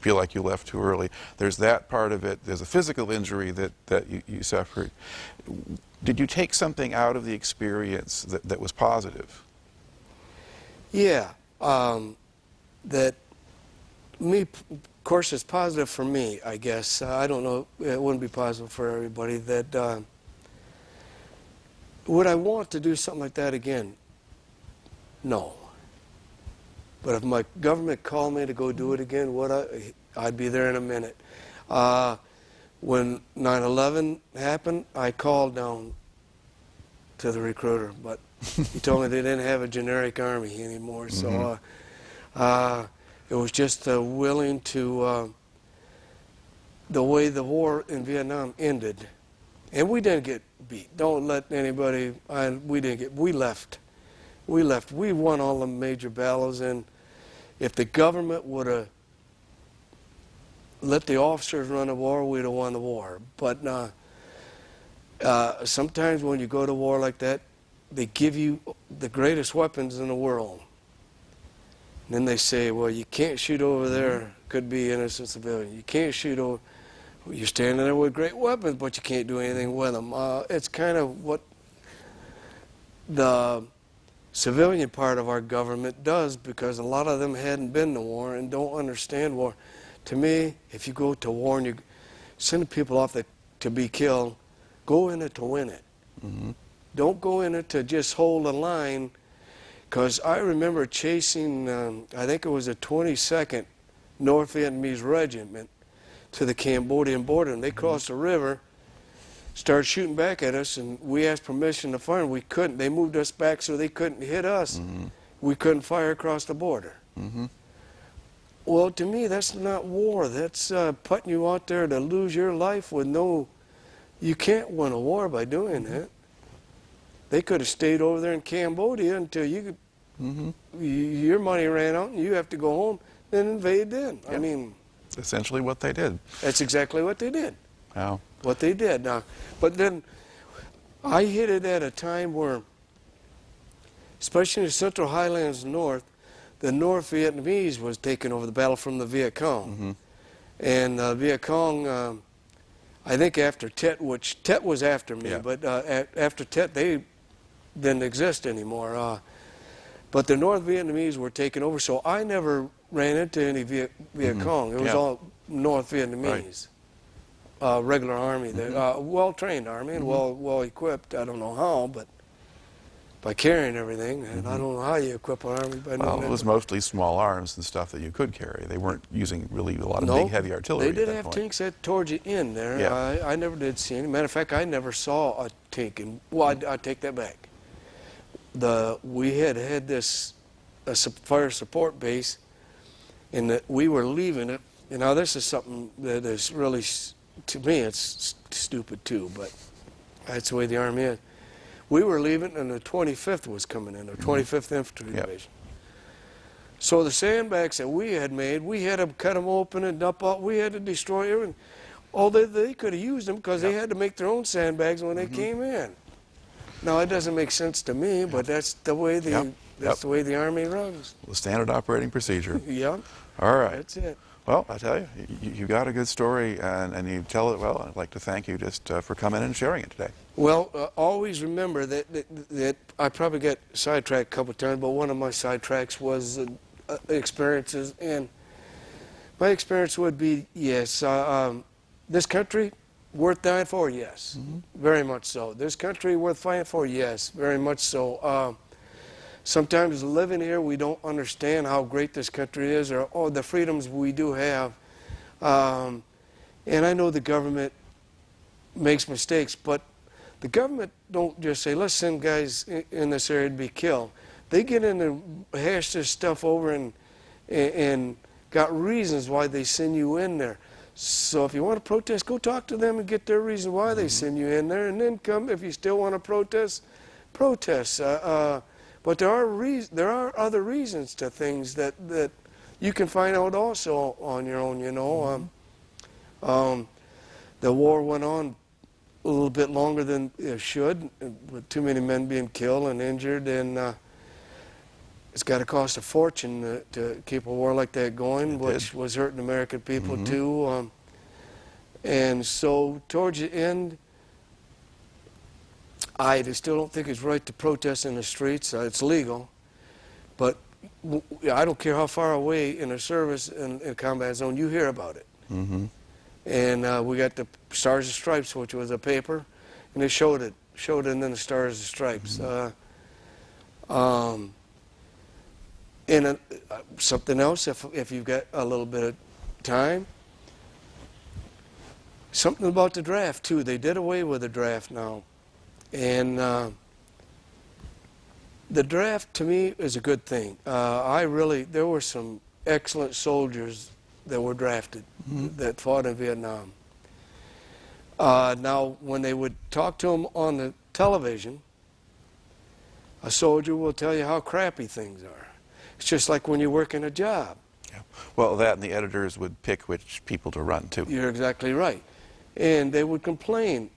feel like you left too early. There's that part of it. There's a physical injury that you suffered. Did you take something out of the experience that was positive? Yeah. That me, of course, it's positive for me, I guess. I don't know, it wouldn't be positive for everybody. That would I want to do something like that again? No. But if my government called me to go do it again, I'd be there in a minute. When 9/11 happened, I called down to the recruiter, but he told me they didn't have a generic army anymore. So it was just willing to, the way the war in Vietnam ended, and we didn't get beat. Don't let anybody, we left. We left. We won all the major battles, and if the government would have let the officers run the war, we'd have won the war. But sometimes when you go to war like that, they give you the greatest weapons in the world. And then they say, well, you can't shoot over there. Could be innocent civilian. You can't shoot over. You're standing there with great weapons, but you can't do anything with them. It's kind of what the civilian part of our government does, because a lot of them hadn't been to war and don't understand war. To me, if you go to war and you send people off to be killed, go in it to win it. Don't go in it to just hold a line, because I remember chasing, I think it was a 22nd North Vietnamese regiment to the Cambodian border, and they crossed the river, started shooting back at us, and we asked permission to fire, and we couldn't. They moved us back so they couldn't hit us. We couldn't fire across the border. Well, to me, that's not war. That's putting you out there to lose your life with no... You can't win a war by doing that. They could have stayed over there in Cambodia until you could, your money ran out and you have to go home, then invade then. I mean... Essentially what they did. That's exactly what they did. Wow. What they did. Now, but then I hit it at a time where, especially in the Central Highlands North, the North Vietnamese was taking over the battle from the Viet Cong. And Viet Cong, I think after Tet, which Tet was after me, Yeah. but after Tet, they didn't exist anymore. But the North Vietnamese were taking over, so I never ran into any Viet Cong. It was Yeah. all North Vietnamese, regular army, well-trained army and well-equipped. I don't know how, but by carrying everything, and I don't know how you equip an army by Well, doing it was that. mostly small arms and stuff that you could carry. They weren't using really a lot of big, heavy artillery They did at that have point. tanks towards the end there. Yeah. I never did see any. Matter of fact, I never saw a tank. And well, I take that back. We had this fire support base, and that we were leaving it. And now this is something that is really, to me, it's stupid too, but that's the way the Army is. We were leaving, and the 25th was coming in, the 25th Infantry Yep. Division. So the sandbags that we had made, we had to cut them open and dump out. We had to destroy everything. Oh, they could have used them because they had to make their own sandbags when they came in. Now it doesn't make sense to me, but that's the way that's the way the Army runs. The standard operating procedure. Yeah, All right. that's it. Well, I tell you, you got a good story, and you tell it well. I'd like to thank you just for coming in and sharing it today. Well, always remember that I probably got sidetracked a couple of times, but one of my sidetracks was experiences, and my experience would be, yes, this country worth dying for, yes, very much so. This country worth fighting for, yes, very much so. Sometimes living here, we don't understand how great this country is, or the freedoms we do have. And I know the government makes mistakes, but the government don't just say, let's send guys in this area to be killed. They get in and hash this stuff over and got reasons why they send you in there. So if you want to protest, go talk to them and get their reason why they send you in there, and then come, if you still want to protest, protest. But there are other reasons to things that you can find out also on your own, you know. The war went on a little bit longer than it should, with too many men being killed and injured, and it's got to cost a fortune to keep a war like that going, which was hurting American people too. And so towards the end, I still don't think it's right to protest in the streets. It's legal, but I don't care how far away in a service in a combat zone you hear about it. And we got the Stars and Stripes, which was a paper, and they showed it in the Stars and Stripes. And something else, if you've got a little bit of time, something about the draft too. They did away with the draft now. And the draft to me is a good thing. There were some excellent soldiers that were drafted that fought in Vietnam. Now, when they would talk to them on the television, a soldier will tell you how crappy things are. It's just like when you work in a job. Yeah. Well, that and the editors would pick which people to run too. You're exactly right. And they would complain.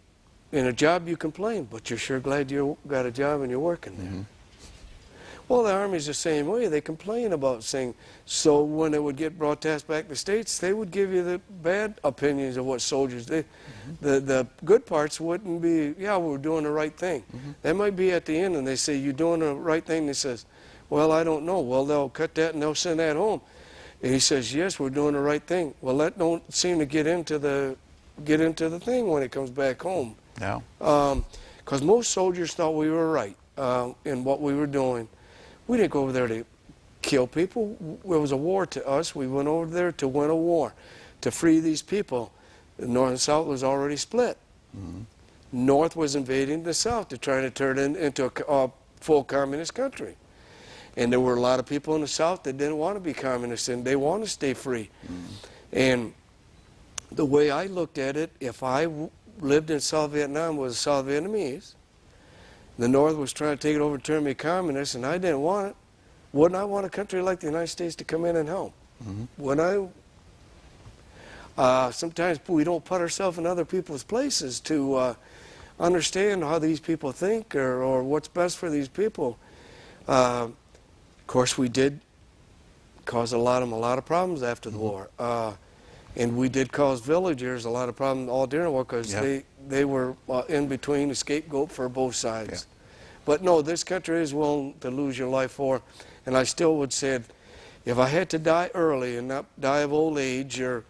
In a job you complain, but you're sure glad you got a job and you're working there. Well, the Army's the same way. They complain about saying, so when it would get broadcast back to the States, they would give you the bad opinions of what soldiers did. The good parts wouldn't be, yeah, we're doing the right thing. That might be at the end, and they say, you're doing the right thing. And he says, well, I don't know. Well, they'll cut that and they'll send that home. And he says, yes, we're doing the right thing. Well, that don't seem to get into the thing when it comes back home. No. Because most soldiers thought we were right in what we were doing. We didn't go over there to kill people. It was a war to us. We went over there to win a war, to free these people. The North and South was already split. North was invading the South to try to turn it into a full communist country. And there were a lot of people in the South that didn't want to be communists, and they want to stay free. And the way I looked at it, if I lived in South Vietnam was South Vietnamese, the North was trying to take it over and turn me communist, and I didn't want it. Wouldn't I want a country like the United States to come in and help? Wouldn't I? Sometimes we don't put ourselves in other people's places to understand how these people think or what's best for these people. Of course, we did cause a lot of problems after the war. And we did cause villagers a lot of problems all during the war because Yeah. they were in between, a scapegoat for both sides. But no, this country is willing to lose your life for, and I still would say, if I had to die early and not die of old age, or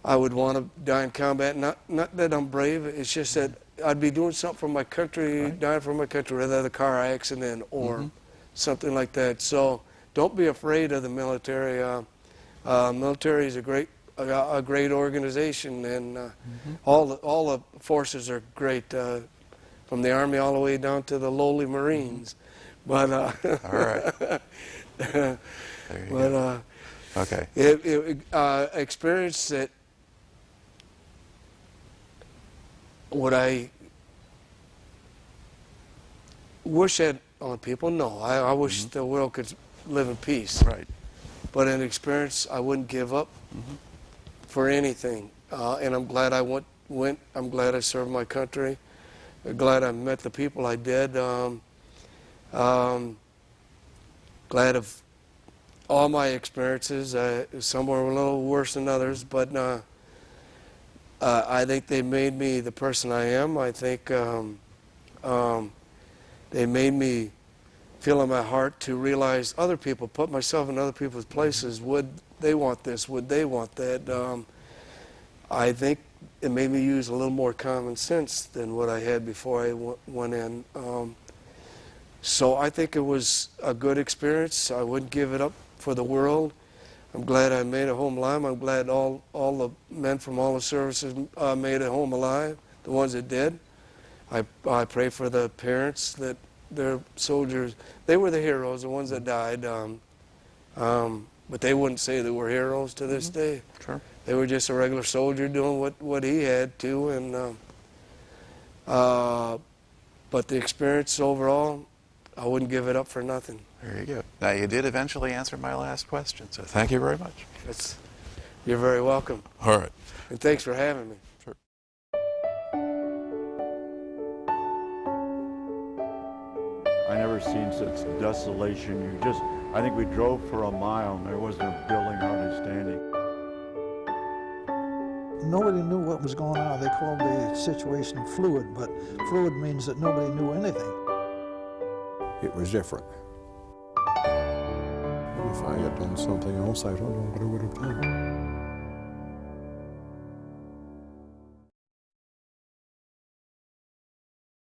I would want to die in combat. Not that I'm brave, it's just that I'd be doing something for my country, dying for my country, rather than a car accident or something like that. So don't be afraid of the military. Military is a great organization, and all the forces are great, from the Army all the way down to the lowly Marines. But All right. There you go. Okay. Experience that what I wish that on people, no. I wish the world could live in peace. Right. But an experience I wouldn't give up for anything. And I'm glad I went. I'm glad I served my country. I'm glad I met the people I did. Glad of all my experiences. Some were a little worse than others, but I think they made me the person I am. I think they made me feel in my heart to realize other people, put myself in other people's places. Would they want this? Would they want that? I think it made me use a little more common sense than what I had before I went in. So I think it was a good experience. I wouldn't give it up for the world. I'm glad I made it home alive. I'm glad all the men from all the services made it home alive, the ones that did. I pray for the parents that their soldiers, they were the heroes, the ones that died. But they wouldn't say they were heroes to this day. Sure. They were just a regular soldier doing what he had to. And but the experience overall, I wouldn't give it up for nothing. There you go. Now, you did eventually answer my last question, so thank you very much. You're very welcome. All right. And thanks for having me. Sure. I never seen such desolation. I think we drove for a mile and there wasn't a building hardly standing. Nobody knew what was going on. They called the situation fluid, but fluid means that nobody knew anything. It was different. If I had done something else, I don't know what I would have done.